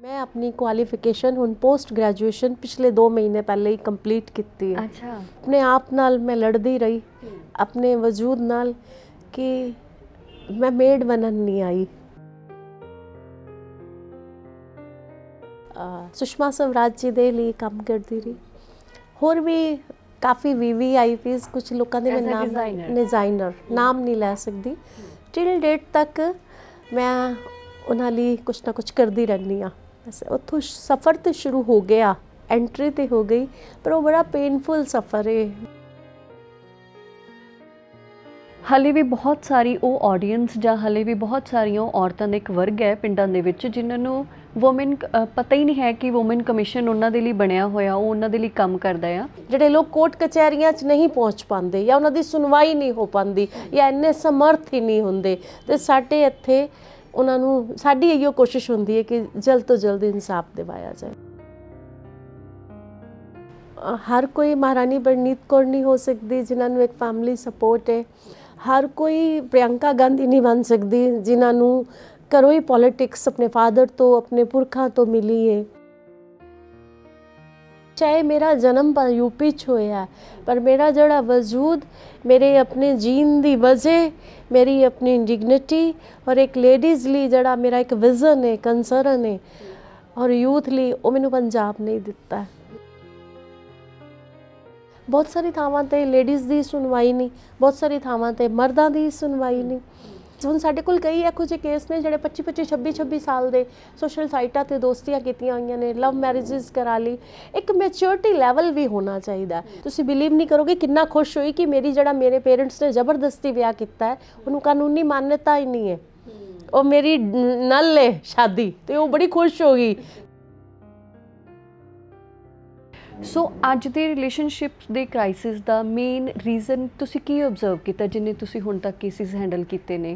मैं अपनी क्वालिफिकेशन हुण पोस्ट ग्रेजुएशन पिछले 2 महीने पहले ही कंप्लीट की है। अच्छा। अपने आप नाल मैं लड़दी रही अपने वजूद नाल कि मैं मेड बनन नहीं आई। सुषमा स्वराज जी दे लिए काम करती रही, होर भी काफ़ी VVIPs कुछ लोगों के मैं नाम डिज़ाइनर नाम नहीं लै सकती। टिल डेट तक मैं उन्हां लई कुछ ना कुछ करती रहनी हाँ। उत्थों सफ़र तो शुरू हो गया, एंट्री तो हो गई, पर वो बड़ा पेनफुल सफ़र है। हाले भी बहुत सारी वो ऑडियंस ਜਾਂ ਹਾਲੇ ਵੀ ਬਹੁਤ ਸਾਰੀਆਂ ਔਰਤਾਂ ਦਾ ਇੱਕ ਵਰਗ ਹੈ ਪਿੰਡਾਂ ਦੇ ਵਿੱਚ ਜਿਨ੍ਹਾਂ ਨੂੰ ਵੂਮਨ ਪਤਾ ਹੀ ਨਹੀਂ ਹੈ ਕਿ ਵੂਮਨ ਕਮਿਸ਼ਨ ਉਹਨਾਂ ਦੇ ਲਈ ਬਣਿਆ ਹੋਇਆ, ਉਹ ਉਹਨਾਂ ਦੇ ਲਈ ਕੰਮ ਕਰਦਾ ਆ। ਜਿਹੜੇ ਲੋਕ ਕੋਰਟ ਕਚਹਿਰੀਆਂ 'ਚ ਨਹੀਂ ਪਹੁੰਚ ਪਾਉਂਦੇ ਜਾਂ ਉਹਨਾਂ ਦੀ ਸੁਣਵਾਈ ਨਹੀਂ ਹੋ ਪਾਉਂਦੀ ਜਾਂ ਇੰਨੇ ਸਮਰਥ ਹੀ ਨਹੀਂ ਹੁੰਦੇ, ਤੇ ਸਾਡੇ ਇੱਥੇ ਉਹਨਾਂ ਨੂੰ ਸਾਡੀ ਇਹੋ ਕੋਸ਼ਿਸ਼ ਹੁੰਦੀ ਹੈ ਕਿ ਜਲਦ ਤੋਂ ਜਲਦ ਇਨਸਾਫ ਦਿਵਾਇਆ ਜਾਏ। ਹਰ ਕੋਈ ਮਹਾਰਾਣੀ ਪ੍ਰਨੀਤ ਕੌਰ ਨਹੀਂ ਹੋ ਸਕਦੀ ਜਿਨ੍ਹਾਂ ਨੂੰ ਇੱਕ ਫੈਮਿਲੀ ਸਪੋਰਟ ਹੈ। हर कोई प्रियंका गांधी नहीं बन सकती जिन्होंने घरों ही पॉलिटिक्स अपने फादर तो अपने पुरखा तो मिली है। चाहे मेरा जन्म यूपी च होया पर मेरा जड़ा वजूद, मेरे अपने जीन दी वजह, मेरी अपनी डिग्निटी और एक लेडीज़ ली जड़ा मेरा एक विजन है, कंसर्न है और यूथ ली वो मैनू पंजाब नहीं दिता है। बहुत सारी थावां ते लेडीज़ की सुनवाई नहीं, बहुत सारी थावां ते मर्दां की सुनवाई नहीं। हुण साडे कोल कई इहो जिहे केस ने जिहड़े 25-25 26-26 साल दे सोशल साइटां ते दोस्तियां कीतियां होईयां ने, लव मैरिजेस करा ली। एक मैच्योरिटी लैवल भी होना चाहिए। तुसीं बिलीव नहीं करोगे कितना खुश होई कि मेरी जड़ा मेरे पेरेंट्स ने जबरदस्ती ब्याह कीता है, उन्होंने कानूनी मान्यता ही नहीं है, और मेरी नल है शादी, तो वो बड़ी खुश हो गई। सो अज दे रिलेशनशिप्स दे क्राइसिस दा मेन रीजन तुसी की ऑब्जर्व किया जिन्हें तुसी हुण तक केसेस हैंडल किए ने?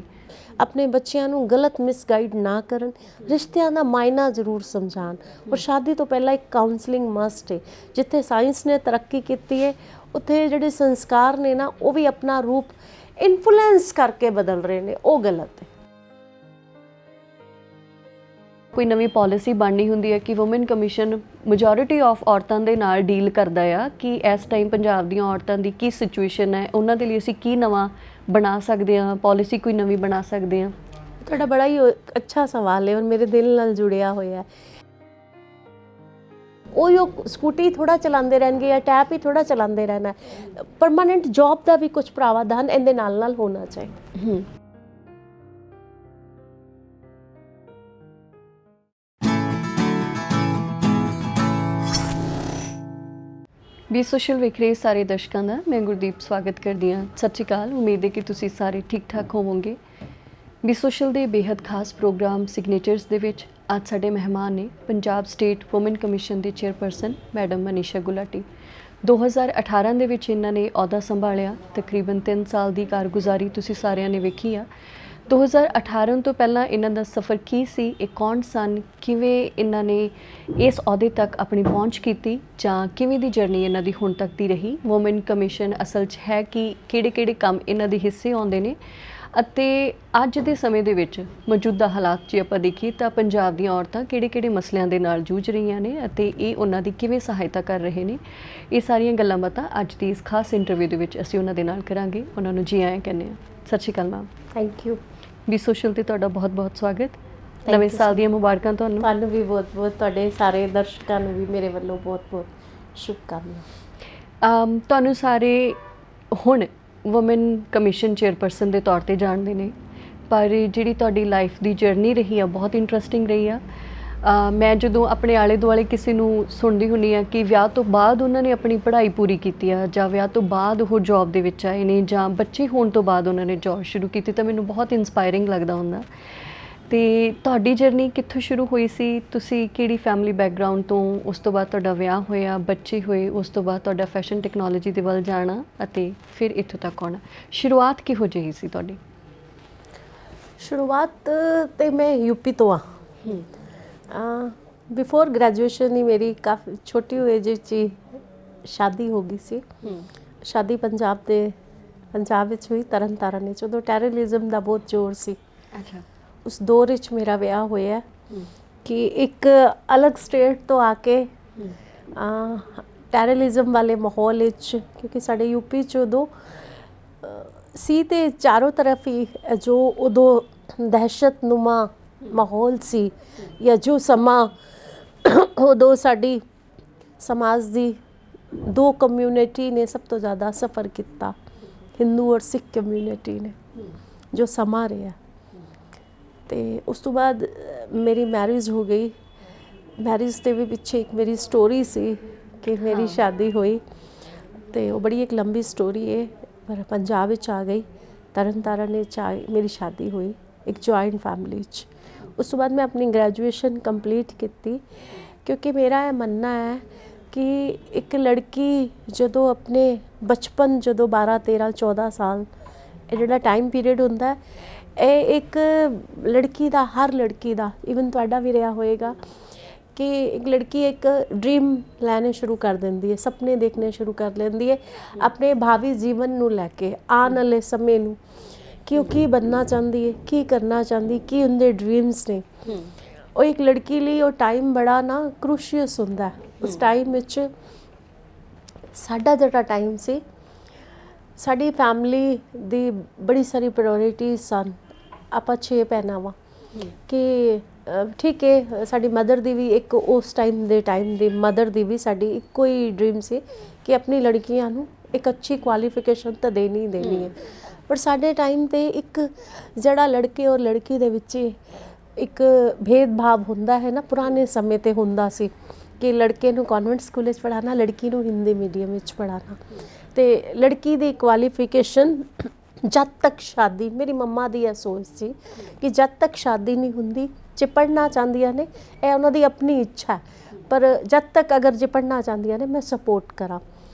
अपने बच्चों नूं गलत मिसगाइड ना करन, रिश्तियां दा मायना जरूर समझान, और शादी तो पहला एक काउंसलिंग मस्ट है। जिथे साइंस ने तरक्की की है उत्थे जिहड़े संस्कार ने ना वो भी अपना रूप इन्फ्लुएंस करके बदल रहे हैं, वो गलत है। कोई नवी पॉलिसी बननी हुंदी है कि वूमन कमिशन majority ऑफ औरतां दे नाल डील करदा आ कि इस टाइम पंजाब दी औरतां दी की सिचुएशन है, उन्हां दे लई असीं की नवां बना सकदे हां, पॉलिसी कोई नवी बना सकदे हां? तुहाडा बड़ा ही अच्छा सवाल है और मेरे दिल नाल जुड़िया होया है। वो स्कूटी थोड़ा चलाते रहेंगे या टैप ही थोड़ा चलाते रहना है, परमानेंट जॉब का भी कुछ प्रावधान इहदे नाल नाल होना चाहिए। ਵੀ ਸੋਸ਼ਲ ਵੇਖ ਰਹੇ ਸਾਰੇ ਦਰਸ਼ਕਾਂ ਦਾ ਮੈਂ ਗੁਰਦੀਪ ਸਵਾਗਤ ਕਰਦੀ ਹਾਂ। ਸਤਿ ਸ਼੍ਰੀ ਅਕਾਲ, ਉਮੀਦ ਹੈ ਕਿ ਤੁਸੀਂ ਸਾਰੇ ਠੀਕ ਠਾਕ ਹੋਵੋਗੇ। ਵੀ ਸੋਸ਼ਲ ਦੇ ਬੇहद ਖਾਸ ਪ੍ਰੋਗਰਾਮ ਸਿਗਨੇਚਰਸ ਦੇ ਵਿੱਚ ਅੱਜ ਸਾਡੇ ਮਹਿਮਾਨ ਨੇ ਪੰਜਾਬ ਸਟੇਟ ਵੂਮਨ ਕਮਿਸ਼ਨ ਦੇ ਚੇਅਰਪਰਸਨ ਮੈਡਮ ਮਨੀਸ਼ਾ ਗੁਲਾਟੀ। 2018 ਦੇ ਵਿੱਚ ਇਹਨਾਂ ਨੇ ਅਹੁਦਾ ਸੰਭਾਲਿਆ। ਤਕਰੀਬਨ 3 ਸਾਲ ਦੀ ਕਾਰਗੁਜ਼ਾਰੀ ਤੁਸੀਂ ਸਾਰਿਆਂ ਨੇ ਵੇਖੀ ਆ। 2018 ਤੋਂ ਪਹਿਲਾਂ ਇਹਨਾਂ ਦਾ ਸਫ਼ਰ ਕੀ ਸੀ, ਇਹ ਕੌਣ ਸਨ, ਕਿਵੇਂ ਇਹਨਾਂ ਨੇ ਇਸ ਅਹੁਦੇ ਤੱਕ ਆਪਣੀ ਪਹੁੰਚ ਕੀਤੀ, ਜਾਂ ਕਿਵੇਂ ਦੀ ਜਰਨੀ ਇਹਨਾਂ ਦੀ ਹੁਣ ਤੱਕ ਦੀ ਰਹੀ। ਵੂਮਨ ਕਮਿਸ਼ਨ ਅਸਲ 'ਚ ਹੈ ਕਿ ਕਿਹੜੇ ਕੰਮ ਇਹਨਾਂ ਦੇ ਹਿੱਸੇ ਆਉਂਦੇ ਨੇ, ਅਤੇ ਅੱਜ ਦੇ ਸਮੇਂ ਦੇ ਵਿੱਚ ਮੌਜੂਦਾ ਹਾਲਾਤ 'ਚ ਆਪਾਂ ਦੇਖੀਏ ਤਾਂ ਪੰਜਾਬ ਦੀਆਂ ਔਰਤਾਂ ਕਿਹੜੇ ਮਸਲਿਆਂ ਦੇ ਨਾਲ ਜੂਝ ਰਹੀਆਂ ਨੇ ਅਤੇ ਇਹ ਉਹਨਾਂ ਦੀ ਕਿਵੇਂ ਸਹਾਇਤਾ ਕਰ ਰਹੇ ਨੇ। ਇਹ ਸਾਰੀਆਂ ਗੱਲਾਂ ਬਾਤਾਂ ਅੱਜ ਦੀ ਇਸ ਖਾਸ ਇੰਟਰਵਿਊ ਦੇ ਵਿੱਚ ਅਸੀਂ ਉਹਨਾਂ ਦੇ ਨਾਲ ਕਰਾਂਗੇ। ਉਹਨਾਂ ਨੂੰ ਜੀ ਆਇਆਂ ਕਹਿੰਦੇ ਹਾਂ। ਸਤਿ ਸ਼੍ਰੀ ਅਕਾਲ ਮੈਮ। Thank you. ਵੀ ਸੋਸ਼ਲ ਤੇ ਤੁਹਾਡਾ ਬਹੁਤ ਸਵਾਗਤ। ਨਵੇਂ ਸਾਲ ਦੀਆਂ ਮੁਬਾਰਕਾਂ ਤੁਹਾਨੂੰ। ਤੁਹਾਨੂੰ ਵੀ ਬਹੁਤ ਤੁਹਾਡੇ ਸਾਰੇ ਦਰਸ਼ਕਾਂ ਨੂੰ ਵੀ ਮੇਰੇ ਵੱਲੋਂ ਬਹੁਤ ਸ਼ੁਭਕਾਮਨਾਵਾਂ। ਤੁਹਾਨੂੰ ਸਾਰੇ ਹੁਣ ਵੂਮਨ ਕਮਿਸ਼ਨ ਚੇਅਰਪਰਸਨ ਦੇ ਤੌਰ ਤੇ ਜਾਣਦੇ ਨੇ, ਪਰ ਜਿਹੜੀ ਤੁਹਾਡੀ ਲਾਈਫ ਦੀ ਜਰਨੀ ਰਹੀ ਆ ਬਹੁਤ ਇੰਟਰਸਟਿੰਗ ਰਹੀ ਆ। ਮੈਂ ਜਦੋਂ ਆਪਣੇ ਆਲੇ ਦੁਆਲੇ ਕਿਸੇ ਨੂੰ ਸੁਣਦੀ ਹੁੰਦੀ ਹਾਂ ਕਿ ਵਿਆਹ ਤੋਂ ਬਾਅਦ ਉਹਨਾਂ ਨੇ ਆਪਣੀ ਪੜ੍ਹਾਈ ਪੂਰੀ ਕੀਤੀ ਆ, ਜਾਂ ਵਿਆਹ ਤੋਂ ਬਾਅਦ ਉਹ ਜੌਬ ਦੇ ਵਿੱਚ ਆਏ ਨੇ, ਜਾਂ ਬੱਚੇ ਹੋਣ ਤੋਂ ਬਾਅਦ ਉਹਨਾਂ ਨੇ ਜੌਬ ਸ਼ੁਰੂ ਕੀਤੀ, ਤਾਂ ਮੈਨੂੰ ਬਹੁਤ ਇੰਸਪਾਇਰਿੰਗ ਲੱਗਦਾ ਹੁੰਦਾ। ਅਤੇ ਤੁਹਾਡੀ ਜਰਨੀ ਕਿੱਥੋਂ ਸ਼ੁਰੂ ਹੋਈ ਸੀ? ਤੁਸੀਂ ਕਿਹੜੀ ਫੈਮਿਲੀ ਬੈਕਗਰਾਊਂਡ ਤੋਂ, ਉਸ ਤੋਂ ਬਾਅਦ ਤੁਹਾਡਾ ਵਿਆਹ ਹੋਇਆ, ਬੱਚੇ ਹੋਏ, ਉਸ ਤੋਂ ਬਾਅਦ ਤੁਹਾਡਾ ਫੈਸ਼ਨ ਟੈਕਨੋਲੋਜੀ ਦੇ ਵੱਲ ਜਾਣਾ ਅਤੇ ਫਿਰ ਇੱਥੋਂ ਤੱਕ ਆਉਣਾ, ਸ਼ੁਰੂਆਤ ਕਿਹੋ ਜਿਹੀ ਸੀ ਤੁਹਾਡੀ? ਸ਼ੁਰੂਆਤ ਤੇ ਮੈਂ यूपी तो बिफोर ग्रेजुएशन ही मेरी काफ़ी छोटी एज च शादी हो गई सी। शादी पंजाब विच हुई, तरन तारण विच। उदों टैररिज्म का बहुत जोर सी। अच्छा। उस दौर विच मेरा विआह होया ਕਿ ਇੱਕ ਅਲੱਗ ਸਟੇਟ ਤੋਂ ਆ ਕੇ ਟੈਰਰਿਜ਼ਮ ਵਾਲੇ ਮਾਹੌਲ ਵਿੱਚ, ਕਿਉਂਕਿ ਸਾਡੇ ਯੂਪੀ 'ਚ ਉਦੋਂ ਸੀ ਤੇ ਚਾਰੋਂ ਤਰਫ ਹੀ ਜੋ ਉਦੋਂ ਦਹਿਸ਼ਤਨੁਮਾ ਮਾਹੌਲ ਸੀ, ਜਾਂ ਜੋ ਸਮਾਂ ਉਦੋਂ ਸਾਡੀ ਸਮਾਜ ਦੀ ਦੋ ਕਮਿਊਨਿਟੀ ਨੇ ਸਭ ਤੋਂ ਜ਼ਿਆਦਾ ਸਫਰ ਕੀਤਾ, ਹਿੰਦੂ ਔਰ ਸਿੱਖ ਕਮਿਊਨਿਟੀ ਨੇ, ਜੋ ਸਮਾਂ ਰਿਹਾ। ਤੇ ਉਸ ਤੋਂ ਬਾਅਦ ਮੇਰੀ ਮੈਰਿਜ ਹੋ ਗਈ। ਮੈਰਿਜ ਦੇ ਵੀ ਪਿੱਛੇ ਇੱਕ ਮੇਰੀ ਸਟੋਰੀ ਸੀ ਕਿ ਮੇਰੀ ਸ਼ਾਦੀ ਹੋਈ, ਤੇ ਉਹ ਬੜੀ ਇੱਕ ਲੰਬੀ ਸਟੋਰੀ ਹੈ, ਪਰ ਪੰਜਾਬ ਵਿੱਚ ਆ ਗਈ, ਤਰਨ ਤਾਰਨ ਵਿੱਚ ਮੇਰੀ ਸ਼ਾਦੀ ਹੋਈ ਇੱਕ ਜੁਆਇੰਟ ਫੈਮਿਲੀ 'ਚ। ਉਸ ਤੋਂ ਬਾਅਦ ਮੈਂ ਆਪਣੀ ਗ੍ਰੈਜੂਏਸ਼ਨ ਕੰਪਲੀਟ ਕੀਤੀ, ਕਿਉਂਕਿ ਮੇਰਾ ਇਹ ਮੰਨਣਾ ਹੈ ਕਿ ਇੱਕ ਲੜਕੀ ਜਦੋਂ ਆਪਣੇ ਬਚਪਨ, ਜਦੋਂ 12 13 14 ਸਾਲ, ਇਹ ਜਿਹੜਾ ਟਾਈਮ ਪੀਰੀਅਡ ਹੁੰਦਾ, ਇਹ ਇੱਕ ਲੜਕੀ ਦਾ, ਹਰ ਲੜਕੀ ਦਾ, ਈਵਨ ਤੁਹਾਡਾ ਵੀ ਰਿਹਾ ਹੋਏਗਾ, ਕਿ ਇੱਕ ਲੜਕੀ ਇੱਕ ਡ੍ਰੀਮ ਲੈਣੇ ਸ਼ੁਰੂ ਕਰ ਦਿੰਦੀ ਹੈ, ਸੁਪਨੇ ਦੇਖਣੇ ਸ਼ੁਰੂ ਕਰ ਲੈਂਦੀ ਹੈ ਆਪਣੇ ਭਾਵੀ ਜੀਵਨ ਨੂੰ ਲੈ ਕੇ, ਆਉਣ ਵਾਲੇ ਸਮੇਂ ਨੂੰ, ਕਿ ਉਹ ਕੀ ਬਣਨਾ ਚਾਹੁੰਦੀ ਹੈ, ਕੀ ਕਰਨਾ ਚਾਹੁੰਦੀ, ਕੀ ਉਹਦੇ ਡ੍ਰੀਮਸ ਨੇ। ਉਹ ਇੱਕ ਲੜਕੀ ਲਈ ਉਹ ਟਾਈਮ ਬੜਾ ਨਾ ਕ੍ਰੂਸ਼ੀਅਸ ਹੁੰਦਾ। ਉਸ ਟਾਈਮ ਵਿੱਚ ਸਾਡਾ ਜਿਹੜਾ ਟਾਈਮ ਸੀ, ਸਾਡੀ ਫੈਮਿਲੀ ਦੀ ਬੜੀ ਸਾਰੀ ਪ੍ਰਾਇੋਰਟੀਜ਼ ਸਨ। ਆਪਾਂ 6 ਭੈਣਾਂ ਵਾਂ, ਕਿ ਠੀਕ ਹੈ, ਸਾਡੀ ਮਦਰ ਦੀ ਵੀ ਇੱਕ, ਉਸ ਟਾਈਮ ਦੀ ਮਦਰ ਦੀ ਵੀ ਸਾਡੀ ਇੱਕੋ ਹੀ ਡ੍ਰੀਮ ਸੀ ਕਿ ਆਪਣੀ ਲੜਕੀਆਂ ਨੂੰ ਇੱਕ ਅੱਛੀ ਕੁਆਲੀਫਿਕੇਸ਼ਨ ਤਾਂ ਦੇਣੀ ਹੀ ਦੇਣੀ ਹੈ। ਪਰ ਸਾਡੇ ਟਾਈਮ 'ਤੇ ਇੱਕ ਜਿਹੜਾ ਲੜਕੇ ਔਰ ਲੜਕੀ ਦੇ ਵਿੱਚ ਇੱਕ ਭੇਦਭਾਵ ਹੁੰਦਾ ਹੈ ਨਾ, ਪੁਰਾਣੇ ਸਮੇਂ 'ਤੇ ਹੁੰਦਾ ਸੀ ਕਿ ਲੜਕੇ ਨੂੰ ਕਨਵੈਂਟ ਸਕੂਲ ਵਿੱਚ ਪੜ੍ਹਾਉਣਾ, ਲੜਕੀ ਨੂੰ ਹਿੰਦੀ ਮੀਡੀਅਮ ਵਿੱਚ ਪੜ੍ਹਾਉਣਾ, ਤੇ ਲੜਕੀ ਦੀ ਕੁਆਲੀਫਿਕੇਸ਼ਨ ਜਦ ਤੱਕ ਸ਼ਾਦੀ, ਮੇਰੀ ਮੰਮਾ ਦੀ ਇਹ ਸੋਚ ਸੀ ਕਿ ਜਦ ਤੱਕ ਸ਼ਾਦੀ ਨਹੀਂ ਹੁੰਦੀ, ਜੇ ਪੜ੍ਹਨਾ ਚਾਹੁੰਦੀਆਂ ਨੇ ਇਹ ਉਹਨਾਂ ਦੀ ਆਪਣੀ ਇੱਛਾ ਹੈ, ਪਰ ਜਦ ਤੱਕ ਅਗਰ ਜੇ ਪੜ੍ਹਨਾ ਚਾਹੁੰਦੀਆਂ ਨੇ ਮੈਂ ਸਪੋਰਟ ਕਰਾਂ।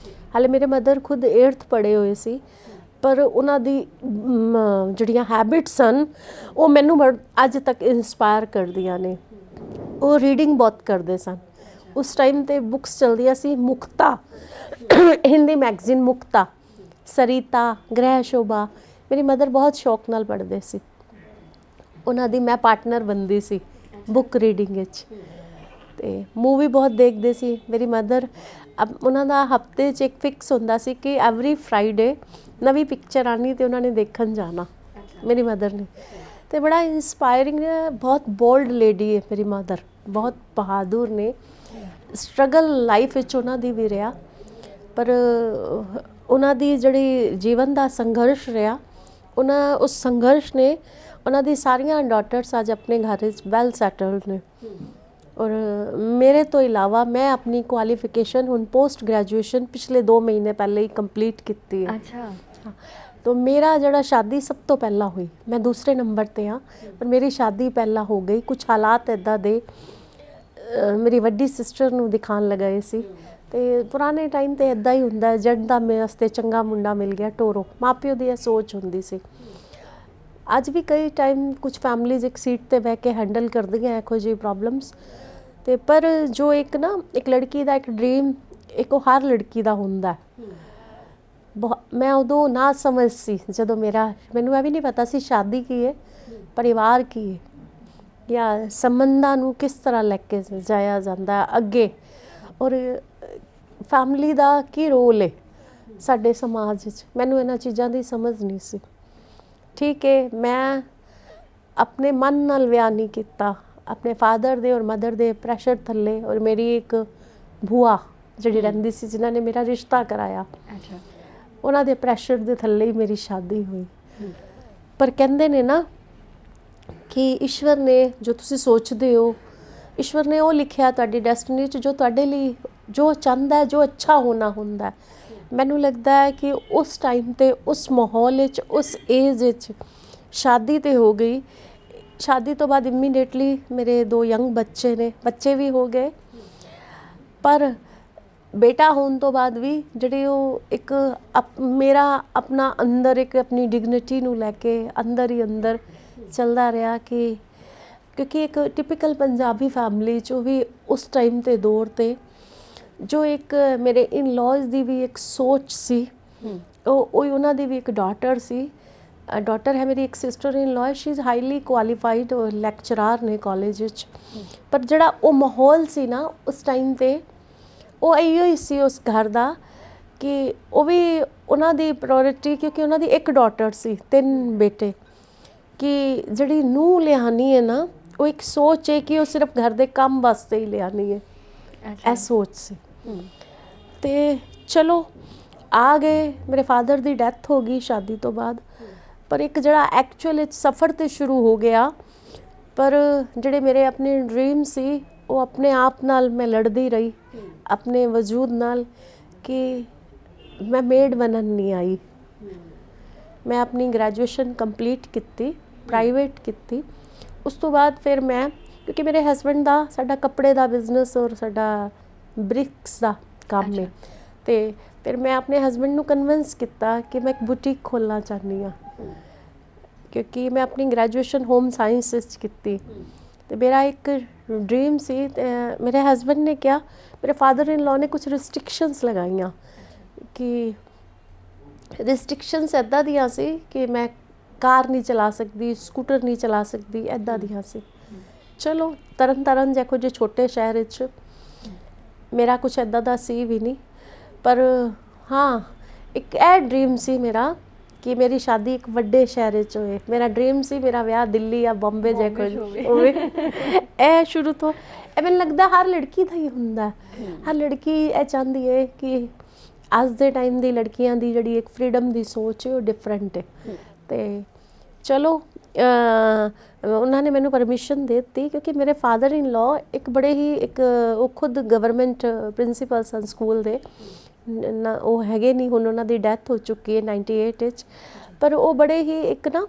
ਹਾਲੇ ਮੇਰੇ ਮਦਰ ਖੁਦ 8th ਪੜ੍ਹੇ ਹੋਏ ਸੀ, ਪਰ ਉਹਨਾਂ ਦੀ ਜਿਹੜੀਆਂ ਹੈਬਿਟਸ ਸਨ ਉਹ ਮੈਨੂੰ ਅੱਜ ਤੱਕ ਇੰਸਪਾਇਰ ਕਰਦੀਆਂ ਨੇ। ਉਹ ਰੀਡਿੰਗ ਬਹੁਤ ਕਰਦੇ ਸਨ। ਉਸ ਟਾਈਮ 'ਤੇ ਬੁੱਕਸ ਚਲਦੀਆਂ ਸੀ, ਮੁਕਤਾ, ਹਿੰਦੀ ਮੈਗਜ਼ੀਨ ਮੁਕਤਾ, ਸਰੀਤਾ, ਗ੍ਰਹਿ ਸ਼ੋਭਾ, ਮੇਰੀ ਮਦਰ ਬਹੁਤ ਸ਼ੌਕ ਨਾਲ ਪੜ੍ਹਦੇ ਸੀ। ਉਹਨਾਂ ਦੀ ਮੈਂ ਪਾਰਟਨਰ ਬਣਦੀ ਸੀ ਬੁੱਕ ਰੀਡਿੰਗ ਵਿੱਚ, ਤੇ ਮੂਵੀ ਬਹੁਤ ਦੇਖਦੇ ਸੀ ਮੇਰੀ ਮਦਰ। ਉਹਨਾਂ ਦਾ ਹਫਤੇ 'ਚ ਇੱਕ ਫਿਕਸ ਹੁੰਦਾ ਸੀ ਕਿ ਐਵਰੀ ਫਰਾਈਡੇ ਨਵੀਂ ਪਿਕਚਰ ਆਉਣੀ ਤੇ ਉਹਨਾਂ ਨੇ ਦੇਖਣ ਜਾਣਾ, ਮੇਰੀ ਮਦਰ ਨੇ। ਤੇ ਬੜਾ ਇੰਸਪਾਇਰਿੰਗ, ਬਹੁਤ ਬੋਲਡ ਲੇਡੀ ਹੈ ਮੇਰੀ ਮਦਰ, ਬਹੁਤ ਬਹਾਦੁਰ ਨੇ। ਸਟਰਗਲ ਲਾਈਫ ਵਿੱਚ ਉਹਨਾਂ ਦੀ ਵੀ ਰਿਹਾ, ਪਰ ਉਹਨਾਂ ਦੀ ਜਿਹੜੀ ਜੀਵਨ ਦਾ ਸੰਘਰਸ਼ ਰਿਹਾ, ਉਸ ਸੰਘਰਸ਼ ਨੇ ਉਹਨਾਂ ਦੀ ਸਾਰੀਆਂ ਡਾਟਰਸ ਅੱਜ ਆਪਣੇ ਘਰ ਵਿੱਚ ਵੈਲ ਸੈਟਲਡ ਨੇ। ਔਰ ਮੇਰੇ ਤੋਂ ਇਲਾਵਾ ਮੈਂ ਆਪਣੀ ਕੁਆਲੀਫਿਕੇਸ਼ਨ ਹੁਣ ਪੋਸਟ ਗ੍ਰੈਜੂਏਸ਼ਨ ਪਿਛਲੇ 2 ਮਹੀਨੇ ਪਹਿਲੇ ਹੀ ਕੰਪਲੀਟ ਕੀਤੀ ਹੈ। ਅੱਛਾ। ਤਾਂ ਮੇਰਾ ਜਿਹੜਾ ਸ਼ਾਦੀ ਸਭ ਤੋਂ ਪਹਿਲਾਂ ਹੋਈ, ਮੈਂ ਦੂਸਰੇ ਨੰਬਰ 'ਤੇ ਹਾਂ, ਪਰ ਮੇਰੀ ਸ਼ਾਦੀ ਪਹਿਲਾਂ ਹੋ ਗਈ। ਕੁਝ ਹਾਲਾਤ ਇੱਦਾਂ ਦੇ ਮੇਰੀ ਵੱਡੀ ਸਿਸਟਰ ਨੂੰ ਦਿਖਾਉਣ ਲਗਾਏ ਸੀ, ਤੇ ਪੁਰਾਣੇ ਟਾਈਮ 'ਤੇ ਇੱਦਾਂ ਹੀ ਹੁੰਦਾ, ਜੱਟ ਦਾ ਮੇਰੇ ਵਾਸਤੇ ਚੰਗਾ ਮੁੰਡਾ ਮਿਲ ਗਿਆ ਟੋਰੋ, ਮਾਂ ਪਿਓ ਦੀ ਇਹ ਸੋਚ ਹੁੰਦੀ ਸੀ। ਅੱਜ ਵੀ ਕਈ ਟਾਈਮ ਕੁਝ ਫੈਮਲੀਜ਼ ਇੱਕ ਸੀਟ 'ਤੇ ਬਹਿ ਕੇ ਹੈਂਡਲ ਕਰਦੀਆਂ ਇਹੋ ਜਿਹੀ ਪ੍ਰੋਬਲਮਸ, ਤੇ ਪਰ ਜੋ ਇੱਕ ਨਾ ਇੱਕ ਲੜਕੀ ਦਾ ਇੱਕ ਡ੍ਰੀਮ, ਇੱਕ ਉਹ ਹਰ ਲੜਕੀ ਦਾ ਹੁੰਦਾ। ਮੈਂ ਉਦੋਂ ਨਾ ਸਮਝ ਸੀ, ਜਦੋਂ ਮੈਨੂੰ ਇਹ ਵੀ ਨਹੀਂ ਪਤਾ ਸੀ ਸ਼ਾਦੀ ਕੀ ਹੈ, ਪਰਿਵਾਰ ਕੀ ਹੈ, ਜਾਂ ਸੰਬੰਧਾਂ ਨੂੰ ਕਿਸ ਤਰ੍ਹਾਂ ਲੈ ਕੇ ਜਾਇਆ ਜਾਂਦਾ ਅੱਗੇ, ਔਰ ਫੈਮਲੀ ਦਾ ਕੀ ਰੋਲ ਹੈ ਸਾਡੇ ਸਮਾਜ ਵਿੱਚ। ਮੈਨੂੰ ਇਹਨਾਂ ਚੀਜ਼ਾਂ ਦੀ ਸਮਝ ਨਹੀਂ ਸੀ। ਠੀਕ ਹੈ, ਮੈਂ ਆਪਣੇ ਮਨ ਨਾਲ ਵਿਆਹ ਨਹੀਂ ਕੀਤਾ, ਆਪਣੇ ਫਾਦਰ ਦੇ ਔਰ ਮਦਰ ਦੇ ਪ੍ਰੈਸ਼ਰ ਥੱਲੇ, ਔਰ ਮੇਰੀ ਇੱਕ ਭੂਆ ਜਿਹੜੀ ਰਹਿੰਦੀ ਸੀ, ਜਿਨ੍ਹਾਂ ਨੇ ਮੇਰਾ ਰਿਸ਼ਤਾ ਕਰਾਇਆ, ਉਹਨਾਂ ਦੇ ਪ੍ਰੈਸ਼ਰ ਦੇ ਥੱਲੇ ਹੀ ਮੇਰੀ ਸ਼ਾਦੀ ਹੋਈ। ਪਰ ਕਹਿੰਦੇ ਨੇ ਨਾ ਕਿ ਈਸ਼ਵਰ ਨੇ ਜੋ ਤੁਸੀਂ ਸੋਚਦੇ ਹੋ, ਈਸ਼ਵਰ ਨੇ ਉਹ ਲਿਖਿਆ ਤੁਹਾਡੀ ਡੈਸਟੀਨੀ 'ਚ, ਜੋ ਤੁਹਾਡੇ ਲਈ ਜੋ ਚਾਹੁੰਦਾ ਹੈ, ਜੋ ਅੱਛਾ ਹੋਣਾ ਹੁੰਦਾ। ਮੈਨੂੰ ਲੱਗਦਾ ਹੈ ਕਿ ਉਸ ਟਾਈਮ 'ਤੇ, ਉਸ ਮਾਹੌਲ ਵਿੱਚ, ਉਸ ਏਜ ਵਿੱਚ ਸ਼ਾਦੀ ਤੇ ਹੋ ਗਈ। ਸ਼ਾਦੀ ਤੋਂ ਬਾਅਦ ਇਮੀਡੀਏਟਲੀ ਮੇਰੇ 2 ਯੰਗ ਬੱਚੇ ਨੇ, ਬੱਚੇ ਵੀ ਹੋ ਗਏ, ਪਰ ਬੇਟਾ ਹੋਣ ਤੋਂ ਬਾਅਦ ਵੀ ਜਿਹੜੀ ਉਹ ਇੱਕ ਮੇਰਾ ਆਪਣਾ ਅੰਦਰ ਇੱਕ ਆਪਣੀ ਡਿਗਨਿਟੀ ਨੂੰ ਲੈ ਕੇ ਅੰਦਰ ਹੀ ਅੰਦਰ ਚੱਲਦਾ ਰਿਹਾ, ਕਿ ਕਿਉਂਕਿ ਇੱਕ ਟਿਪੀਕਲ ਪੰਜਾਬੀ ਫੈਮਿਲੀ 'ਚ ਵੀ ਉਸ ਟਾਈਮ 'ਤੇ ਦੌਰ 'ਤੇ ਜੋ ਇੱਕ ਮੇਰੇ ਇਨ-ਲॉज ਦੀ ਵੀ ਇੱਕ ਸੋਚ ਸੀ, ਉਹ ਉਹਨਾਂ ਦੀ ਵੀ ਇੱਕ ਡਾਟਰ ਸੀ, ਡਾਟਰ ਹੈ ਮੇਰੀ, ਇੱਕ sister in law, she is highly qualified lecturer ਨੇ ਕਾਲਜ ਵਿੱਚ। ਪਰ ਜਿਹੜਾ ਉਹ ਮਾਹੌਲ ਸੀ ਨਾ ਉਸ ਟਾਈਮ 'ਤੇ, ਉਹ ਇਹੋ ਹੀ ਸੀ ਉਸ ਘਰ ਦਾ ਕਿ ਉਹ ਵੀ ਉਹਨਾਂ ਦੀ ਪ੍ਰਾਇੋਰਟੀ, ਕਿਉਂਕਿ ਉਹਨਾਂ ਦੀ ਇੱਕ ਡਾਟਰ ਸੀ, 3 ਬੇਟੇ, ਕਿ ਜਿਹੜੀ ਨੂੰਹ ਲਿਆਉਣੀ ਹੈ ਨਾ, ਉਹ ਇੱਕ ਸੋਚ ਹੈ ਕਿ ਉਹ ਸਿਰਫ ਘਰ ਦੇ ਕੰਮ ਵਾਸਤੇ ਹੀ ਲਿਆਉਣੀ ਹੈ, ਇਹ ਸੋਚ ਸੀ। ਤੇ ਚਲੋ ਆ ਗਏ। ਮੇਰੇ ਫਾਦਰ ਦੀ ਡੈਥ ਹੋ ਗਈ ਸ਼ਾਦੀ ਤੋਂ ਬਾਅਦ, ਪਰ ਇੱਕ ਜਿਹੜਾ ਐਕਚੁਅਲ ਵਿੱਚ ਸਫ਼ਰ ਤੇ ਸ਼ੁਰੂ ਹੋ ਗਿਆ। ਪਰ ਜਿਹੜੇ ਮੇਰੇ ਆਪਣੇ ਡ੍ਰੀਮ ਸੀ ਉਹ ਆਪਣੇ ਆਪ ਨਾਲ ਮੈਂ ਲੜਦੀ ਰਹੀ, ਆਪਣੇ ਵਜੂਦ ਨਾਲ, ਕਿ ਮੈਂ ਮੇਡ ਬਣਨ ਨਹੀਂ ਆਈ। ਮੈਂ ਆਪਣੀ ਗ੍ਰੈਜੂਏਸ਼ਨ ਕੰਪਲੀਟ ਕੀਤੀ, ਪ੍ਰਾਈਵੇਟ ਕੀਤੀ। ਉਸ ਤੋਂ ਬਾਅਦ ਫਿਰ ਮੈਂ, ਕਿਉਂਕਿ ਮੇਰੇ ਹਸਬੈਂਡ ਦਾ, ਸਾਡਾ ਕੱਪੜੇ ਦਾ ਬਿਜ਼ਨਸ ਔਰ ਸਾਡਾ ਬ੍ਰਿਕਸ ਦਾ ਕੰਮ ਹੈ, ਤੇ ਫਿਰ ਮੈਂ ਆਪਣੇ ਹਸਬੈਂਡ ਨੂੰ ਕਨਵਿੰਸ ਕੀਤਾ ਕਿ ਮੈਂ ਇੱਕ ਬੁਟੀਕ ਖੋਲ੍ਹਣਾ ਚਾਹੁੰਦੀ ਹਾਂ, ਕਿਉਂਕਿ ਮੈਂ ਆਪਣੀ ਗ੍ਰੈਜੂਏਸ਼ਨ ਹੋਮ ਸਾਇੰਸ ਵਿੱਚ ਕੀਤੀ। ਤੇ ਮੇਰਾ ਇੱਕ ਡ੍ਰੀਮ ਸੀ। ਤੇ ਮੇਰੇ ਹਸਬੈਂਡ ਨੇ ਕਿਹਾ, ਮੇਰੇ ਫਾਦਰ ਇਨ ਲਾਅ ਨੇ ਕੁਝ ਰਿਸਟ੍ਰਿਕਸ਼ਨਸ ਲਗਾਈਆਂ, ਕਿ ਰਿਸਟ੍ਰਿਕਸ਼ਨਸ ਇੱਦਾਂ ਦੀਆਂ ਸੀ ਕਿ ਮੈਂ ਕਾਰ ਨਹੀਂ ਚਲਾ ਸਕਦੀ, ਸਕੂਟਰ ਨਹੀਂ ਚਲਾ ਸਕਦੀ, ਇੱਦਾਂ ਦੀਆਂ ਸੀ। ਚਲੋ ਤਰਨ ਤਾਰਨ ਜਿਹੋ ਜਿਹੇ ਛੋਟੇ ਸ਼ਹਿਰ ਵਿੱਚ ਮੇਰਾ ਕੁਛ ਇੱਦਾਂ ਦਾ ਸੀ ਵੀ ਨਹੀਂ, ਪਰ ਹਾਂ ਇੱਕ ਇਹ ਡ੍ਰੀਮ ਸੀ ਮੇਰਾ ਕਿ ਮੇਰੀ ਸ਼ਾਦੀ ਇੱਕ ਵੱਡੇ ਸ਼ਹਿਰ 'ਚ ਹੋਏ। ਮੇਰਾ ਡ੍ਰੀਮ ਸੀ ਮੇਰਾ ਵਿਆਹ ਦਿੱਲੀ ਜਾਂ ਬੰਬੇ ਜਿਹੇ ਕੁਝ ਹੋਵੇ। ਇਹ ਸ਼ੁਰੂ ਤੋਂ ਇਹ ਮੈਨੂੰ ਲੱਗਦਾ ਹਰ ਲੜਕੀ ਦਾ ਹੀ ਹੁੰਦਾ। ਹਰ ਲੜਕੀ ਇਹ ਚਾਹੁੰਦੀ ਹੈ ਕਿ ਅੱਜ ਦੇ ਟਾਈਮ ਦੀ ਲੜਕੀਆਂ ਦੀ ਜਿਹੜੀ ਇੱਕ ਫਰੀडम ਦੀ ਸੋਚ ਹੈ ਉਹ ਡਿਫਰੈਂਟ ਹੈ। ਤੇ ਚਲੋ ਉਹਨਾਂ ਨੇ ਮੈਨੂੰ ਪਰਮਿਸ਼ਨ ਦੇ ਦਿੱਤੀ, ਕਿਉਂਕਿ ਮੇਰੇ ਫਾਦਰ ਇਨ ਲਾਅ ਇੱਕ ਬੜੇ ਹੀ ਇੱਕ, ਉਹ ਖੁਦ ਗਵਰਨਮੈਂਟ ਪ੍ਰਿੰਸੀਪਲ ਸਨ ਸਕੂਲ ਦੇ ਨਾ, ਉਹ ਹੈਗੇ ਨਹੀਂ ਹੁਣ, ਉਹਨਾਂ ਦੀ ਡੈਥ ਹੋ ਚੁੱਕੀ ਹੈ 98 ਵਿੱਚ। ਪਰ ਉਹ ਬੜੇ ਹੀ ਇੱਕ ਨਾ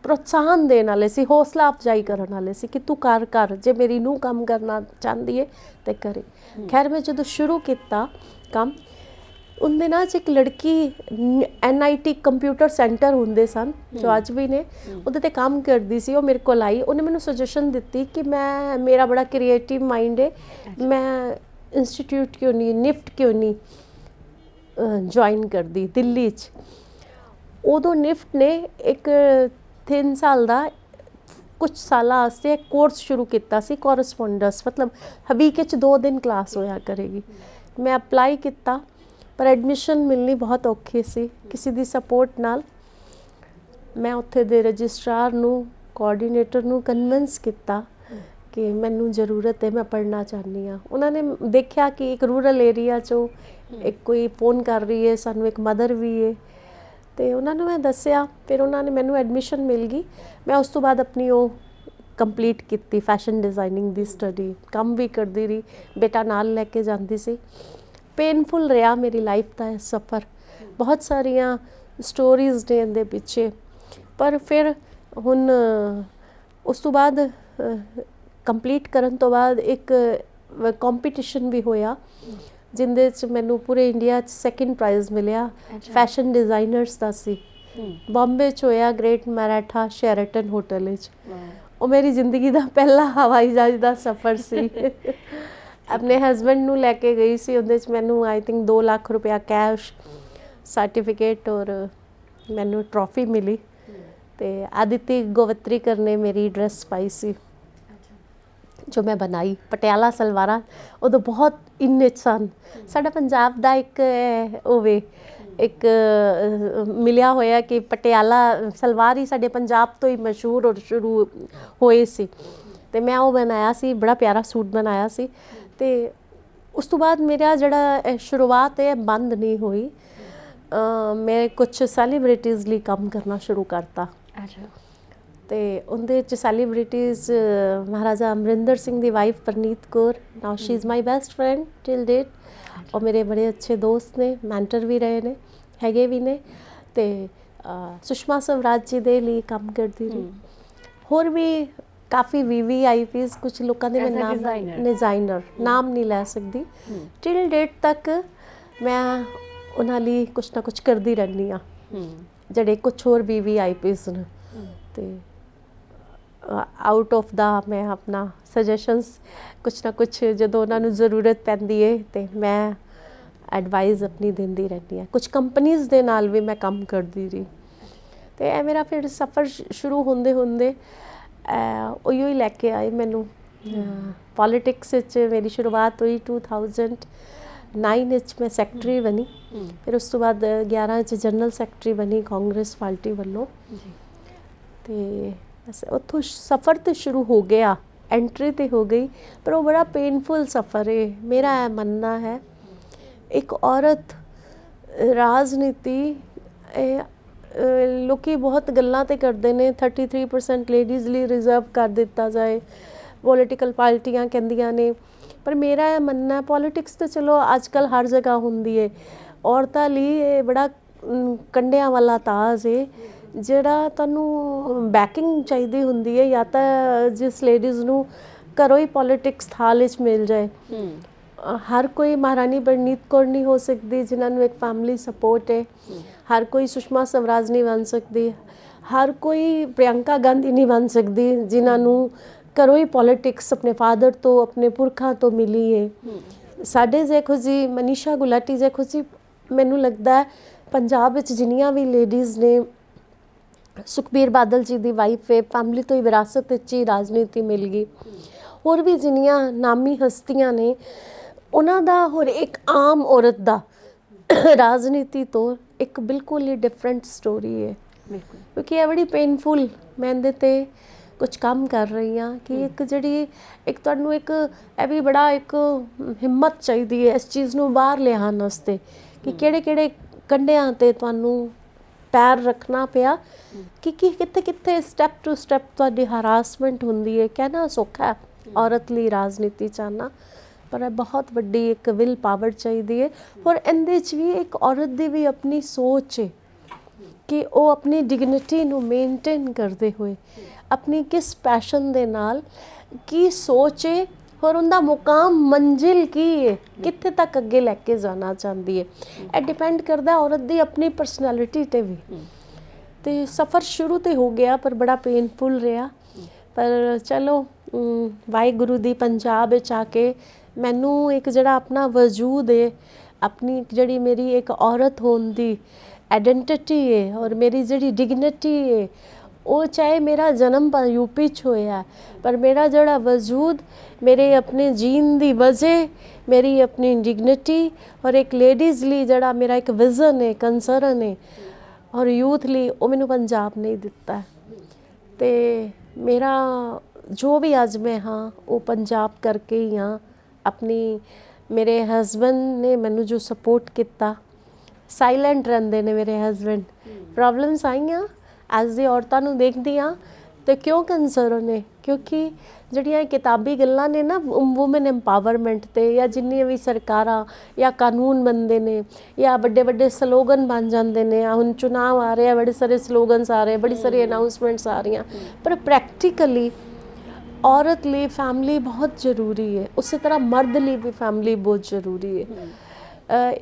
ਪ੍ਰੋਤਸਾਹਨ ਦੇਣ ਵਾਲੇ ਸੀ, ਹੌਸਲਾ ਅਫਜ਼ਾਈ ਕਰਨ ਵਾਲੇ ਸੀ ਕਿ ਤੂੰ ਕਰ, ਜੇ ਮੇਰੀ ਨੂੰਹ ਕੰਮ ਕਰਨਾ ਚਾਹੁੰਦੀ ਹੈ ਤੇ ਕਰੇ। ਖੈਰ ਮੈਂ ਜਦੋਂ ਸ਼ੁਰੂ ਕੀਤਾ ਕੰਮ, ਉਨ ਦਿਨਾਂ 'ਚ ਇੱਕ ਲੜਕੀ NIT ਕੰਪਿਊਟਰ ਸੈਂਟਰ ਹੁੰਦੇ ਸਨ ਜੋ ਅੱਜ ਵੀ ਨੇ, ਉਹਦੇ 'ਤੇ ਕੰਮ ਕਰਦੀ ਸੀ। ਉਹ ਮੇਰੇ ਕੋਲ ਆਈ, ਉਹਨੇ ਮੈਨੂੰ ਸੁਜੈਸ਼ਨ ਦਿੱਤੀ ਕਿ ਮੇਰਾ ਬੜਾ ਕ੍ਰੀਏਟਿਵ ਮਾਈਂਡ ਹੈ, ਮੈਂ ਇੰਸਟੀਟਿਊਟ ਕਿਉਂ ਨਹੀਂ, ਨਿਫਟ ਕਿਉਂ ਨਹੀਂ ਜੁਆਇਨ ਕਰਦੀ ਦਿੱਲੀ 'ਚ। ਉਦੋਂ ਨਿਫਟ ਨੇ ਇੱਕ 3 ਸਾਲ ਦਾ ਕੁਝ ਸਾਲਾਂ ਵਾਸਤੇ ਇੱਕ ਕੋਰਸ ਸ਼ੁਰੂ ਕੀਤਾ ਸੀ, ਕੋਰਸਪੋਂਡੈਂਸ, ਮਤਲਬ ਵੀਕ 'ਚ 2 ਦਿਨ ਕਲਾਸ ਹੋਇਆ ਕਰੇਗੀ। ਮੈਂ ਅਪਲਾਈ ਕੀਤਾ, ਪਰ ਐਡਮਿਸ਼ਨ ਮਿਲਣੀ ਬਹੁਤ ਔਖੀ ਸੀ। ਕਿਸੇ ਦੀ ਸਪੋਰਟ ਨਾਲ ਮੈਂ ਉੱਥੇ ਦੇ ਰਜਿਸਟਰਾਰ ਨੂੰ, ਕੋਆਰਡੀਨੇਟਰ ਨੂੰ ਕਨਵਿੰਸ ਕੀਤਾ ਕਿ ਮੈਨੂੰ ਜ਼ਰੂਰਤ ਹੈ, ਮੈਂ ਪੜ੍ਹਨਾ ਚਾਹੁੰਦੀ ਹਾਂ। ਉਹਨਾਂ ਨੇ ਦੇਖਿਆ ਕਿ ਇੱਕ ਰੂਰਲ ਏਰੀਆ 'ਚੋਂ ਇੱਕ ਕੋਈ ਫੋਨ ਕਰ ਰਹੀ ਹੈ, ਸਾਨੂੰ ਇੱਕ ਮਦਰ ਵੀ ਹੈ, ਤੇ ਉਹਨਾਂ ਨੂੰ ਮੈਂ ਦੱਸਿਆ। ਫਿਰ ਉਹਨਾਂ ਨੇ ਮੈਨੂੰ ਐਡਮਿਸ਼ਨ ਮਿਲ ਗਈ। ਮੈਂ ਉਸ ਤੋਂ ਬਾਅਦ ਆਪਣੀ ਉਹ ਕੰਪਲੀਟ ਕੀਤੀ, ਫੈਸ਼ਨ ਡਿਜ਼ਾਈਨਿੰਗ ਦੀ ਸਟੱਡੀ, ਕੰਮ ਵੀ ਕਰਦੀ ਰਹੀ, ਬੇਟਾ ਨਾਲ ਲੈ ਕੇ ਜਾਂਦੀ ਸੀ। ਪੇਨਫੁਲ ਰਿਹਾ ਮੇਰੀ ਲਾਈਫ ਦਾ ਇਹ ਸਫ਼ਰ, ਬਹੁਤ ਸਾਰੀਆਂ ਸਟੋਰੀਜ਼ ਨੇ ਇਹਦੇ ਪਿੱਛੇ। ਪਰ ਫਿਰ ਹੁਣ ਉਸ ਤੋਂ ਬਾਅਦ ਕੰਪਲੀਟ ਕਰਨ ਤੋਂ ਬਾਅਦ ਇੱਕ ਕੰਪੀਟੀਸ਼ਨ ਵੀ ਹੋਇਆ, ਜਿੰਦੇ 'ਚ ਮੈਨੂੰ ਪੂਰੇ ਇੰਡੀਆ 'ਚ 2nd ਪ੍ਰਾਈਜ਼ ਮਿਲਿਆ। ਫੈਸ਼ਨ ਡਿਜ਼ਾਈਨਰਸ ਦਾ ਸੀ, ਬੰਬੇ 'ਚ ਹੋਇਆ, ਗ੍ਰੇਟ ਮੈਰਾਠਾ ਸ਼ੈਰਟਨ ਹੋਟਲ ਵਿੱਚ। ਉਹ ਮੇਰੀ ਜ਼ਿੰਦਗੀ ਦਾ ਪਹਿਲਾ ਹਵਾਈ ਜਹਾਜ਼ ਦਾ ਸਫ਼ਰ ਸੀ। ਆਪਣੇ ਹਸਬੈਂਡ ਨੂੰ ਲੈ ਕੇ ਗਈ ਸੀ, ਉਹਦੇ 'ਚ ਮੈਨੂੰ ਆਈ ਥਿੰਕ 2 ਲੱਖ ਰੁਪਇਆ ਕੈਸ਼, ਸਰਟੀਫਿਕੇਟ ਔਰ ਮੈਨੂੰ ਟਰੋਫੀ ਮਿਲੀ। ਤੇ ਆਦਿਤੀ ਗੋਵਤਰੀਕਰ ਨੇ ਮੇਰੀ ਡਰੈਸ ਪਾਈ ਸੀ ਜੋ ਮੈਂ ਬਣਾਈ, ਪਟਿਆਲਾ ਸਲਵਾਰਾਂ ਉਦੋਂ ਬਹੁਤ ਇੰਨੇ ਸਨ। ਸਾਡਾ ਪੰਜਾਬ ਦਾ ਇੱਕ ਹੋਵੇ ਇੱਕ ਮਿਲਿਆ ਹੋਇਆ ਕਿ ਪਟਿਆਲਾ ਸਲਵਾਰ ਹੀ ਸਾਡੇ ਪੰਜਾਬ ਤੋਂ ਹੀ ਮਸ਼ਹੂਰ ਔਰ ਸ਼ੁਰੂ ਹੋਏ ਸੀ। ਤੇ ਮੈਂ ਉਹ ਬਣਾਇਆ ਸੀ, ਬੜਾ ਪਿਆਰਾ ਸੂਟ ਬਣਾਇਆ ਸੀ। ਤੇ ਉਸ ਤੋਂ ਬਾਅਦ ਮੇਰਾ ਜਿਹੜਾ ਸ਼ੁਰੂਆਤ ਹੈ ਬੰਦ ਨਹੀਂ ਹੋਈ। ਮੈਂ ਕੁਛ ਸੈਲੀਬ੍ਰਿਟੀਜ਼ ਲਈ ਕੰਮ ਕਰਨਾ ਸ਼ੁਰੂ ਕਰਤਾ। ਤੇ ਉਹਦੇ 'ਚ ਸੈਲੀਬ੍ਰਿਟੀਜ਼ ਮਹਾਰਾਜਾ ਅਮਰਿੰਦਰ ਸਿੰਘ ਦੀ wife Preneet Kaur, now she is my best friend till date. ਉਹ ਮੇਰੇ ਬੜੇ ਅੱਛੇ ਦੋਸਤ ਨੇ, ਮੈਂਟਰ ਵੀ ਰਹੇ ਨੇ, ਹੈਗੇ ਵੀ ਨੇ। ਤੇ ਸੁਸ਼ਮਾ ਸਵਰਾਜ ਜੀ ਦੇ ਲਈ ਕੰਮ ਕਰਦੀ ਰਹੀ। ਹੋਰ ਵੀ ਕਾਫੀ VVIPs, ਕੁਝ ਲੋਕਾਂ ਦੇ ਮੈਂ ਨਾਮ ਡਿਜ਼ਾਈਨਰ ਨਾਮ ਨਹੀਂ ਲੈ ਸਕਦੀ। ਟਿਲ ਡੇਟ ਤੱਕ ਮੈਂ ਉਹਨਾਂ ਲਈ ਕੁਛ ਨਾ ਕੁਛ ਕਰਦੀ ਰਹਿੰਦੀ ਹਾਂ, ਜਿਹੜੇ ਕੁਛ ਹੋਰ VVIPs ਨੇ। ਤੇ ਆਊਟ ਆਫ ਦਾ ਮੈਂ ਆਪਣਾ ਸਜੈਸ਼ਨਸ ਕੁਛ ਨਾ ਕੁਛ ਜਦੋਂ ਉਹਨਾਂ ਨੂੰ ਜ਼ਰੂਰਤ ਪੈਂਦੀ ਹੈ ਤੇ ਮੈਂ ਐਡਵਾਈਸ ਆਪਣੀ ਦਿੰਦੀ ਰਹਿੰਦੀ ਹਾਂ। ਕੁਛ ਕੰਪਨੀਜ਼ ਦੇ ਨਾਲ ਵੀ ਮੈਂ ਕੰਮ ਕਰਦੀ ਰਹੀ। ਤੇ ਇਹ ਮੇਰਾ ਫਿਰ ਸਫ਼ਰ ਸ਼ੁਰੂ ਹੁੰਦੇ ਹੁੰਦੇ ਉਹੀਓ ਹੀ ਲੈ ਕੇ ਆਏ ਮੈਨੂੰ ਪੋਲੀਟਿਕਸ ਵਿੱਚ। ਮੇਰੀ ਸ਼ੁਰੂਆਤ ਹੋਈ 2009 ਵਿੱਚ, ਮੈਂ ਸੈਕਟਰੀ ਬਣੀ। ਫਿਰ ਉਸ ਤੋਂ ਬਾਅਦ 11 ਚ ਜਨਰਲ ਸੈਕਟਰੀ ਬਣੀ ਕਾਂਗਰਸ ਪਾਰਟੀ ਵੱਲੋਂ। ਤੇ ਬਸ ਉੱਥੋਂ ਸਫ਼ਰ ਤੇ ਸ਼ੁਰੂ ਹੋ ਗਿਆ, ਐਂਟਰੀ ਤੇ ਹੋ ਗਈ, ਪਰ ਉਹ ਬੜਾ ਪੇਨਫੁਲ ਸਫ਼ਰ ਹੈ। ਮੇਰਾ ਇਹ ਮੰਨਣਾ ਹੈ ਇੱਕ ਔਰਤ ਰਾਜਨੀਤੀ ਲੋਕੀ ਬਹੁਤ ਗੱਲਾਂ ਤੇ ਕਰਦੇ ਨੇ 33% ਲੇਡੀਜ਼ ਲਈ ਰਿਜ਼ਰਵ ਕਰ ਦਿੱਤਾ ਜਾਏ, ਪੋਲੀਟੀਕਲ ਪਾਰਟੀਆਂ ਕਹਿੰਦੀਆਂ ਨੇ, ਪਰ ਮੇਰਾ ਇਹ ਮੰਨਣਾ ਪੋਲੀਟਿਕਸ ਤਾਂ ਚਲੋ ਅੱਜ ਕੱਲ੍ਹ ਹਰ ਜਗ੍ਹਾ ਹੁੰਦੀ ਹੈ, ਔਰਤਾਂ ਲਈ ਇਹ ਬੜਾ ਕੰਡਿਆਂ ਵਾਲਾ ਤਾਜ ਹੈ ਜਿਹੜਾ ਤੁਹਾਨੂੰ ਬੈਕਿੰਗ ਚਾਹੀਦੀ ਹੁੰਦੀ ਹੈ, ਜਾਂ ਤਾਂ ਜਿਸ ਲੇਡੀਜ਼ ਨੂੰ ਘਰੋਂ ਹੀ ਪੋਲੀਟਿਕਸ ਥਾਲ ਵਿੱਚ ਮਿਲ ਜਾਏ। ਹਰ ਕੋਈ ਮਹਾਰਾਣੀ ਪ੍ਰਨੀਤ ਕੌਰ ਨਹੀਂ ਹੋ ਸਕਦੀ ਜਿਨ੍ਹਾਂ ਨੂੰ ਇੱਕ ਫੈਮਿਲੀ ਸਪੋਰਟ ਹੈ, ਹਰ ਕੋਈ ਸੁਸ਼ਮਾ ਸਵਰਾਜ ਨਹੀਂ ਬਣ ਸਕਦੀ, ਹਰ ਕੋਈ ਪ੍ਰਿਯੰਕਾ ਗਾਂਧੀ ਨਹੀਂ ਬਣ ਸਕਦੀ ਜਿਨ੍ਹਾਂ ਨੂੰ ਘਰੋਂ ਹੀ ਪੋਲੀਟਿਕਸ ਆਪਣੇ ਫਾਦਰ ਤੋਂ ਆਪਣੇ ਪੁਰਖਾਂ ਤੋਂ ਮਿਲੀ ਹੈ। ਸਾਡੇ ਦੇਖੋ ਜੀ ਮਨੀਸ਼ਾ ਗੁਲਾਟੀ ਦੇਖੋ ਜੀ, ਮੈਨੂੰ ਲੱਗਦਾ ਹੈ ਪੰਜਾਬ ਵਿੱਚ ਜਿੰਨੀਆਂ ਵੀ ਲੇਡੀਜ਼ ਨੇ, ਸੁਖਬੀਰ ਬਾਦਲ ਜੀ ਦੀ ਵਾਈਫ ਹੈ, ਫੈਮਿਲੀ ਤੋਂ ਹੀ ਵਿਰਾਸਤ ਵਿੱਚ ਹੀ ਰਾਜਨੀਤੀ ਮਿਲ ਗਈ। ਹੋਰ ਵੀ ਜਿੰਨੀਆਂ ਨਾਮੀ ਹਸਤੀਆਂ ਨੇ ਉਹਨਾਂ ਦਾ ਹੋਰ ਇੱਕ ਆਮ ਔਰਤ ਦਾ ਰਾਜਨੀਤੀ ਤੋਂ ਇੱਕ ਬਿਲਕੁਲ ਹੀ ਡਿਫਰੈਂਟ ਸਟੋਰੀ ਹੈ। ਕਿਉਂਕਿ ਇਹ ਬੜੀ ਪੇਨਫੁਲ, ਮੈਂ ਇਹਦੇ 'ਤੇ ਕੁਝ ਕੰਮ ਕਰ ਰਹੀ ਹਾਂ ਕਿ ਇੱਕ ਜਿਹੜੀ ਇੱਕ ਤੁਹਾਨੂੰ ਇੱਕ ਇਹ ਵੀ ਬੜਾ ਇੱਕ ਹਿੰਮਤ ਚਾਹੀਦੀ ਹੈ ਇਸ ਚੀਜ਼ ਨੂੰ ਬਾਹਰ ਲਿਆਉਣ ਵਾਸਤੇ ਕਿ ਕਿਹੜੇ ਕਿਹੜੇ ਕੰਢਿਆਂ 'ਤੇ ਤੁਹਾਨੂੰ ਪੈਰ ਰੱਖਣਾ ਪਿਆ, ਕਿ ਕਿੱਥੇ ਕਿੱਥੇ ਸਟੈਪ ਟੂ ਸਟੈਪ ਤੁਹਾਡੀ ਹਰਾਸਮੈਂਟ ਹੁੰਦੀ ਹੈ। ਕਹਿਣਾ ਸੌਖਾ ਔਰਤ ਲਈ ਰਾਜਨੀਤੀ 'ਚ ਆਉਣਾ, ਪਰ ਇਹ ਬਹੁਤ ਵੱਡੀ ਇੱਕ ਵਿਲ ਪਾਵਰ ਚਾਹੀਦੀ ਹੈ। ਔਰ ਇਹਦੇ 'ਚ ਵੀ ਇੱਕ ਔਰਤ ਦੀ ਵੀ ਆਪਣੀ ਸੋਚ ਹੈ ਕਿ ਉਹ ਆਪਣੀ ਡਿਗਨਿਟੀ ਨੂੰ ਮੇਨਟੇਨ ਕਰਦੇ ਹੋਏ ਆਪਣੀ ਕਿਸ ਪੈਸ਼ਨ ਦੇ ਨਾਲ ਕੀ ਸੋਚ ਹੈ ਔਰ ਉਹਦਾ ਮੁਕਾਮ ਮੰਜ਼ਿਲ ਕੀ ਹੈ, ਕਿੱਥੇ ਤੱਕ ਅੱਗੇ ਲੈ ਕੇ ਜਾਣਾ ਚਾਹੁੰਦੀ ਹੈ। ਇਹ ਡਿਪੈਂਡ ਕਰਦਾ ਔਰਤ ਦੀ ਆਪਣੀ ਪਰਸਨੈਲਿਟੀ 'ਤੇ ਵੀ। ਤੇ ਸਫ਼ਰ ਸ਼ੁਰੂ ਤੇ ਹੋ ਗਿਆ ਪਰ ਬੜਾ ਪੇਨਫੁਲ ਰਿਹਾ, ਪਰ ਚਲੋ ਵਾਹਿਗੁਰੂ ਦੀ ਪੰਜਾਬ ਵਿੱਚ ਆ ਕੇ ਮੈਨੂੰ ਇੱਕ ਜਿਹੜਾ ਆਪਣਾ ਵਜੂਦ ਹੈ, ਆਪਣੀ ਜਿਹੜੀ ਮੇਰੀ ਇੱਕ ਔਰਤ ਹੋਣ ਦੀ ਆਇਡੈਂਟੀਟੀ ਹੈ ਔਰ ਮੇਰੀ ਜਿਹੜੀ ਡਿਗਨਿਟੀ ਹੈ, ਉਹ ਚਾਹੇ ਮੇਰਾ ਜਨਮ ਯੂਪੀ 'ਚ ਹੋਇਆ, ਪਰ ਮੇਰਾ ਜਿਹੜਾ ਵਜੂਦ, ਮੇਰੇ ਆਪਣੇ ਜੀਣ ਦੀ ਵਜ੍ਹਾ, ਮੇਰੀ ਆਪਣੀ ਡਿਗਨਿਟੀ ਔਰ ਇੱਕ ਲੇਡੀਜ਼ ਲਈ ਜਿਹੜਾ ਮੇਰਾ ਇੱਕ ਵਿਜ਼ਨ ਹੈ, ਕੰਸਰਨ ਹੈ ਔਰ ਯੂਥ ਲਈ, ਉਹ ਮੈਨੂੰ ਪੰਜਾਬ ਨੇ ਦਿੱਤਾ। ਤੇ ਮੇਰਾ ਜੋ ਵੀ ਅੱਜ ਮੈਂ ਹਾਂ ਉਹ ਪੰਜਾਬ ਕਰਕੇ ਹੀ ਹਾਂ। ਆਪਣੀ ਮੇਰੇ ਹਸਬੈਂਡ ਨੇ ਮੈਨੂੰ ਜੋ ਸਪੋਰਟ ਕੀਤਾ, ਸਾਇਲੈਂਟ ਰਹਿੰਦੇ ਨੇ ਮੇਰੇ ਹਸਬੈਂਡ, ਪ੍ਰੋਬਲਮਸ ਆਈਆਂ ਅੱਜ ਦੀ ਔਰਤਾਂ ਨੂੰ ਦੇਖਦੀ ਹਾਂ ਤੇ ਕਿਉਂ ਕੰਸਰਨ ਨੇ, ਕਿਉਂਕਿ ਜਿਹੜੀਆਂ ਕਿਤਾਬੀ ਗੱਲਾਂ ਨੇ ਨਾ ਵੂਮਨ ਐਮਪਾਵਰਮੈਂਟ ਤੇ, ਜਾਂ ਜਿੰਨੀਆਂ ਵੀ ਸਰਕਾਰਾਂ ਜਾਂ ਕਾਨੂੰਨ ਬਣਦੇ ਨੇ ਜਾਂ ਵੱਡੇ ਵੱਡੇ ਸਲੋਗਨ ਬਣ ਜਾਂਦੇ ਨੇ, ਹੁਣ ਚੁਣਾਵ ਆ ਰਿਹਾ, ਬੜੇ ਸਾਰੇ ਸਲੋਗਨਸ ਆ ਰਹੇ, ਬੜੀ ਸਾਰੀ ਅਨਾਊਂਸਮੈਂਟਸ ਆ ਰਹੀਆਂ, ਪਰ ਪ੍ਰੈਕਟੀਕਲੀ ਔਰਤ ਲਈ ਫੈਮਿਲੀ ਬਹੁਤ ਜ਼ਰੂਰੀ ਹੈ। ਉਸੇ ਤਰ੍ਹਾਂ ਮਰਦ ਲਈ ਵੀ ਫੈਮਿਲੀ ਬਹੁਤ ਜ਼ਰੂਰੀ ਹੈ।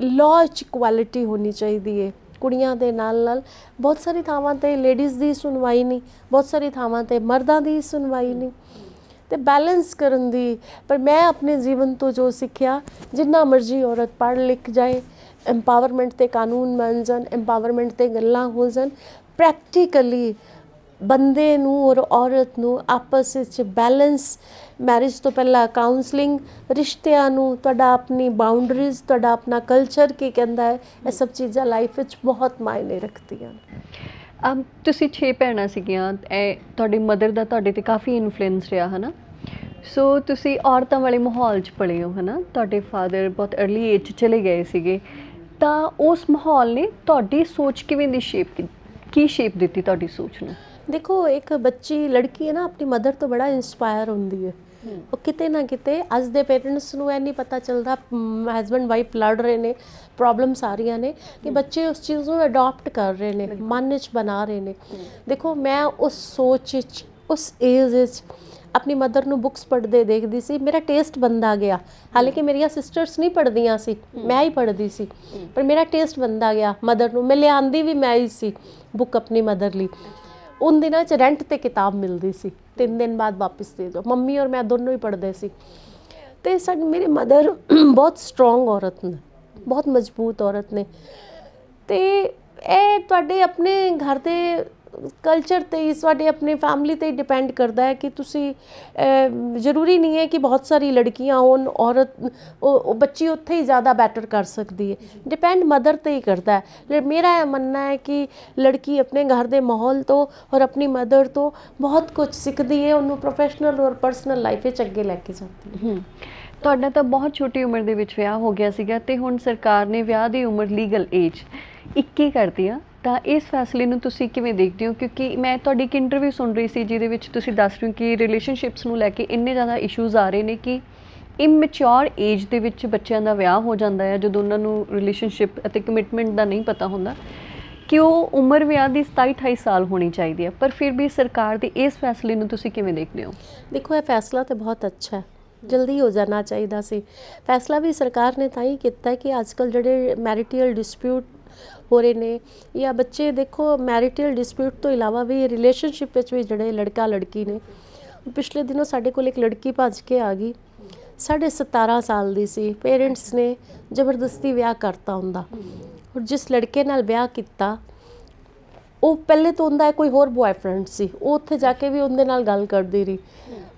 ਲਾਅ 'ਚ ਇਕੁਐਲਿਟੀ ਹੋਣੀ ਚਾਹੀਦੀ ਹੈ। ਕੁੜੀਆਂ ਦੇ ਨਾਲ ਨਾਲ ਬਹੁਤ ਸਾਰੀ ਥਾਵਾਂ 'ਤੇ ਲੇਡੀਜ਼ ਦੀ ਸੁਣਵਾਈ ਨਹੀਂ, ਬਹੁਤ ਸਾਰੀ ਥਾਵਾਂ 'ਤੇ ਮਰਦਾਂ ਦੀ ਸੁਣਵਾਈ ਨਹੀਂ, ਤੇ ਬੈਲੈਂਸ ਕਰਨ ਦੀ। ਪਰ ਮੈਂ ਆਪਣੇ ਜੀਵਨ ਤੋਂ ਜੋ ਸਿੱਖਿਆ, ਜਿੰਨਾ ਮਰਜ਼ੀ ਔਰਤ ਪੜ੍ਹ ਲਿਖ ਜਾਏ, ਐਮਪਾਵਰਮੈਂਟ 'ਤੇ ਕਾਨੂੰਨ ਬਣ ਜਾਣ, ਐਮਪਾਵਰਮੈਂਟ 'ਤੇ ਗੱਲਾਂ ਹੋ ਜਾਣ, ਪ੍ਰੈਕਟੀਕਲੀ ਬੰਦੇ ਨੂੰ ਔਰ ਔਰਤ ਨੂੰ ਆਪਸ ਵਿੱਚ ਬੈਲੈਂਸ, ਮੈਰਿਜ ਤੋਂ ਪਹਿਲਾਂ ਕਾਉਂਸਲਿੰਗ, ਰਿਸ਼ਤਿਆਂ ਨੂੰ, ਤੁਹਾਡਾ ਆਪਣੀ ਬਾਉਂਡਰੀਜ਼, ਤੁਹਾਡਾ ਆਪਣਾ ਕਲਚਰ ਕੀ ਕਹਿੰਦਾ ਹੈ, ਇਹ ਸਭ ਚੀਜ਼ਾਂ ਲਾਈਫ ਵਿੱਚ ਬਹੁਤ ਮਾਇਨੇ ਰੱਖਦੀਆਂ ਨੇ। ਤੁਸੀਂ 6 ਭੈਣਾਂ ਸੀਗੀਆਂ, ਇਹ ਤੁਹਾਡੀ ਮਦਰ ਦਾ ਤੁਹਾਡੇ 'ਤੇ ਕਾਫੀ ਇਨਫਲੂਐਂਸ ਰਿਹਾ ਹੈ ਨਾ, ਸੋ ਤੁਸੀਂ ਔਰਤਾਂ ਵਾਲੇ ਮਾਹੌਲ 'ਚ ਪਲੇ ਹੋ ਹੈ ਨਾ, ਤੁਹਾਡੇ ਫਾਦਰ ਬਹੁਤ ਅਰਲੀ ਏਜ 'ਚ ਚਲੇ ਗਏ ਸੀਗੇ, ਤਾਂ ਉਸ ਮਾਹੌਲ ਨੇ ਤੁਹਾਡੀ ਸੋਚ ਕਿਵੇਂ ਦੀ ਕੀ ਸ਼ੇਪ ਦਿੱਤੀ ਤੁਹਾਡੀ ਸੋਚ ਨੂੰ? ਦੇਖੋ ਇੱਕ ਬੱਚੀ ਲੜਕੀ ਹੈ ਨਾ, ਆਪਣੀ ਮਦਰ ਤੋਂ ਬੜਾ ਇੰਸਪਾਇਰ ਹੁੰਦੀ ਹੈ। ਉਹ ਕਿਤੇ ਨਾ ਕਿਤੇ ਅੱਜ ਦੇ ਪੇਰੈਂਟਸ ਨੂੰ ਇਹ ਨਹੀਂ ਪਤਾ ਚੱਲਦਾ, ਹਸਬੈਂਡ ਵਾਈਫ ਲੜ ਰਹੇ ਨੇ, ਪ੍ਰੋਬਲਮਸ ਆ ਰਹੀਆਂ ਨੇ, ਕਿ ਬੱਚੇ ਉਸ ਚੀਜ਼ ਨੂੰ ਅਡਾਪਟ ਕਰ ਰਹੇ ਨੇ, ਮਨ ਵਿੱਚ ਬਣਾ ਰਹੇ ਨੇ। ਦੇਖੋ ਮੈਂ ਉਸ ਸੋਚ ਵਿੱਚ, ਉਸ ਏਜ ਵਿੱਚ ਆਪਣੀ ਮਦਰ ਨੂੰ ਬੁੱਕਸ ਪੜ੍ਹਦੇ ਦੇਖਦੀ ਸੀ, ਮੇਰਾ ਟੇਸਟ ਬਣਦਾ ਗਿਆ। ਹਾਲਾਂਕਿ ਮੇਰੀਆਂ ਸਿਸਟਰਸ ਨਹੀਂ ਪੜ੍ਹਦੀਆਂ ਸੀ, ਮੈਂ ਹੀ ਪੜ੍ਹਦੀ ਸੀ, ਪਰ ਮੇਰਾ ਟੇਸਟ ਬਣਦਾ ਗਿਆ ਮਦਰ ਨੂੰ। ਮੈਂ ਲਿਆਂਦੀ ਵੀ ਮੈਂ ਹੀ ਸੀ ਬੁੱਕ ਆਪਣੀ ਮਦਰ ਲਈ। उन दिनों च रेंट ते किताब मिलती सी, 3 दिन बाद वापस दे दो। मम्मी और मैं दोनों ही पढ़ते सी। ते मेरी मदर बहुत स्ट्रोंग औरत ने, बहुत मजबूत औरत ने। ते तुहाडे अपने घर दे ਕਲਚਰ ਤੇ ਹੀ, ਸਾਡੇ ਆਪਣੇ ਫੈਮਿਲੀ ਤੇ ਹੀ ਡਿਪੈਂਡ ਕਰਦਾ ਹੈ ਕਿ ਤੁਸੀਂ ਜ਼ਰੂਰੀ ਨਹੀਂ ਹੈ ਕਿ ਬਹੁਤ ਸਾਰੀ ਲੜਕੀਆਂ ਹੋਣ, ਔਰਤ ਉਹ ਬੱਚੀ ਉੱਥੇ ਹੀ ਜ਼ਿਆਦਾ ਬੈਟਰ ਕਰ ਸਕਦੀ ਹੈ, ਡਿਪੈਂਡ ਮਦਰ ਤੇ ਹੀ ਕਰਦਾ ਹੈ। ਮੇਰਾ ਇਹ ਮੰਨਣਾ ਹੈ ਕਿ ਲੜਕੀ ਆਪਣੇ ਘਰ ਦੇ ਮਾਹੌਲ ਤੋਂ ਔਰ ਆਪਣੀ ਮਦਰ ਤੋਂ ਬਹੁਤ ਕੁਝ ਸਿੱਖਦੀ ਹੈ, ਉਹਨੂੰ ਪ੍ਰੋਫੈਸ਼ਨਲ ਔਰ ਪਰਸਨਲ ਲਾਈਫ ਵਿੱਚ ਅੱਗੇ ਲੈ ਕੇ ਜਾਂਦੀ ਹੈ। ਤੁਹਾਡਾ ਤਾਂ ਬਹੁਤ ਛੋਟੀ ਉਮਰ ਦੇ ਵਿੱਚ ਵਿਆਹ ਹੋ ਗਿਆ ਸੀਗਾ ਤੇ ਹੁਣ ਸਰਕਾਰ ਨੇ ਵਿਆਹ ਦੀ ਉਮਰ ਲੀਗਲ ਏਜ 21 ਕਰਤੀ ਆ, ਤਾਂ ਇਸ ਫੈਸਲੇ ਨੂੰ ਤੁਸੀਂ ਕਿਵੇਂ ਦੇਖਦੇ ਹੋ? ਕਿਉਂਕਿ ਮੈਂ ਤੁਹਾਡੀ ਇੱਕ ਇੰਟਰਵਿਊ ਸੁਣ ਰਹੀ ਸੀ ਜਿਹਦੇ ਵਿੱਚ ਤੁਸੀਂ ਦੱਸ ਰਹੇ ਹੋ ਕਿ ਰਿਲੇਸ਼ਨਸ਼ਿਪਸ ਨੂੰ ਲੈ ਕੇ ਇੰਨੇ ਜ਼ਿਆਦਾ ਇਸ਼ੂਜ਼ ਆ ਰਹੇ ਨੇ ਕਿ ਇਮੈਚੁਰ ਏਜ ਦੇ ਵਿੱਚ ਬੱਚਿਆਂ ਦਾ ਵਿਆਹ ਹੋ ਜਾਂਦਾ ਹੈ, ਜਦੋਂ ਉਹਨਾਂ ਨੂੰ ਰਿਲੇਸ਼ਨਸ਼ਿਪ ਅਤੇ ਕਮਿਟਮੈਂਟ ਦਾ ਨਹੀਂ ਪਤਾ ਹੁੰਦਾ ਕਿ ਉਹ ਉਮਰ ਵਿਆਹ ਦੀ 27-28 ਸਾਲ ਹੋਣੀ ਚਾਹੀਦੀ ਹੈ, ਪਰ ਫਿਰ ਵੀ ਸਰਕਾਰ ਦੇ ਇਸ ਫੈਸਲੇ ਨੂੰ ਤੁਸੀਂ ਕਿਵੇਂ ਦੇਖਦੇ ਹੋ? ਦੇਖੋ, ਇਹ ਫੈਸਲਾ ਤਾਂ ਬਹੁਤ ਅੱਛਾ ਹੈ, ਜਲਦੀ ਹੋ ਜਾਣਾ ਚਾਹੀਦਾ ਸੀ। ਫੈਸਲਾ ਵੀ ਸਰਕਾਰ ਨੇ ਤਾਂ ਹੀ ਕੀਤਾ ਕਿ ਅੱਜ ਕੱਲ੍ਹ ਜਿਹੜੇ ਮੈਰਿਟਲ ਡਿਸਪਿਊਟ ਹੋ ਰਹੇ ਨੇ, ਜਾਂ ਬੱਚੇ ਦੇਖੋ ਮੈਰਿਟਲ ਡਿਸਪਿਊਟ ਤੋਂ ਇਲਾਵਾ ਵੀ ਰਿਲੇਸ਼ਨਸ਼ਿਪ ਵਿੱਚ ਵੀ ਜਿਹੜੇ ਲੜਕਾ ਲੜਕੀ ਨੇ, ਪਿਛਲੇ ਦਿਨੋਂ ਸਾਡੇ ਕੋਲ ਇੱਕ ਲੜਕੀ ਭੱਜ ਕੇ ਆ ਗਈ, 17.5 ਸਾਲ ਦੀ ਸੀ, ਪੇਰੈਂਟਸ ਨੇ ਜ਼ਬਰਦਸਤੀ ਵਿਆਹ ਕਰਤਾ ਹੁੰਦਾ, ਔਰ ਜਿਸ ਲੜਕੇ ਨਾਲ ਵਿਆਹ ਕੀਤਾ ਉਹ ਪਹਿਲੇ ਤੋਂ ਹੁੰਦਾ ਕੋਈ ਹੋਰ ਬॉयਫ੍ਰੈਂਡ ਸੀ, ਉਹ ਉੱਥੇ ਜਾ ਕੇ ਵੀ ਉਹਦੇ ਨਾਲ ਗੱਲ ਕਰਦੀ ਰਹੀ,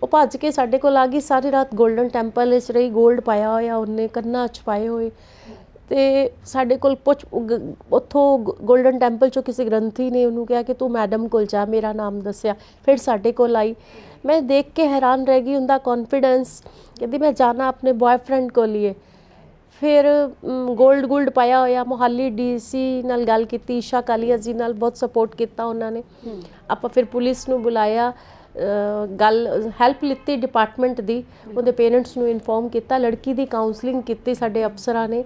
ਉਹ ਭੱਜ ਕੇ ਸਾਡੇ ਕੋਲ ਆ ਗਈ, ਸਾਰੀ ਰਾਤ ਗੋਲਡਨ ਟੈਂਪਲ ਵਿੱਚ ਰਹੀ, ਗੋਲਡ ਪਾਇਆ ਹੋਇਆ ਉਹਨੇ, ਕੰਨਾਂ 'ਚ ਪਾਏ ਹੋਏ, ਤੇ ਸਾਡੇ ਕੋਲ ਉੱਥੋਂ ਗੋਲਡਨ ਟੈਂਪਲ 'ਚੋਂ ਕਿਸੇ ਗ੍ਰੰਥੀ ਨੇ ਉਹਨੂੰ ਕਿਹਾ ਕਿ ਤੂੰ ਮੈਡਮ ਕੋਲ ਜਾ, ਮੇਰਾ ਨਾਮ ਦੱਸਿਆ, ਫਿਰ ਸਾਡੇ ਕੋਲ ਆਈ। ਮੈਂ ਦੇਖ ਕੇ ਹੈਰਾਨ ਰਹਿ ਗਈ ਉਹਦਾ ਕੌਨਫੀਡੈਂਸ, ਕਹਿੰਦੀ ਮੈਂ ਜਾਣਾ ਆਪਣੇ ਬॉयਫ੍ਰੈਂਡ ਕੋਲ ਹੀ ਹੈ। ਫਿਰ ਗੋਲਡ ਪਾਇਆ ਹੋਇਆ, ਮੋਹਾਲੀ DC ਨਾਲ ਗੱਲ ਕੀਤੀ, ਈਸ਼ਾ ਕਾਲੀਆ ਜੀ ਨਾਲ, ਬਹੁਤ ਸਪੋਰਟ ਕੀਤਾ ਉਹਨਾਂ ਨੇ। ਆਪਾਂ ਫਿਰ ਪੁਲਿਸ ਨੂੰ ਬੁਲਾਇਆ, ਗੱਲ ਹੈਲਪ ਲਿੱਤੀ ਡਿਪਾਰਟਮੈਂਟ ਦੀ, ਉਹਦੇ ਪੇਰੈਂਟਸ ਨੂੰ ਇਨਫੋਰਮ ਕੀਤਾ, ਲੜਕੀ ਦੀ ਕਾਉਂਸਲਿੰਗ ਕੀਤੀ ਸਾਡੇ ਅਫਸਰਾਂ ਨੇ,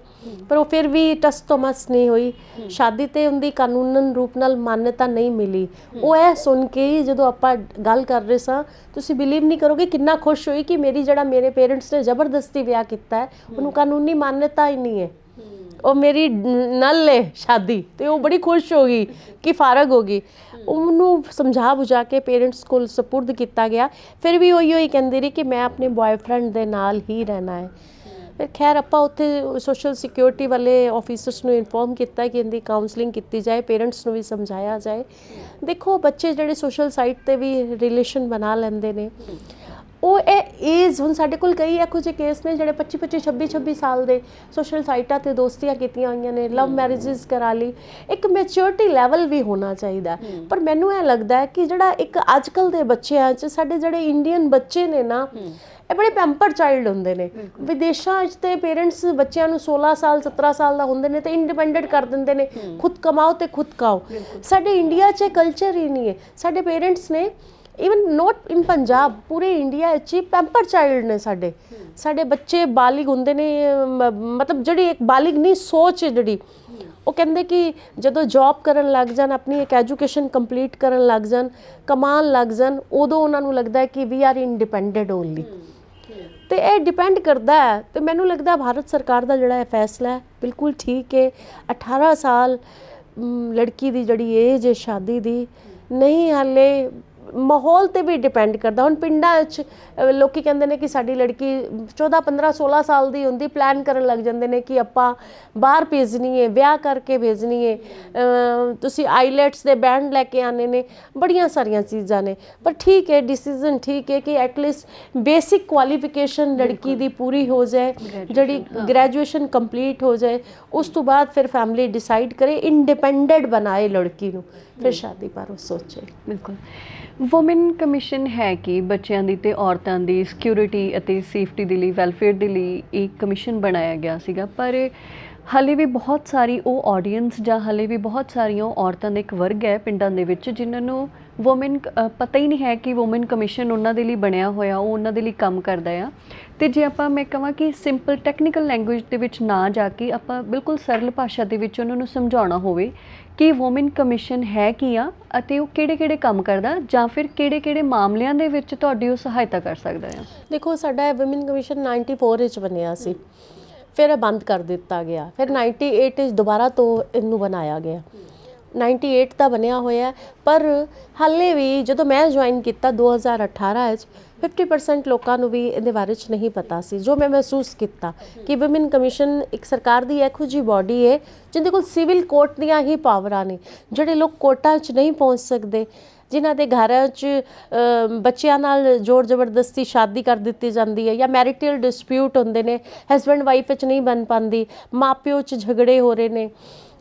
ਪਰ ਉਹ ਫਿਰ ਵੀ ਟਸ ਤੋਂ ਮਸ ਨਹੀਂ ਹੋਈ। ਸ਼ਾਦੀ ਤੇ ਉਹਦੀ ਕਾਨੂੰਨਨ ਰੂਪ ਨਾਲ ਮਾਨਤਾ ਨਹੀਂ ਮਿਲੀ। ਉਹ ਇਹ ਸੁਣ ਕੇ ਹੀ ਜਦੋਂ ਆਪਾਂ ਗੱਲ ਕਰ ਰਹੇ ਸਾਂ, ਤੁਸੀਂ ਬਿਲੀਵ ਨਹੀਂ ਕਰੋਗੇ ਕਿੰਨਾ ਖੁਸ਼ ਹੋਈ ਕਿ ਮੇਰੇ ਪੇਰੈਂਟਸ ਨੇ ਜ਼ਬਰਦਸਤੀ ਵਿਆਹ ਕੀਤਾ ਹੈ, ਉਹਨੂੰ ਕਾਨੂੰਨੀ ਮਾਨਤਾ ਹੀ ਨਹੀਂ ਹੈ, ਉਹ ਮੇਰੀ ਨਲ ਹੈ ਸ਼ਾਦੀ, ਤੇ ਉਹ ਬੜੀ ਖੁਸ਼ ਹੋ ਗਈ ਕਿ ਫਾਰਗ ਹੋ ਗਈ। ਉਹਨੂੰ ਸਮਝਾ ਬੁਝਾ ਕੇ ਪੇਰੈਂਟਸ ਕੋਲ ਸਪੁਰਦ ਕੀਤਾ ਗਿਆ, ਫਿਰ ਵੀ ਉਹੀ ਕਹਿੰਦੀ ਰਹੀ ਕਿ ਮੈਂ ਆਪਣੇ ਬॉयਫ੍ਰੈਂਡ ਦੇ ਨਾਲ ਹੀ ਰਹਿਣਾ ਹੈ। ਫਿਰ ਖੈਰ ਆਪਾਂ ਉੱਥੇ ਸੋਸ਼ਲ ਸਿਕਿਉਰਿਟੀ ਵਾਲੇ ਆਫਿਸਰਸ ਨੂੰ ਇਨਫੋਰਮ ਕੀਤਾ ਕਿ ਇਹਦੀ ਕਾਉਂਸਲਿੰਗ ਕੀਤੀ ਜਾਏ, ਪੇਰੈਂਟਸ ਨੂੰ ਵੀ ਸਮਝਾਇਆ ਜਾਏ। ਦੇਖੋ, ਬੱਚੇ ਜਿਹੜੇ ਸੋਸ਼ਲ ਸਾਈਟ 'ਤੇ ਵੀ ਰਿਲੇਸ਼ਨ ਬਣਾ ਲੈਂਦੇ ਨੇ, ਉਹ ਇਹ ਏਜ, ਹੁਣ ਸਾਡੇ ਕੋਲ ਕਈ ਇਹੋ ਜਿਹੇ ਕੇਸ ਨੇ ਜਿਹੜੇ 25-25 26-26 ਸਾਲ ਦੇ ਸੋਸ਼ਲ ਸਾਈਟਾਂ 'ਤੇ ਦੋਸਤੀਆਂ ਕੀਤੀਆਂ ਹੋਈਆਂ ਨੇ, ਲਵ ਮੈਰਿਜਸ ਕਰਾ ਲਈ। ਇੱਕ ਮੈਚਿਓਰਿਟੀ ਲੈਵਲ ਵੀ ਹੋਣਾ ਚਾਹੀਦਾ, ਪਰ ਮੈਨੂੰ ਇਹ ਲੱਗਦਾ ਹੈ ਕਿ ਜਿਹੜਾ ਇੱਕ ਅੱਜ ਕੱਲ੍ਹ ਦੇ ਬੱਚਿਆਂ 'ਚ, ਸਾਡੇ ਜਿਹੜੇ ਇੰਡੀਅਨ ਬੱਚੇ ਨੇ ਨਾ, ਇਹ ਬੜੇ ਪੈਂਪਰ ਚਾਈਲਡ ਹੁੰਦੇ ਨੇ। ਵਿਦੇਸ਼ਾਂ 'ਚ ਤੇ ਪੇਰੈਂਟਸ ਬੱਚਿਆਂ ਨੂੰ 16 ਸਾਲ 17 ਸਾਲ ਦਾ ਹੁੰਦੇ ਨੇ ਤੇ ਇੰਡੀਪੈਂਡੈਂਟ ਕਰ ਦਿੰਦੇ ਨੇ, ਖੁਦ ਕਮਾਓ ਤੇ ਖੁਦ ਖਾਓ। ਸਾਡੇ ਇੰਡੀਆ 'ਚ ਕਲਚਰ ਹੀ ਨਹੀਂ ਹੈ। ਸਾਡੇ ਪੇਰੈਂਟਸ ਨੇ, ਈਵਨ ਨੋਟ ਇਨ ਪੰਜਾਬ, ਪੂਰੇ ਇੰਡੀਆ 'ਚ ਹੀ ਪੈਂਪਰ ਚਾਈਲਡ ਨੇ ਸਾਡੇ ਬੱਚੇ। ਬਾਲਿਗ ਹੁੰਦੇ ਨੇ, ਮਤਲਬ ਜਿਹੜੀ ਇੱਕ ਬਾਲਿਗ ਨਹੀਂ ਸੋਚ ਜਿਹੜੀ, ਉਹ ਕਹਿੰਦੇ ਕਿ ਜਦੋਂ ਜੌਬ ਕਰਨ ਲੱਗ ਜਾਣ, ਆਪਣੀ ਇੱਕ ਐਜੂਕੇਸ਼ਨ ਕੰਪਲੀਟ ਕਰਨ ਲੱਗ ਜਾਣ, ਕਮਾਉਣ ਲੱਗ ਜਾਣ, ਉਦੋਂ ਉਹਨਾਂ ਨੂੰ ਲੱਗਦਾ ਹੈ ਕਿ ਵੀ ਆਰ ਇੰਡੀਪੈਂਡੈਂਟ ਓਨਲੀ। ਤੇ ਇਹ ਡਿਪੈਂਡ ਕਰਦਾ ਹੈ, ਤੇ ਮੈਨੂੰ ਲੱਗਦਾ ਭਾਰਤ ਸਰਕਾਰ ਦਾ ਜਿਹੜਾ ਇਹ ਫੈਸਲਾ ਹੈ ਬਿਲਕੁਲ ਠੀਕ ਹੈ। 18 ਸਾਲ ਲੜਕੀ ਦੀ ਜਿਹੜੀ ਏਜ ਹੈ ਸ਼ਾਦੀ ਦੀ, ਨਹੀਂ, ਹਾਲੇ ਮਾਹੌਲ ਤੇ ਵੀ ਡਿਪੈਂਡ ਕਰਦਾ। ਹੁਣ ਪਿੰਡਾਂ 'ਚ ਲੋਕੀ ਕਹਿੰਦੇ ਨੇ ਕਿ ਸਾਡੀ ਲੜਕੀ 14 15 16 ਸਾਲ ਦੀ ਹੁੰਦੀ, ਪਲਾਨ ਕਰਨ ਲੱਗ ਜਾਂਦੇ ਨੇ ਕਿ ਆਪਾਂ ਬਾਹਰ ਭੇਜਣੀ ਹੈ, ਵਿਆਹ ਕਰਕੇ ਭੇਜਣੀ ਹੈ, ਤੁਸੀਂ ਆਈਲੈਟਸ ਦੇ ਬੈਂਡ ਲੈ ਕੇ ਆने ਨੇ, ਬੜੀਆਂ ਸਾਰੀਆਂ ਚੀਜ਼ਾਂ ਨੇ। ਪਰ ਠੀਕ ਹੈ, ਡਿਸੀਜ਼ਨ ਠੀਕ ਹੈ ਕਿ ਐਟਲੀਸਟ ਬੇਸਿਕ ਕੁਆਲੀਫਿਕੇਸ਼ਨ ਲੜਕੀ ਦੀ ਪੂਰੀ ਹੋ ਜਾਏ, ਜਿਹੜੀ ਗ੍ਰੈਜੂਏਸ਼ਨ ਕੰਪਲੀਟ ਹੋ ਜਾਏ, ਉਸ ਤੋਂ ਬਾਅਦ ਫਿਰ ਫੈਮਿਲੀ ਡਿਸਾਈਡ ਕਰੇ, ਇੰਡੀਪੈਂਡੈਂਟ ਬਣਾਏ ਲੜਕੀ ਨੂੰ, ਫਿਰ ਸ਼ਾਦੀ ਪਰ ਉਹ ਸੋਚੇ। ਬਿਲਕੁਲ। ਵੂਮਨ ਕਮਿਸ਼ਨ ਹੈ ਕਿ ਬੱਚਿਆਂ ਦੀ ਤੇ ਔਰਤਾਂ ਦੀ ਸਿਕਿਉਰਿਟੀ ਅਤੇ ਸੇਫਟੀ ਦੇ ਲਈ, ਵੈਲਫੇਅਰ ਦੇ ਲਈ ਇੱਕ ਕਮਿਸ਼ਨ ਬਣਾਇਆ ਗਿਆ ਸੀਗਾ, ਪਰ ਹਾਲੇ ਵੀ ਬਹੁਤ ਸਾਰੀ ਉਹ ਆਡੀਅנס ਜਾਂ ਹਾਲੇ ਵੀ ਬਹੁਤ ਸਾਰੀਆਂ ਔਰਤਾਂ ਦਾ ਇੱਕ ਵਰਗ ਹੈ ਪਿੰਡਾਂ ਦੇ ਵਿੱਚ ਜਿਨ੍ਹਾਂ ਨੂੰ ਵੂਮਨ ਪਤਾ ਹੀ ਨਹੀਂ ਹੈ ਕਿ ਵੂਮਨ ਕਮਿਸ਼ਨ ਉਹਨਾਂ ਦੇ ਲਈ ਬਣਿਆ ਹੋਇਆ, ਉਹ ਉਹਨਾਂ ਦੇ ਲਈ ਕੰਮ ਕਰਦਾ ਆ। ਅਤੇ ਜੇ ਮੈਂ ਕਹਾਂ ਕਿ ਸਿੰਪਲ ਟੈਕਨੀਕਲ ਲੈਂਗੁਏਜ ਦੇ ਵਿੱਚ ਨਾ ਜਾ ਕੇ ਆਪਾਂ ਬਿਲਕੁਲ ਸਰਲ ਭਾਸ਼ਾ ਦੇ ਵਿੱਚ ਉਹਨਾਂ ਨੂੰ ਸਮਝਾਉਣਾ ਹੋਵੇ ਕਿ ਵੂਮਨ ਕਮਿਸ਼ਨ ਹੈ ਕੀ ਆ ਅਤੇ ਉਹ ਕਿਹੜੇ ਕੰਮ ਕਰਦਾ, ਜਾਂ ਫਿਰ ਕਿਹੜੇ ਮਾਮਲਿਆਂ ਦੇ ਵਿੱਚ ਤੁਹਾਡੀ ਉਹ ਸਹਾਇਤਾ ਕਰ ਸਕਦਾ ਆ। ਦੇਖੋ, ਸਾਡਾ ਇਹ ਵੂਮਨ ਕਮਿਸ਼ਨ 94 ਵਿੱਚ ਬਣਿਆ ਸੀ, ਫਿਰ ਇਹ ਬੰਦ ਕਰ ਦਿੱਤਾ ਗਿਆ, ਫਿਰ 98 ਵਿੱਚ ਦੁਬਾਰਾ ਤੋਂ ਇਹਨੂੰ ਬਣਾਇਆ ਗਿਆ। 98 ਦਾ ਬਣਿਆ ਹੋਇਆ, ਪਰ ਹਾਲੇ ਵੀ ਜਦੋਂ ਮੈਂ ਜੁਆਇਨ ਕੀਤਾ 2018 ਵਿੱਚ, 50% ਲੋਕਾਂ ਨੂੰ ਵੀ ਇਹਦੇ ਬਾਰੇ 'ਚ ਨਹੀਂ ਪਤਾ ਸੀ। ਜੋ ਮੈਂ ਮਹਿਸੂਸ ਕੀਤਾ ਕਿ ਵੂਮਨ ਕਮਿਸ਼ਨ ਇੱਕ ਸਰਕਾਰ ਦੀ ਇਹੋ ਜਿਹੀ ਬਾਡੀ ਹੈ ਜਿਹਦੇ ਕੋਲ ਸਿਵਲ ਕੋਰਟ ਦੀਆਂ ਹੀ ਪਾਵਰਾਂ ਨੇ। ਜਿਹੜੇ ਲੋਕ ਕੋਰਟਾਂ 'ਚ ਨਹੀਂ ਪਹੁੰਚ ਸਕਦੇ, ਜਿਨ੍ਹਾਂ ਦੇ ਘਰਾਂ 'ਚ ਬੱਚਿਆਂ ਨਾਲ ਜ਼ੋਰ ਜ਼ਬਰਦਸਤੀ ਸ਼ਾਦੀ ਕਰ ਦਿੱਤੀ ਜਾਂਦੀ ਹੈ, ਜਾਂ ਮੈਰਿਟਲ ਡਿਸਪਿਊਟ ਹੁੰਦੇ ਨੇ, ਹਸਬੈਂਡ ਵਾਈਫ 'ਚ ਨਹੀਂ ਬਣ ਪਾਉਂਦੀ, ਮਾਂ ਪਿਓ 'ਚ ਝਗੜੇ ਹੋ ਰਹੇ ਨੇ,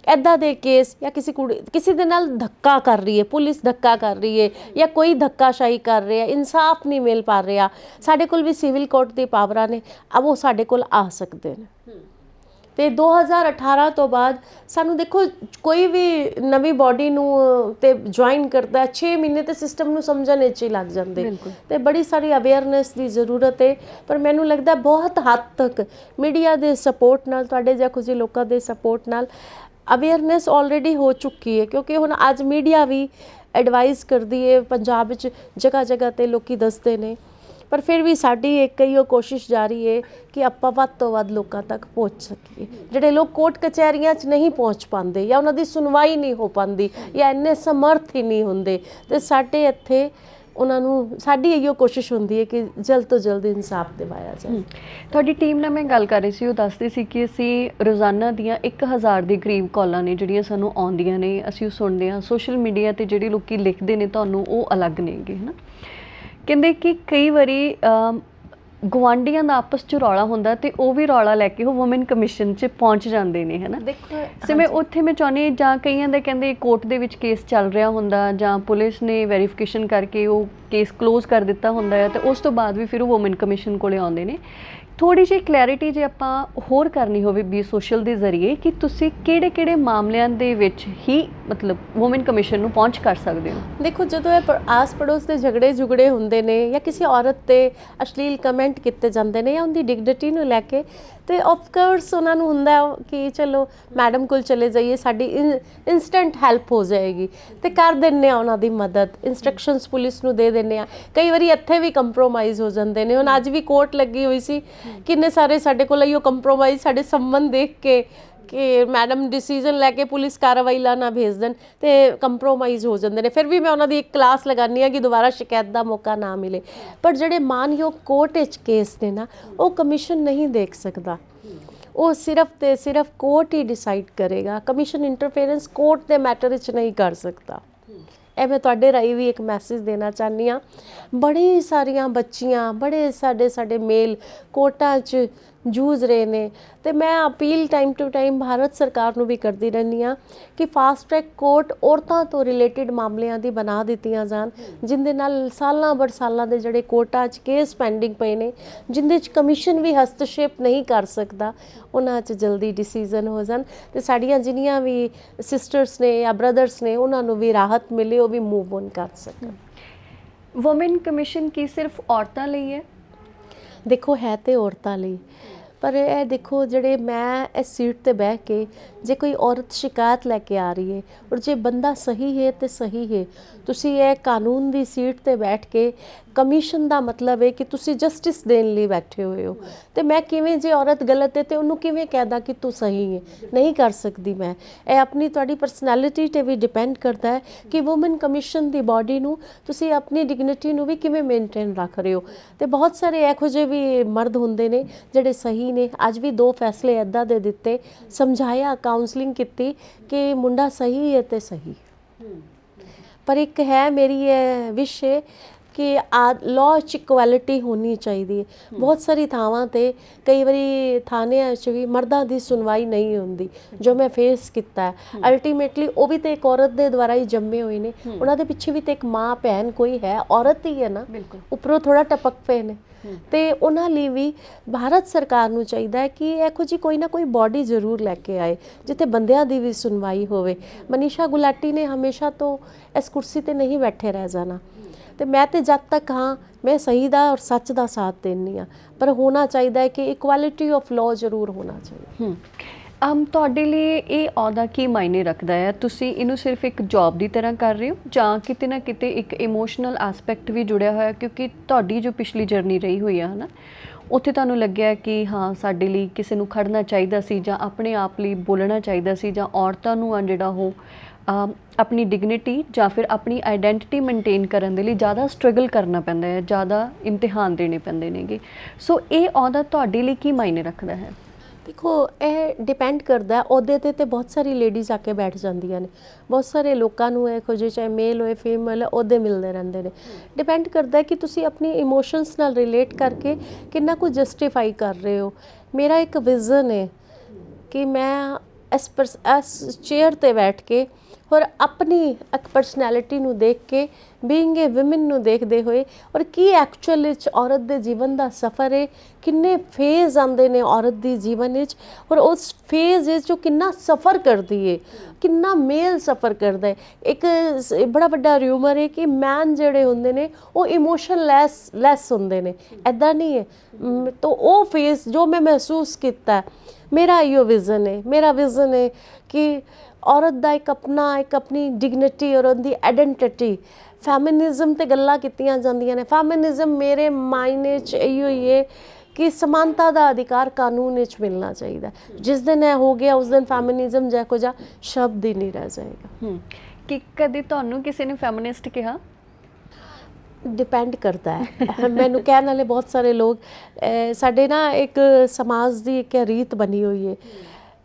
ਇੱਦਾਂ ਦੇ ਕੇਸ, ਜਾਂ ਕਿਸੇ ਦੇ ਨਾਲ ਧੱਕਾ ਕਰ ਰਹੀ ਹੈ, ਪੁਲਿਸ ਧੱਕਾ ਕਰ ਰਹੀ ਹੈ, ਜਾਂ ਕੋਈ ਧੱਕਾਸ਼ਾਹੀ ਕਰ ਰਿਹਾ, ਇਨਸਾਫ ਨਹੀਂ ਮਿਲ ਪਾ ਰਿਹਾ, ਸਾਡੇ ਕੋਲ ਵੀ ਸਿਵਲ ਕੋਰਟ ਦੀ ਪਾਵਰਾਂ ਨੇ, ਅਬ ਉਹ ਸਾਡੇ ਕੋਲ ਆ ਸਕਦੇ ਨੇ। ਤੇ 2018 ਤੋਂ ਬਾਅਦ ਸਾਨੂੰ ਦੇਖੋ, ਕੋਈ ਵੀ ਨਵੀਂ ਬਾਡੀ ਨੂੰ ਤੇ ਜੁਆਇਨ ਕਰਦਾ 6 ਮਹੀਨੇ ਤੇ ਸਿਸਟਮ ਨੂੰ ਸਮਝਣ ਵਿੱਚ ਹੀ ਲੱਗ ਜਾਂਦੇ, ਤੇ ਬੜੀ ਸਾਰੀ ਅਵੇਅਰਨੈਸ ਦੀ ਜ਼ਰੂਰਤ ਹੈ। ਪਰ ਮੈਨੂੰ ਲੱਗਦਾ ਬਹੁਤ ਹੱਦ ਤੱਕ ਮੀਡੀਆ ਦੇ ਸਪੋਰਟ ਨਾਲ, ਤੁਹਾਡੇ ਜਿਹੇ ਕੁਝ ਲੋਕਾਂ ਦੇ ਸਪੋਰਟ ਨਾਲ ਅਵੇਅਰਨੈਸ ਆਲਰੇਡੀ ਹੋ ਚੁੱਕੀ ਹੈ, ਕਿਉਂਕਿ ਹੁਣ ਅੱਜ ਮੀਡੀਆ ਵੀ ਐਡਵਾਈਸ ਕਰਦੀ ਹੈ, ਪੰਜਾਬ ਵਿੱਚ ਜਗ੍ਹਾ ਜਗ੍ਹਾ ਤੇ ਲੋਕੀ ਦੱਸਦੇ ਨੇ। ਪਰ ਫਿਰ ਵੀ ਸਾਡੀ ਇੱਕ ਹੀ ਉਹ ਕੋਸ਼ਿਸ਼ ਜਾਰੀ ਹੈ ਕਿ ਆਪਾਂ ਵੱਧ ਤੋਂ ਵੱਧ ਲੋਕਾਂ ਤੱਕ ਪਹੁੰਚ ਸਕੀਏ। ਜਿਹੜੇ ਲੋਕ ਕੋਰਟ ਕਚਹਿਰੀਆਂ 'ਚ ਨਹੀਂ ਪਹੁੰਚ ਪਾਉਂਦੇ, ਜਾਂ ਉਹਨਾਂ ਦੀ ਸੁਣਵਾਈ ਨਹੀਂ ਹੋ ਪਾਉਂਦੀ, ਜਾਂ ਇੰਨੇ ਸਮਰਥ ਹੀ ਨਹੀਂ ਹੁੰਦੇ, ਤੇ ਸਾਡੇ ਇੱਥੇ ਉਹਨਾਂ ਨੂੰ, ਸਾਡੀ ਇਹੋ ਕੋਸ਼ਿਸ਼ ਹੁੰਦੀ ਹੈ ਕਿ ਜਲਦ ਤੋਂ ਜਲਦ ਇਨਸਾਫ ਦਿਵਾਇਆ ਜਾਏ। ਤੁਹਾਡੀ ਟੀਮ ਨਾਲ ਮੈਂ ਗੱਲ ਕਰ ਰਹੀ ਸੀ, ਉਹ ਦੱਸਦੇ ਸੀ ਕਿ ਅਸੀਂ ਰੋਜ਼ਾਨਾ ਦੀਆਂ 1000 ਦੇ ਕਰੀਬ ਕਾਲਾਂ ਨੇ ਜਿਹੜੀਆਂ ਸਾਨੂੰ ਆਉਂਦੀਆਂ ਨੇ, ਅਸੀਂ ਉਹ ਸੁਣਦੇ ਹਾਂ। ਸੋਸ਼ਲ ਮੀਡੀਆ 'ਤੇ ਜਿਹੜੇ ਲੋਕੀ ਲਿਖਦੇ ਨੇ ਤੁਹਾਨੂੰ, ਉਹ ਅਲੱਗ ਨੇਗੇ, ਹੈ ਨਾ। ਕਹਿੰਦੇ ਕਿ ਕਈ ਵਾਰੀ ਗੁਆਂਢੀਆਂ ਦਾ ਆਪਸ 'ਚ ਰੌਲਾ ਹੁੰਦਾ, ਤੇ ਉਹ ਵੀ ਰੌਲਾ ਲੈ ਕੇ ਉਹ ਵੂਮਨ ਕਮਿਸ਼ਨ 'ਚ ਪਹੁੰਚ ਜਾਂਦੇ ਨੇ, ਹੈ ਨਾ। ਦੇਖੋ ਤੇ ਮੈਂ ਉੱਥੇ ਮੈਂ ਚਾਹੁੰਦੀ, ਜਾਂ ਕਈਆਂ ਦਾ ਕਹਿੰਦੇ ਕੋਰਟ ਦੇ ਵਿੱਚ ਕੇਸ ਚੱਲ ਰਿਹਾ ਹੁੰਦਾ, ਜਾਂ ਪੁਲਿਸ ਨੇ ਵੈਰੀਫਿਕੇਸ਼ਨ ਕਰਕੇ ਉਹ ਕੇਸ ਕਲੋਜ਼ ਕਰ ਦਿੱਤਾ ਹੁੰਦਾ ਹੈ, ਤੇ ਉਸ ਤੋਂ ਬਾਅਦ ਵੀ ਫਿਰ ਉਹ ਵੂਮਨ ਕਮਿਸ਼ਨ ਕੋਲੇ ਆਉਂਦੇ ਨੇ। ਥੋੜ੍ਹੀ ਜਿਹੀ ਕਲੈਰਿਟੀ ਜੇ ਆਪਾਂ ਹੋਰ ਕਰਨੀ ਹੋਵੇ ਬੀ ਸੋਸ਼ਲ ਦੇ ਜ਼ਰੀਏ, ਕਿ ਤੁਸੀਂ ਕਿਹੜੇ ਮਾਮਲਿਆਂ ਦੇ ਵਿੱਚ ਹੀ ਮਤਲਬ ਵੂਮਨ ਕਮਿਸ਼ਨ ਨੂੰ ਪਹੁੰਚ ਕਰ ਸਕਦੇ ਹੋ। ਦੇਖੋ, ਜਦੋਂ ਇਹ ਆਸ ਪੜੋਸ ਦੇ ਝਗੜੇ ਹੁੰਦੇ ਨੇ, ਜਾਂ ਕਿਸੇ ਔਰਤ ਤੇ ਅਸ਼ਲੀਲ ਕਮੈਂਟ ਕੀਤੇ ਜਾਂਦੇ ਨੇ, ਜਾਂ ਉਹਦੀ ਡਿਗਨਿਟੀ ਨੂੰ ਲੈ ਕੇ, ਤੇ ਆਫ ਕੋਰਸ ਉਹਨਾਂ ਨੂੰ ਹੁੰਦਾ ਕਿ ਚਲੋ ਮੈਡਮ ਕੋਲ ਚਲੇ ਜਾਈਏ, ਸਾਡੀ ਇਨਸਟੈਂਟ ਹੈਲਪ ਹੋ ਜਾਏਗੀ, ਤੇ ਕਰ ਦਿੰਦੇ ਆ ਉਹਨਾਂ ਦੀ ਮਦਦ, ਇੰਸਟਰਕਸ਼ਨਸ ਪੁਲਿਸ ਨੂੰ ਦੇ ਦਿੰਦੇ ਆ। ਕਈ ਵਾਰੀ ਇੱਥੇ ਵੀ ਕੰਪਰੋਮਾਈਜ਼ ਹੋ ਜਾਂਦੇ ਨੇ। ਹੁਣ ਅੱਜ ਵੀ ਕੋਰਟ ਲੱਗੀ ਹੋਈ ਸੀ, ਕਿੰਨੇ ਸਾਰੇ ਸਾਡੇ ਕੋਲ ਇਹੋ ਕੰਪਰੋਮਾਈਜ਼, ਸਾਡੇ ਸੰਬੰਧ ਦੇਖ ਕੇ ਕਿ ਮੈਡਮ ਡਿਸੀਜਨ ਲੈ ਕੇ ਪੁਲਿਸ ਕਾਰਵਾਈ ਨਾ ਭੇਜ ਦੇਣ, ਤੇ ਕੰਪਰੋਮਾਈਜ਼ ਹੋ ਜਾਂਦੇ ਨੇ। ਫਿਰ ਵੀ ਮੈਂ ਉਹਨਾਂ ਦੀ ਇੱਕ ਕਲਾਸ ਲਗਾਉਂਦੀ ਹਾਂ ਕਿ ਦੁਬਾਰਾ ਸ਼ਿਕਾਇਤ ਦਾ ਮੌਕਾ ਨਾ ਮਿਲੇ। ਪਰ ਜਿਹੜੇ ਮਾਨਯੋਗ ਕੋਰਟ ਵਿੱਚ ਕੇਸ ਨੇ ਨਾ, ਉਹ ਕਮਿਸ਼ਨ ਨਹੀਂ ਦੇਖ ਸਕਦਾ, ਉਹ ਸਿਰਫ ਤੇ ਸਿਰਫ ਕੋਰਟ ਹੀ ਡਿਸਾਈਡ ਕਰੇਗਾ। ਕਮਿਸ਼ਨ ਇੰਟਰਫੇਰੈਂਸ ਕੋਰਟ ਦੇ ਮੈਟਰ ਵਿੱਚ ਨਹੀਂ ਕਰ ਸਕਦਾ। ਇਹ ਮੈਂ ਤੁਹਾਡੇ ਰਾਹੀਂ ਵੀ ਇੱਕ ਮੈਸੇਜ ਦੇਣਾ ਚਾਹੁੰਦੀ ਹਾਂ। ਬੜੀ ਸਾਰੀਆਂ ਬੱਚੀਆਂ, ਬੜੇ ਸਾਡੇ ਮੇਲ ਕੋਰਟਾਂ 'ਚ ਜੂਝ ਰਹੇ ਨੇ, ਤੇ ਮੈਂ appeal time to time Bharat ਸਰਕਾਰ ਨੂੰ ਵੀ ਕਰਦੀ ਰਹਿੰਦੀ ਹਾਂ ਕਿ ਫਾਸਟ ਟਰੈਕ ਕੋਰਟ ਔਰਤਾਂ ਤੋਂ ਰਿਲੇਟਿਡ ਮਾਮਲਿਆਂ ਦੀ ਬਣਾ ਦਿੱਤੀਆਂ ਜਾਣ, ਜਿੰਦੇ ਨਾਲ ਸਾਲਾਂ ਦੇ ਜਿਹੜੇ ਕੋਰਟਾਂ 'ਚ ਕੇਸ ਪੈਂਡਿੰਗ ਪਏ ਨੇ, ਜਿੰਦੇ 'ਚ ਕਮਿਸ਼ਨ ਵੀ ਹਸਤਸ਼ੇਪ ਨਹੀਂ ਕਰ ਸਕਦਾ, ਉਹਨਾਂ 'ਚ ਜਲਦੀ ਡਿਸੀਜ਼ਨ ਹੋ ਜਾਣ, ਤੇ ਸਾਡੀਆਂ ਜਿੰਨੀਆਂ ਵੀ ਸਿਸਟਰਸ ਨੇ ਜਾਂ ਬ੍ਰਦਰਸ ਨੇ, ਉਹਨਾਂ ਨੂੰ ਵੀ ਰਾਹਤ ਮਿਲੇ, ਉਹ ਵੀ ਮੂਵ ਔਨ ਕਰ ਸਕਣ। ਵੂਮਨ ਕਮਿਸ਼ਨ ਕੀ ਸਿਰਫ ਔਰਤਾਂ ਲਈ ਹੈ? ਦੇਖੋ, ਹੈ ਤੇ ਔਰਤਾਂ ਲਈ, ਪਰ ਇਹ ਦੇਖੋ, ਜਿਹੜੇ ਮੈਂ ਇਸ ਸੀਟ ਤੇ ਬਹਿ ਕੇ, ਜੇ ਕੋਈ ਔਰਤ ਸ਼ਿਕਾਇਤ ਲੈ ਕੇ ਆ ਰਹੀ ਹੈ, ਔਰ ਜੇ ਬੰਦਾ ਸਹੀ ਹੈ ਤੇ ਸਹੀ ਹੈ, ਤੁਸੀਂ ਇਹ ਕਾਨੂੰਨ ਦੀ ਸੀਟ ਤੇ ਬੈਠ ਕੇ, ਕਮਿਸ਼ਨ ਦਾ ਮਤਲਬ ਹੈ ਕਿ ਤੁਸੀਂ ਜਸਟਿਸ ਦੇਣ ਲਈ ਬੈਠੇ ਹੋਏ ਹੋ, ਤੇ ਮੈਂ ਕਿਵੇਂ, ਜੇ ਔਰਤ ਗਲਤ ਹੈ ਤੇ ਉਹਨੂੰ ਕਿਵੇਂ ਕਹਿਦਾ ਕਿ ਤੂੰ ਸਹੀ ਹੈ? ਨਹੀਂ ਕਰ ਸਕਦੀ ਮੈਂ। ਇਹ ਆਪਣੀ ਤੁਹਾਡੀ ਪਰਸਨੈਲਿਟੀ 'ਤੇ ਵੀ ਡਿਪੈਂਡ ਕਰਦਾ ਹੈ ਕਿ ਵੂਮਨ ਕਮਿਸ਼ਨ ਦੀ ਬਾਡੀ ਨੂੰ ਤੁਸੀਂ ਆਪਣੀ ਡਿਗਨਿਟੀ ਨੂੰ ਵੀ ਕਿਵੇਂ ਮੇਨਟੇਨ ਰੱਖ ਰਹੇ ਹੋ। ਤੇ ਬਹੁਤ ਸਾਰੇ ਇਹੋ ਜਿਹੇ ਵੀ ਮਰਦ ਹੁੰਦੇ ਨੇ ਜਿਹੜੇ ਸਹੀ ਨੇ। ਅੱਜ ਵੀ 2 ਫੈਸਲੇ ਇੱਦਾਂ ਦੇ ਦਿੱਤੇ, ਸਮਝਾਇਆ, ਕਾਉਂਸਲਿੰਗ ਕੀਤੀ ਕਿ ਮੁੰਡਾ ਸਹੀ ਹੈ ਤੇ ਸਹੀ। ਪਰ ਇੱਕ ਹੈ, ਮੇਰੀ ਇਹ ਵਿਸ਼ ਹੈ ਕਿ ਲਾਅ 'ਚ ਇਕੁਐਲਿਟੀ ਹੋਣੀ ਚਾਹੀਦੀ ਹੈ। ਬਹੁਤ ਸਾਰੀ ਥਾਵਾਂ 'ਤੇ ਕਈ ਵਾਰੀ ਥਾਣਿਆਂ 'ਚ ਵੀ ਮਰਦਾਂ ਦੀ ਸੁਣਵਾਈ ਨਹੀਂ ਹੁੰਦੀ, ਜੋ ਮੈਂ ਫੇਸ ਕੀਤਾ ਹੈ। ਅਲਟੀਮੇਟਲੀ ਉਹ ਵੀ ਤਾਂ ਇੱਕ ਔਰਤ ਦੇ ਦੁਆਰਾ ਹੀ ਜੰਮੇ ਹੋਏ ਨੇ, ਉਹਨਾਂ ਦੇ ਪਿੱਛੇ ਵੀ ਤਾਂ ਇੱਕ ਮਾਂ ਭੈਣ ਕੋਈ ਹੈ, ਔਰਤ ਹੀ ਹੈ ਨਾ, ਉੱਪਰੋਂ ਥੋੜਾ ਟਪਕ ਪਏ ਨੇ। ਤੇ ਉਹਨਾਂ ਲਈ ਵੀ ਭਾਰਤ ਸਰਕਾਰ ਨੂੰ ਚਾਹੀਦਾ ਹੈ ਕਿ ਇਹੋ ਜਿਹੀ ਕੋਈ ਨਾ ਕੋਈ ਬਾਡੀ ਜ਼ਰੂਰ ਲੈ ਕੇ ਆਏ, ਜਿੱਥੇ ਬੰਦਿਆਂ ਦੀ ਵੀ ਸੁਣਵਾਈ ਹੋਵੇ। ਮਨੀਸ਼ਾ ਗੁਲਾਟੀ ਨੇ ਹਮੇਸ਼ਾ ਤੋਂ ਇਸ ਕੁਰਸੀ ਤੇ ਨਹੀਂ ਬੈਠੇ ਰਹਿ ਜਾਣਾ, ਤੇ ਮੈਂ ਤੇ ਜਦ ਤੱਕ ਹਾਂ, ਮੈਂ ਸਹੀ ਦਾ ਔਰ ਸੱਚ ਦਾ ਸਾਥ ਦੇਣੀ ਆ, ਪਰ ਹੋਣਾ ਚਾਹੀਦਾ ਹੈ ਕਿ ਇਕੁਐਲਿਟੀ ਆਫ ਲਾਅ ਜ਼ਰੂਰ ਹੋਣਾ ਚਾਹੀਦਾ। ਤੁਹਾਡੇ ਲਈ ਇਹ ਅਹੁਦਾ ਕੀ ਮਾਇਨੇ ਰੱਖਦਾ ਹੈ? ਤੁਸੀਂ ਇਹਨੂੰ ਸਿਰਫ ਇੱਕ ਜੌਬ ਦੀ ਤਰ੍ਹਾਂ ਕਰ ਰਹੇ ਹੋ, ਜਾਂ ਕਿਤੇ ਨਾ ਕਿਤੇ ਇੱਕ ਇਮੋਸ਼ਨਲ ਐਸਪੈਕਟ ਵੀ ਜੁੜਿਆ ਹੋਇਆ? ਕਿਉਂਕਿ ਤੁਹਾਡੀ ਜੋ ਪਿਛਲੀ ਜਰਨੀ ਰਹੀ ਹੋਈ ਆ, ਹੈ ਨਾ, ਉੱਥੇ ਤੁਹਾਨੂੰ ਲੱਗਿਆ ਕਿ ਹਾਂ, ਸਾਡੇ ਲਈ ਕਿਸੇ ਨੂੰ ਖੜਨਾ ਚਾਹੀਦਾ ਸੀ, ਜਾਂ ਆਪਣੇ ਆਪ ਲਈ ਬੋਲਣਾ ਚਾਹੀਦਾ ਸੀ, ਜਾਂ ਔਰਤਾਂ ਨੂੰ ਆ ਜਿਹੜਾ ਉਹ ਆਪਣੀ ਡਿਗਨਿਟੀ ਜਾਂ ਫਿਰ ਆਪਣੀ ਆਈਡੈਂਟੀਟੀ ਮੇਨਟੇਨ ਕਰਨ ਦੇ ਲਈ ਜ਼ਿਆਦਾ ਸਟਰਗਲ ਕਰਨਾ ਪੈਂਦਾ ਹੈ, ਜ਼ਿਆਦਾ ਇਮਤਿਹਾਨ ਦੇਣੇ ਪੈਂਦੇ ਨੇਗੇ। ਸੋ ਇਹ ਅਹੁਦਾ ਤੁਹਾਡੇ ਲਈ ਕੀ ਮਾਇਨੇ ਰੱਖਦਾ ਹੈ? ਦੇਖੋ, ਇਹ ਡਿਪੈਂਡ ਕਰਦਾ ਅਹੁਦੇ 'ਤੇ ਬਹੁਤ ਸਾਰੀ ਲੇਡੀਜ਼ ਆ ਕੇ ਬੈਠ ਜਾਂਦੀਆਂ ਨੇ, ਬਹੁਤ ਸਾਰੇ ਲੋਕਾਂ ਨੂੰ ਇਹੋ ਜਿਹੇ ਚਾਹੇ ਮੇਲ ਹੋਏ ਫੀਮੇਲ ਅਹੁਦੇ ਮਿਲਦੇ ਰਹਿੰਦੇ ਨੇ। ਡਿਪੈਂਡ ਕਰਦਾ ਕਿ ਤੁਸੀਂ ਆਪਣੀ ਇਮੋਸ਼ਨਸ ਨਾਲ ਰਿਲੇਟ ਕਰਕੇ ਕਿੰਨਾ ਕੁ ਜਸਟੀਫਾਈ ਕਰ ਰਹੇ ਹੋ। ਮੇਰਾ ਇੱਕ ਵਿਜ਼ਨ ਹੈ ਕਿ ਮੈਂ ਇਸ ਚੇਅਰ 'ਤੇ ਬੈਠ ਕੇ ਔਰ ਆਪਣੀ ਇੱਕ ਪਰਸਨੈਲਿਟੀ ਨੂੰ ਦੇਖ ਕੇ, ਬੀਇੰਗ ਏ ਵਿਮਨ ਨੂੰ ਦੇਖਦੇ ਹੋਏ, ਔਰ ਕੀ ਐਕਚੁਅਲ ਵਿੱਚ ਔਰਤ ਦੇ ਜੀਵਨ ਦਾ ਸਫ਼ਰ ਹੈ, ਕਿੰਨੇ ਫੇਜ਼ ਆਉਂਦੇ ਨੇ ਔਰਤ ਦੀ ਜੀਵਨ ਵਿੱਚ, ਔਰ ਉਸ ਫੇਜ਼ ਵਿੱਚ ਉਹ ਕਿੰਨਾ ਸਫ਼ਰ ਕਰਦੀ ਹੈ, ਕਿੰਨਾ ਮੇਲ ਸਫ਼ਰ ਕਰਦਾ ਹੈ। ਇੱਕ ਬੜਾ ਵੱਡਾ ਰਿਊਮਰ ਹੈ ਕਿ ਮੈਨ ਜਿਹੜੇ ਹੁੰਦੇ ਨੇ ਉਹ ਇਮੋਸ਼ਨ ਲੈਸ ਹੁੰਦੇ ਨੇ, ਐਦਾਂ ਨਹੀਂ ਹੈ। ਤਾਂ ਉਹ ਫੇਜ਼ ਜੋ ਮੈਂ ਮਹਿਸੂਸ ਕੀਤਾ, ਮੇਰਾ ਇਹੋ ਵਿਜ਼ਨ ਹੈ। ਮੇਰਾ ਵਿਜ਼ਨ ਹੈ ਕਿ ਔਰਤ ਦਾ ਇੱਕ ਆਪਣੀ ਡਿਗਨਿਟੀ ਔਰ ਉਹਦੀ ਆਈਡੈਂਟੀਟੀ। ਫੈਮਿਨਿਜ਼ਮ ਤੇ ਗੱਲਾਂ ਕੀਤੀਆਂ ਜਾਂਦੀਆਂ ਨੇ, ਫੈਮਿਨਿਜ਼ਮ ਮੇਰੇ ਮਾਇਨੇ 'ਚ ਇਹੋ ਹੀ ਹੈ ਕਿ ਸਮਾਨਤਾ ਦਾ ਅਧਿਕਾਰ ਕਾਨੂੰਨ ਵਿੱਚ ਮਿਲਣਾ ਚਾਹੀਦਾ। ਜਿਸ ਦਿਨ ਇਹ ਹੋ ਗਿਆ ਉਸ ਦਿਨ ਫੈਮਿਨਿਜ਼ਮ ਜਿਹੋ ਜਿਹਾ ਸ਼ਬਦ ਹੀ ਨਹੀਂ ਰਹਿ ਜਾਏਗਾ। ਕਿ ਕਦੇ ਤੁਹਾਨੂੰ ਕਿਸੇ ਨੇ ਫੈਮਿਨਿਸਟ ਕਿਹਾ? ਡਿਪੈਂਡ ਕਰਦਾ ਹੈ। ਮੈਨੂੰ ਕਹਿਣ ਵਾਲੇ ਬਹੁਤ ਸਾਰੇ ਲੋਕ, ਸਾਡੇ ਨਾ ਇੱਕ ਸਮਾਜ ਦੀ ਇੱਕ ਰੀਤ ਬਣੀ ਹੋਈ ਹੈ,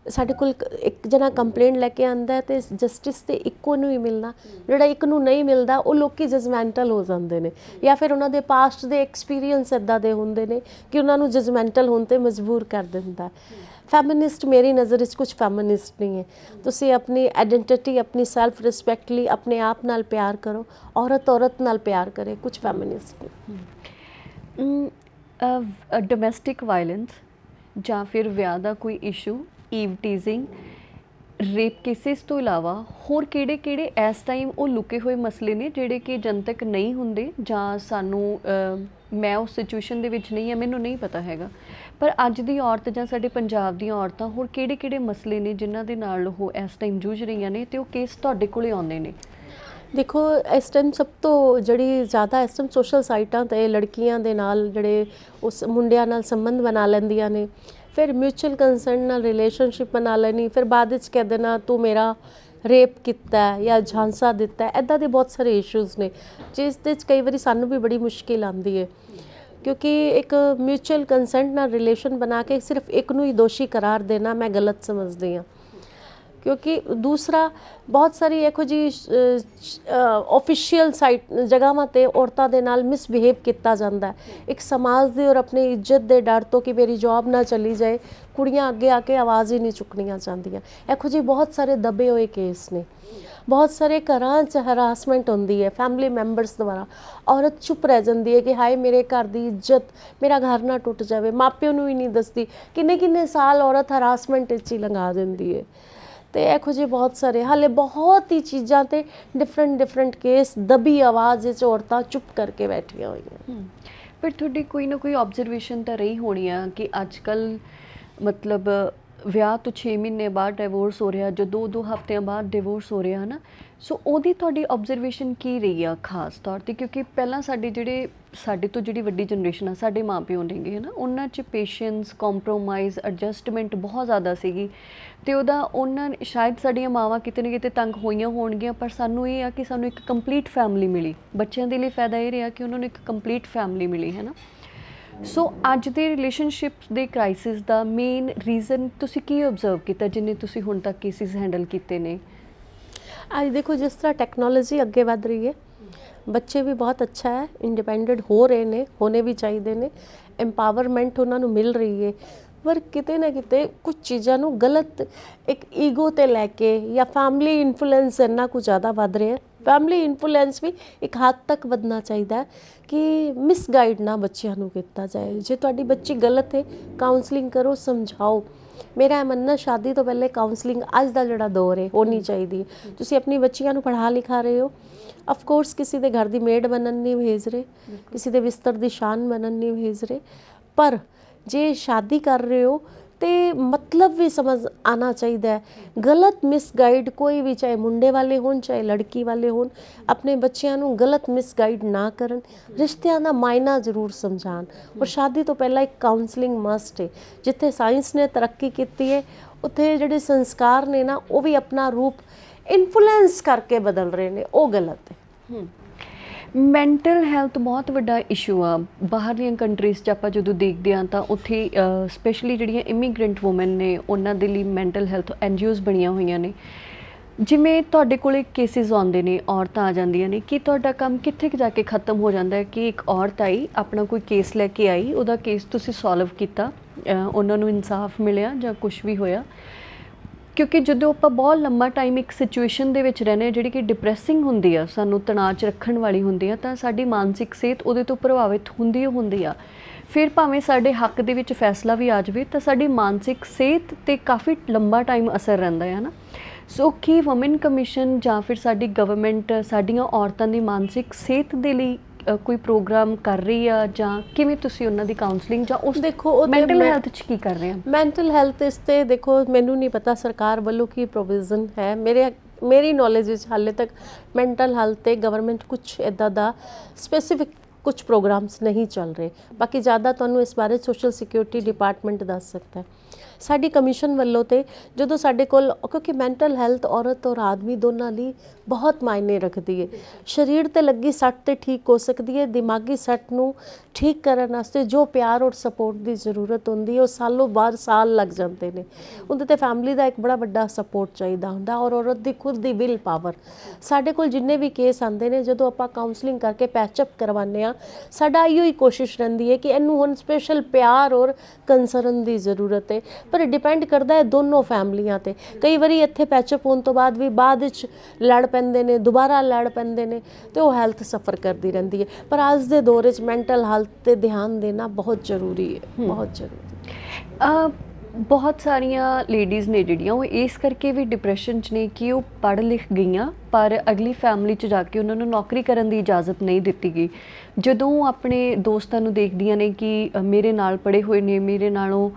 ਸਾਡੇ ਕੋਲ ਇੱਕ ਜਣਾ ਕੰਪਲੇਂਟ ਲੈ ਕੇ ਆਉਂਦਾ ਤੇ ਜਸਟਿਸ ਤੇ ਇੱਕੋ ਨੂੰ ਹੀ ਮਿਲਣਾ, ਜਿਹੜਾ ਇੱਕ ਨੂੰ ਨਹੀਂ ਮਿਲਦਾ ਉਹ ਲੋਕੀ ਜਜਮੈਂਟਲ ਹੋ ਜਾਂਦੇ ਨੇ, ਜਾਂ ਫਿਰ ਉਹਨਾਂ ਦੇ ਪਾਸਟ ਦੇ ਐਕਸਪੀਰੀਅੰਸ ਇੱਦਾਂ ਦੇ ਹੁੰਦੇ ਨੇ ਕਿ ਉਹਨਾਂ ਨੂੰ ਜਜਮੈਂਟਲ ਹੋਣ 'ਤੇ ਮਜਬੂਰ ਕਰ ਦਿੰਦਾ। ਫੈਮਿਨਿਸਟ ਮੇਰੀ ਨਜ਼ਰ ਵਿੱਚ ਕੁਝ ਫੈਮਿਨਿਸਟ ਨਹੀਂ ਹੈ। ਤੁਸੀਂ ਆਪਣੀ ਆਈਡੈਂਟੀਟੀ, ਆਪਣੀ ਸੈਲਫ ਰਿਸਪੈਕਟ ਲਈ ਆਪਣੇ ਆਪ ਨਾਲ ਪਿਆਰ ਕਰੋ, ਔਰਤ ਨਾਲ ਪਿਆਰ ਕਰੇ, ਕੁਝ ਫੈਮਿਨਿਸਟ ਨਹੀਂ। ਡੋਮੈਸਟਿਕ ਵਾਇਲੈਂਸ ਜਾਂ ਫਿਰ ਵਿਆਹ ਦਾ ਕੋਈ issue, Eve teasing, rape cases ਤੋਂ ਇਲਾਵਾ ਹੋਰ ਕਿਹੜੇ ਇਸ ਟਾਈਮ ਉਹ ਲੁਕੇ ਹੋਏ ਮਸਲੇ ਨੇ ਜਿਹੜੇ ਕਿ ਜਨਤਕ ਨਹੀਂ ਹੁੰਦੇ, ਜਾਂ ਸਾਨੂੰ ਮੈਂ ਉਸ ਸਿਚੁਏਸ਼ਨ ਦੇ ਵਿੱਚ ਨਹੀਂ ਹਾਂ, ਮੈਨੂੰ ਨਹੀਂ ਪਤਾ ਹੈਗਾ, ਪਰ ਅੱਜ ਦੀ ਔਰਤ ਜਾਂ ਸਾਡੇ ਪੰਜਾਬ ਦੀਆਂ ਔਰਤਾਂ ਹੋਰ ਕਿਹੜੇ ਮਸਲੇ ਨੇ ਜਿਨ੍ਹਾਂ ਦੇ ਨਾਲ ਉਹ ਇਸ ਟਾਈਮ ਜੂਝ ਰਹੀਆਂ ਨੇ ਤੇ ਉਹ ਕੇਸ ਤੁਹਾਡੇ ਕੋਲੇ ਆਉਂਦੇ ਨੇ? ਦੇਖੋ, ਇਸ ਟਾਈਮ ਸਭ ਤੋਂ ਜਿਹੜੀ ਜ਼ਿਆਦਾ ਇਸ ਟਾਈਮ ਸੋਸ਼ਲ ਸਾਈਟਾਂ 'ਤੇ ਲੜਕੀਆਂ ਦੇ ਨਾਲ ਜਿਹੜੇ ਉਸ ਮੁੰਡਿਆਂ ਨਾਲ ਸੰਬੰਧ ਬਣਾ ਲੈਂਦੀਆਂ ਨੇ, ਫਿਰ ਮਿਊਚੁਅਲ ਕੰਸਰਟ ਨਾਲ ਰਿਲੇਸ਼ਨਸ਼ਿਪ ਬਣਾ ਲੈਣੀ, ਫਿਰ ਬਾਅਦ ਵਿੱਚ ਕਹਿ ਦੇਣਾ ਤੂੰ ਮੇਰਾ ਰੇਪ ਕੀਤਾ ਜਾਂ ਝਾਂਸਾ ਦਿੱਤਾ, ਇੱਦਾਂ ਦੇ ਬਹੁਤ ਸਾਰੇ ਇਸ਼ੂਜ਼ ਨੇ ਜਿਸ ਦੇ 'ਚ ਕਈ ਵਾਰੀ ਸਾਨੂੰ ਵੀ ਬੜੀ ਮੁਸ਼ਕਿਲ ਆਉਂਦੀ ਹੈ, ਕਿਉਂਕਿ ਇੱਕ ਮਿਊਚੁਅਲ ਕੰਸੈਂਟ ਨਾਲ ਰਿਲੇਸ਼ਨ ਬਣਾ ਕੇ ਸਿਰਫ ਇੱਕ ਨੂੰ ਹੀ ਦੋਸ਼ੀ ਕਰਾਰ ਦੇਣਾ ਮੈਂ ਗਲਤ ਸਮਝਦੀ ਹਾਂ। ਕਿਉਂਕਿ ਦੂਸਰਾ, ਬਹੁਤ ਸਾਰੀ ਇਹੋ ਜਿਹੀ ਆਫੀਸ਼ੀਅਲ ਜਗ੍ਹਾਵਾਂ 'ਤੇ ਔਰਤਾਂ ਦੇ ਨਾਲ ਮਿਸਬਿਹੇਵ ਕੀਤਾ ਜਾਂਦਾ ਹੈ, ਇੱਕ ਸਮਾਜ ਦੀ ਔਰ ਆਪਣੀ ਇੱਜ਼ਤ ਦੇ ਡਰ ਤੋਂ ਕਿ ਮੇਰੀ ਜੌਬ ਨਾ ਚਲੀ ਜਾਏ, ਕੁੜੀਆਂ ਅੱਗੇ ਆ ਕੇ ਆਵਾਜ਼ ਹੀ ਨਹੀਂ ਚੁੱਕਣੀਆਂ ਚਾਹੁੰਦੀਆਂ। ਇਹੋ ਜਿਹੇ ਬਹੁਤ ਸਾਰੇ ਦਬੇ ਹੋਏ ਕੇਸ ਨੇ। ਬਹੁਤ ਸਾਰੇ ਘਰਾਂ 'ਚ ਹਰਾਸਮੈਂਟ ਹੁੰਦੀ ਹੈ ਫੈਮਿਲੀ ਮੈਂਬਰਸ ਦੁਆਰਾ, ਔਰਤ ਚੁੱਪ ਰਹਿ ਜਾਂਦੀ ਹੈ ਕਿ ਹਾਏ ਮੇਰੇ ਘਰ ਦੀ ਇੱਜ਼ਤ, ਮੇਰਾ ਘਰ ਨਾ ਟੁੱਟ ਜਾਵੇ, ਮਾਪਿਓ ਨੂੰ ਵੀ ਨਹੀਂ ਦੱਸਦੀ, ਕਿੰਨੇ ਸਾਲ ਔਰਤ ਹਰਾਸਮੈਂਟ ਵਿੱਚ ਹੀ ਲੰਘਾ ਦਿੰਦੀ ਹੈ। ਤੇ ਇਹੋ ਜਿਹੇ ਬਹੁਤ ਸਾਰੇ, ਹਾਲੇ ਬਹੁਤ ਹੀ ਚੀਜ਼ਾਂ 'ਤੇ ਡਿਫਰੈਂਟ ਕੇਸ ਦਬੀ ਆਵਾਜ਼ ਵਿੱਚ ਔਰਤਾਂ ਚੁੱਪ ਕਰਕੇ ਬੈਠੀਆਂ ਹੋਈਆਂ। ਪਰ ਤੁਹਾਡੀ ਕੋਈ ਨਾ ਕੋਈ ਆਬਜ਼ਰਵੇਸ਼ਨ ਤਾਂ ਰਹੀ ਹੋਣੀ ਆ ਕਿ ਅੱਜ ਕੱਲ੍ਹ ਮਤਲਬ ਵਿਆਹ ਤੋਂ 6 ਮਹੀਨੇ ਬਾਅਦ ਡਿਵੋਰਸ ਹੋ ਰਿਹਾ, ਜੋ 2 ਹਫ਼ਤਿਆਂ ਬਾਅਦ ਡਿਵੋਰਸ ਹੋ ਰਿਹਾ ਹੈ ਨਾ, ਸੋ ਉਹਦੀ ਤੁਹਾਡੀ ਆਬਜ਼ਰਵੇਸ਼ਨ ਕੀ ਰਹੀ ਆ ਖਾਸ ਤੌਰ 'ਤੇ? ਕਿਉਂਕਿ ਪਹਿਲਾਂ ਸਾਡੇ ਤੋਂ ਜਿਹੜੀ ਵੱਡੀ ਜਨਰੇਸ਼ਨ ਆ, ਸਾਡੇ ਮਾਂ ਪਿਓ ਨੇਗੇ ਹੈ ਨਾ, ਉਹਨਾਂ 'ਚ ਪੇਸ਼ੈਂਸ, ਕੰਪਰੋਮਾਈਜ਼, ਐਡਜਸਟਮੈਂਟ ਬਹੁਤ ਜ਼ਿਆਦਾ ਸੀਗੀ, ਅਤੇ ਉਹਨਾਂ ਸ਼ਾਇਦ ਸਾਡੀਆਂ ਮਾਵਾਂ ਕਿਤੇ ਨਾ ਕਿਤੇ ਤੰਗ ਹੋਈਆਂ ਹੋਣਗੀਆਂ, ਪਰ ਸਾਨੂੰ ਇਹ ਆ ਕਿ ਸਾਨੂੰ ਇੱਕ ਕੰਪਲੀਟ ਫੈਮਿਲੀ ਮਿਲੀ। ਬੱਚਿਆਂ ਦੇ ਲਈ ਫਾਇਦਾ ਇਹ ਰਿਹਾ ਕਿ ਉਹਨਾਂ ਨੂੰ ਇੱਕ ਕੰਪਲੀਟ ਫੈਮਿਲੀ ਮਿਲੀ, ਹੈ ਨਾ। ਸੋ ਅੱਜ ਦੇ ਰਿਲੇਸ਼ਨਸ਼ਿਪਸ ਦੇ ਕ੍ਰਾਈਸਿਸ ਦਾ ਮੇਨ ਰੀਜ਼ਨ ਤੁਸੀਂ ਕੀ ਓਬਜ਼ਰਵ ਕੀਤਾ, ਜਿੰਨੇ ਤੁਸੀਂ ਹੁਣ ਤੱਕ ਕੇਸਿਸ ਹੈਂਡਲ ਕੀਤੇ ਨੇ? ਅੱਜ ਦੇਖੋ, ਜਿਸ ਤਰ੍ਹਾਂ ਟੈਕਨੋਲੋਜੀ ਅੱਗੇ ਵੱਧ ਰਹੀ ਹੈ, ਬੱਚੇ ਵੀ ਬਹੁਤ ਅੱਛਾ ਹੈ, ਇੰਡੀਪੈਂਡੈਂਟ ਹੋ ਰਹੇ ਨੇ, ਹੋਣੇ ਵੀ ਚਾਹੀਦੇ ਨੇ, ਐਮਪਾਵਰਮੈਂਟ ਉਹਨਾਂ ਨੂੰ ਮਿਲ ਰਹੀ ਹੈ, ਪਰ ਕਿਤੇ ਨਾ ਕਿਤੇ ਕੁਝ ਚੀਜ਼ਾਂ ਨੂੰ ਗਲਤ ਇੱਕ ਈਗੋ 'ਤੇ ਲੈ ਕੇ ਜਾਂ ਫੈਮਿਲੀ ਇਨਫਲੂਐਂਸ ਇੰਨਾ ਕੁ ਜ਼ਿਆਦਾ ਵੱਧ ਰਿਹਾ। ਫੈਮਿਲੀ ਇਨਫਲੂਐਂਸ ਵੀ ਇੱਕ ਹੱਦ ਤੱਕ ਵਧਣਾ ਚਾਹੀਦਾ ਹੈ ਕਿ ਮਿਸਗਾਈਡ ਨਾ ਬੱਚਿਆਂ ਨੂੰ ਕੀਤਾ ਜਾਏ। ਜੇ ਤੁਹਾਡੀ ਬੱਚੀ ਗਲਤ ਹੈ, ਕਾਉਂਸਲਿੰਗ ਕਰੋ, ਸਮਝਾਓ। ਮੇਰਾ ਇਹ ਮੰਨਣਾ, ਸ਼ਾਦੀ ਤੋਂ ਪਹਿਲੇ ਕਾਉਂਸਲਿੰਗ ਅੱਜ ਦਾ ਜਿਹੜਾ ਦੌਰ ਹੈ ਹੋਣੀ ਚਾਹੀਦੀ ਹੈ। ਤੁਸੀਂ ਆਪਣੀ ਬੱਚੀਆਂ ਨੂੰ ਪੜ੍ਹਾ ਲਿਖਾ ਰਹੇ ਹੋ, ਆਫ ਕੋਰਸ ਕਿਸੇ ਦੇ ਘਰ ਦੀ ਮੇਡ ਬਣਨ ਨਹੀਂ ਭੇਜ ਰਹੇ, ਕਿਸੇ ਦੇ ਬਿਸਤਰ ਦੀ ਸ਼ਾਨ ਬਣਨ ਨਹੀਂ ਭੇਜ ਰਹੇ, ਪਰ ਜੇ ਸ਼ਾਦੀ ਕਰ ਰਹੇ ਹੋ ਤੇ ਮਤਲਬ ਵੀ ਸਮਝ ਆਉਣਾ ਚਾਹੀਦਾ ਹੈ। ਗਲਤ ਮਿਸਗਾਈਡ ਕੋਈ ਵੀ, ਚਾਹੇ ਮੁੰਡੇ ਵਾਲੇ ਹੋਣ ਚਾਹੇ ਲੜਕੀ ਵਾਲੇ ਹੋਣ, ਆਪਣੇ ਬੱਚਿਆਂ ਨੂੰ ਗਲਤ ਮਿਸਗਾਈਡ ਨਾ ਕਰਨ, ਰਿਸ਼ਤਿਆਂ ਦਾ ਮਾਇਨਾ ਜ਼ਰੂਰ ਸਮਝਾਉਣ। ਔਰ ਸ਼ਾਦੀ ਤੋਂ ਪਹਿਲਾਂ ਇੱਕ ਕਾਉਂਸਲਿੰਗ ਮਸਟ ਹੈ। ਜਿੱਥੇ ਸਾਇੰਸ ਨੇ ਤਰੱਕੀ ਕੀਤੀ ਹੈ, ਉੱਥੇ ਜਿਹੜੇ ਸੰਸਕਾਰ ਨੇ ਨਾ, ਉਹ ਵੀ ਆਪਣਾ ਰੂਪ ਇਨਫਲੂਐਂਸ ਕਰਕੇ ਬਦਲ ਰਹੇ ਨੇ, ਉਹ ਗਲਤ ਹੈ। ਮੈਂਟਲ ਹੈਲਥ ਬਹੁਤ ਵੱਡਾ ਇਸ਼ੂ ਆ ਬਾਹਰਲੀਆਂ ਕੰਟਰੀਜ਼ 'ਚ। ਆਪਾਂ ਜਦੋਂ ਦੇਖਦੇ ਹਾਂ ਤਾਂ ਉੱਥੇ ਸਪੈਸ਼ਲੀ ਜਿਹੜੀਆਂ ਇਮੀਗ੍ਰੈਂਟ ਵੂਮਨ ਨੇ ਉਹਨਾਂ ਦੇ ਲਈ ਮੈਂਟਲ ਹੈਲਥ NGOs ਬਣੀਆਂ ਹੋਈਆਂ ਨੇ। ਜਿਵੇਂ ਤੁਹਾਡੇ ਕੋਲੇ ਕੇਸਿਸ ਆਉਂਦੇ ਨੇ, ਔਰਤਾਂ ਆ ਜਾਂਦੀਆਂ ਨੇ, ਕਿ ਤੁਹਾਡਾ ਕੰਮ ਕਿੱਥੇ ਕੁ ਜਾ ਕੇ ਖ਼ਤਮ ਹੋ ਜਾਂਦਾ ਹੈ ਕਿ ਇੱਕ ਔਰਤ ਆਈ, ਆਪਣਾ ਕੋਈ ਕੇਸ ਲੈ ਕੇ ਆਈ, ਉਹਦਾ ਕੇਸ ਤੁਸੀਂ ਸੋਲਵ ਕੀਤਾ, ਉਹਨਾਂ ਨੂੰ ਇਨਸਾਫ ਮਿਲਿਆ ਜਾਂ ਕੁਝ ਵੀ ਹੋਇਆ। ਕਿਉਂਕਿ ਜਦੋਂ ਆਪਾਂ ਬਹੁਤ ਲੰਮਾ ਟਾਈਮ ਇੱਕ ਸਿਚੁਏਸ਼ਨ ਦੇ ਵਿੱਚ ਰਹਿੰਦੇ ਹਾਂ ਜਿਹੜੀ ਕਿ ਡਿਪਰੈਸਿੰਗ ਹੁੰਦੀ ਆ, ਸਾਨੂੰ ਤਣਾਅ 'ਚ ਰੱਖਣ ਵਾਲੀ ਹੁੰਦੀ ਆ, ਤਾਂ ਸਾਡੀ ਮਾਨਸਿਕ ਸਿਹਤ ਉਹਦੇ ਤੋਂ ਪ੍ਰਭਾਵਿਤ ਹੁੰਦੀ ਆ। ਫਿਰ ਭਾਵੇਂ ਸਾਡੇ ਹੱਕ ਦੇ ਵਿੱਚ ਫੈਸਲਾ ਵੀ ਆ ਜਾਵੇ ਤਾਂ ਸਾਡੀ ਮਾਨਸਿਕ ਸਿਹਤ 'ਤੇ ਕਾਫੀ ਲੰਬਾ ਟਾਈਮ ਅਸਰ ਰਹਿੰਦਾ ਹੈ ਨਾ। ਸੋ ਕੀ ਵੂਮਨ ਕਮਿਸ਼ਨ ਜਾਂ ਫਿਰ ਸਾਡੀ ਗਵਰਨਮੈਂਟ ਸਾਡੀਆਂ ਔਰਤਾਂ ਦੀ ਮਾਨਸਿਕ ਸਿਹਤ ਦੇ ਲਈ ਕੋਈ ਪ੍ਰੋਗਰਾਮ ਕਰ ਰਹੀ ਆ, ਜਾਂ ਕਿਵੇਂ ਤੁਸੀਂ ਉਹਨਾਂ ਦੀ ਕਾਉਂਸਲਿੰਗ ਜਾਂ ਉਸ ਦੇਖੋ ਮੈਂਟਲ ਹੈਲਥ 'ਚ ਕੀ ਕਰ ਰਹੇ ਆ? ਮੈਂਟਲ ਹੈਲਥ ਇਸ 'ਤੇ ਦੇਖੋ ਮੈਨੂੰ ਨਹੀਂ ਪਤਾ ਸਰਕਾਰ ਵੱਲੋਂ ਕੀ ਪ੍ਰੋਵੀਜ਼ਨ ਹੈ। ਮੇਰੀ ਨੌਲੇਜ ਵਿੱਚ ਹਾਲੇ ਤੱਕ ਮੈਂਟਲ ਹੈਲਥ 'ਤੇ ਗਵਰਨਮੈਂਟ ਕੁਛ ਇੱਦਾਂ ਦਾ ਸਪੈਸੀਫਿਕ ਕੁਛ ਪ੍ਰੋਗਰਾਮਸ ਨਹੀਂ ਚੱਲ ਰਹੇ। ਬਾਕੀ ਜ਼ਿਆਦਾ ਤੁਹਾਨੂੰ ਇਸ ਬਾਰੇ ਸੋਸ਼ਲ ਸਿਕਿਉਰਿਟੀ ਡਿਪਾਰਟਮੈਂਟ ਦੱਸ ਸਕਦਾ ਹੈ। ਸਾਡੀ ਕਮਿਸ਼ਨ ਵੱਲੋਂ ਤੇ ਜਦੋਂ ਸਾਡੇ ਕੋਲ, ਕਿਉਂਕਿ ਮੈਂਟਲ ਹੈਲਥ ਔਰਤ ਔਰ ਆਦਮੀ ਦੋਨਾਂ ਲਈ ਬਹੁਤ ਮਾਇਨੇ ਰੱਖਦੀ ਹੈ। ਸਰੀਰ ਤੇ ਲੱਗੀ ਸੱਟ ਤੇ ਠੀਕ ਹੋ ਸਕਦੀ ਹੈ, ਦਿਮਾਗੀ ਸੱਟ ਨੂੰ ਠੀਕ ਕਰਨ ਵਾਸਤੇ ਜੋ ਪਿਆਰ ਔਰ ਸਪੋਰਟ ਦੀ ਜ਼ਰੂਰਤ ਹੁੰਦੀ ਹੈ ਉਹ ਸਾਲੋਂ ਬਾਅਦ ਸਾਲ ਲੱਗ ਜਾਂਦੇ ਨੇ। ਉਹਦੇ ਤੇ ਫੈਮਿਲੀ ਦਾ ਇੱਕ ਬੜਾ ਵੱਡਾ ਸਪੋਰਟ ਚਾਹੀਦਾ ਹੁੰਦਾ, ਔਰ ਔਰਤ ਦੀ ਖੁਦ ਦੀ ਵਿਲ ਪਾਵਰ। ਸਾਡੇ ਕੋਲ ਜਿੰਨੇ ਵੀ ਕੇਸ ਆਉਂਦੇ ਨੇ, ਜਦੋਂ ਆਪਾਂ ਕਾਉਂਸਲਿੰਗ ਕਰਕੇ ਪੈਚਅਪ ਕਰਵਾਉਂਦੇ ਹਾਂ, ਸਾਡਾ ਇਹੋ ਹੀ ਕੋਸ਼ਿਸ਼ ਰਹਿੰਦੀ ਹੈ ਕਿ ਇਹਨੂੰ ਹੁਣ ਸਪੈਸ਼ਲ ਪਿਆਰ ਔਰ ਕੰਸਰਨ ਦੀ ਜ਼ਰੂਰਤ ਹੈ। ਪਰ ਡਿਪੈਂਡ ਕਰਦਾ ਹੈ ਦੋਨੋਂ ਫੈਮਲੀਆਂ 'ਤੇ। ਕਈ ਵਾਰੀ ਇੱਥੇ ਪੈਚਅਪ ਹੋਣ ਤੋਂ ਬਾਅਦ ਵੀ ਬਾਅਦ ਵਿੱਚ ਲੜ ਪੈਂਦੇ ਨੇ, ਦੁਬਾਰਾ ਲੜ ਪੈਂਦੇ ਨੇ, ਤੇ ਉਹ ਹੈਲਥ ਸਫਰ ਕਰਦੀ ਰਹਿੰਦੀ ਹੈ। ਪਰ ਅੱਜ ਦੇ ਦੌਰ ਵਿੱਚ ਮੈਂਟਲ ਹੈਲਥ 'ਤੇ ਧਿਆਨ ਦੇਣਾ ਬਹੁਤ ਜ਼ਰੂਰੀ ਹੈ, ਬਹੁਤ ਜ਼ਰੂਰੀ। ਬਹੁਤ ਸਾਰੀਆਂ ਲੇਡੀਜ਼ ਨੇ ਜਿਹੜੀਆਂ ਉਹ ਇਸ ਕਰਕੇ ਵੀ ਡਿਪਰੈਸ਼ਨ 'ਚ ਨੇ ਕਿ ਉਹ ਪੜ੍ਹ ਲਿਖ ਗਈਆਂ ਪਰ ਅਗਲੀ ਫੈਮਿਲੀ 'ਚ ਜਾ ਕੇ ਉਹਨਾਂ ਨੂੰ ਨੌਕਰੀ ਕਰਨ ਦੀ ਇਜਾਜ਼ਤ ਨਹੀਂ ਦਿੱਤੀ ਗਈ। ਜਦੋਂ ਉਹ ਆਪਣੇ ਦੋਸਤਾਂ ਨੂੰ ਦੇਖਦੀਆਂ ਨੇ ਕਿ ਮੇਰੇ ਨਾਲ ਪੜ੍ਹੇ ਹੋਏ ਨੇ, ਮੇਰੇ ਨਾਲੋਂ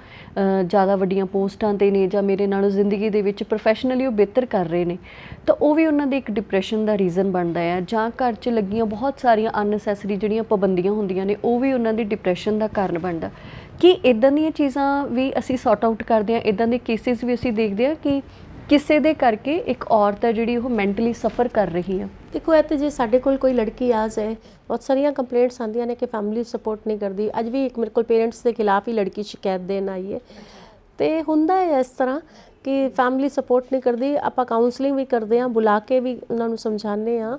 ਜ਼ਿਆਦਾ ਵੱਡੀਆਂ ਪੋਸਟਾਂ 'ਤੇ ਨੇ, ਜਾਂ ਮੇਰੇ ਨਾਲੋਂ ਜ਼ਿੰਦਗੀ ਦੇ ਵਿੱਚ ਪ੍ਰੋਫੈਸ਼ਨਲੀ ਉਹ ਬਿਹਤਰ ਕਰ ਰਹੇ ਨੇ, ਤਾਂ ਉਹ ਵੀ ਉਹਨਾਂ ਦੇ ਇੱਕ ਡਿਪਰੈਸ਼ਨ ਦਾ ਰੀਜ਼ਨ ਬਣਦਾ ਹੈ। ਜਾਂ ਘਰ 'ਚ ਲੱਗੀਆਂ ਬਹੁਤ ਸਾਰੀਆਂ ਅਨਨੈਸੈਸਰੀ ਜਿਹੜੀਆਂ ਪਾਬੰਦੀਆਂ ਹੁੰਦੀਆਂ ਨੇ, ਉਹ ਵੀ ਉਹਨਾਂ ਦੀ ਡਿਪਰੈਸ਼ਨ ਦਾ ਕਾਰਨ ਬਣਦਾ। ਕਿ ਇੱਦਾਂ ਦੀਆਂ ਚੀਜ਼ਾਂ ਵੀ ਅਸੀਂ ਸੌਟ ਆਊਟ ਕਰਦੇ ਹਾਂ, ਇੱਦਾਂ ਦੇ ਕੇਸਿਸ ਵੀ ਅਸੀਂ ਦੇਖਦੇ ਹਾਂ ਕਿ ਕਿਸੇ ਦੇ ਕਰਕੇ ਇੱਕ ਔਰਤ ਹੈ ਜਿਹੜੀ ਉਹ ਮੈਂਟਲੀ ਸਫਰ ਕਰ ਰਹੀ ਆ। ਦੇਖੋ ਇਹ ਤੇ ਜੇ ਸਾਡੇ ਕੋਲ ਕੋਈ ਲੜਕੀ ਆ ਜਾਏ, ਬਹੁਤ ਸਾਰੀਆਂ ਕੰਪਲੇਂਟਸ ਆਉਂਦੀਆਂ ਨੇ ਕਿ ਫੈਮਿਲੀ ਸਪੋਰਟ ਨਹੀਂ ਕਰਦੀ। ਅੱਜ ਵੀ ਇੱਕ ਮੇਰੇ ਕੋਲ ਪੇਰੈਂਟਸ ਦੇ ਖਿਲਾਫ ਹੀ ਲੜਕੀ ਸ਼ਿਕਾਇਤ ਦੇਣ ਆਈ ਹੈ। ਤੇ ਹੁੰਦਾ ਹੈ ਇਸ ਤਰ੍ਹਾਂ ਕਿ ਫੈਮਿਲੀ ਸਪੋਰਟ ਨਹੀਂ ਕਰਦੀ। ਆਪਾਂ ਕਾਉਂਸਲਿੰਗ ਵੀ ਕਰਦੇ ਹਾਂ, ਬੁਲਾ ਕੇ ਵੀ ਉਹਨਾਂ ਨੂੰ ਸਮਝਾਉਂਦੇ ਹਾਂ।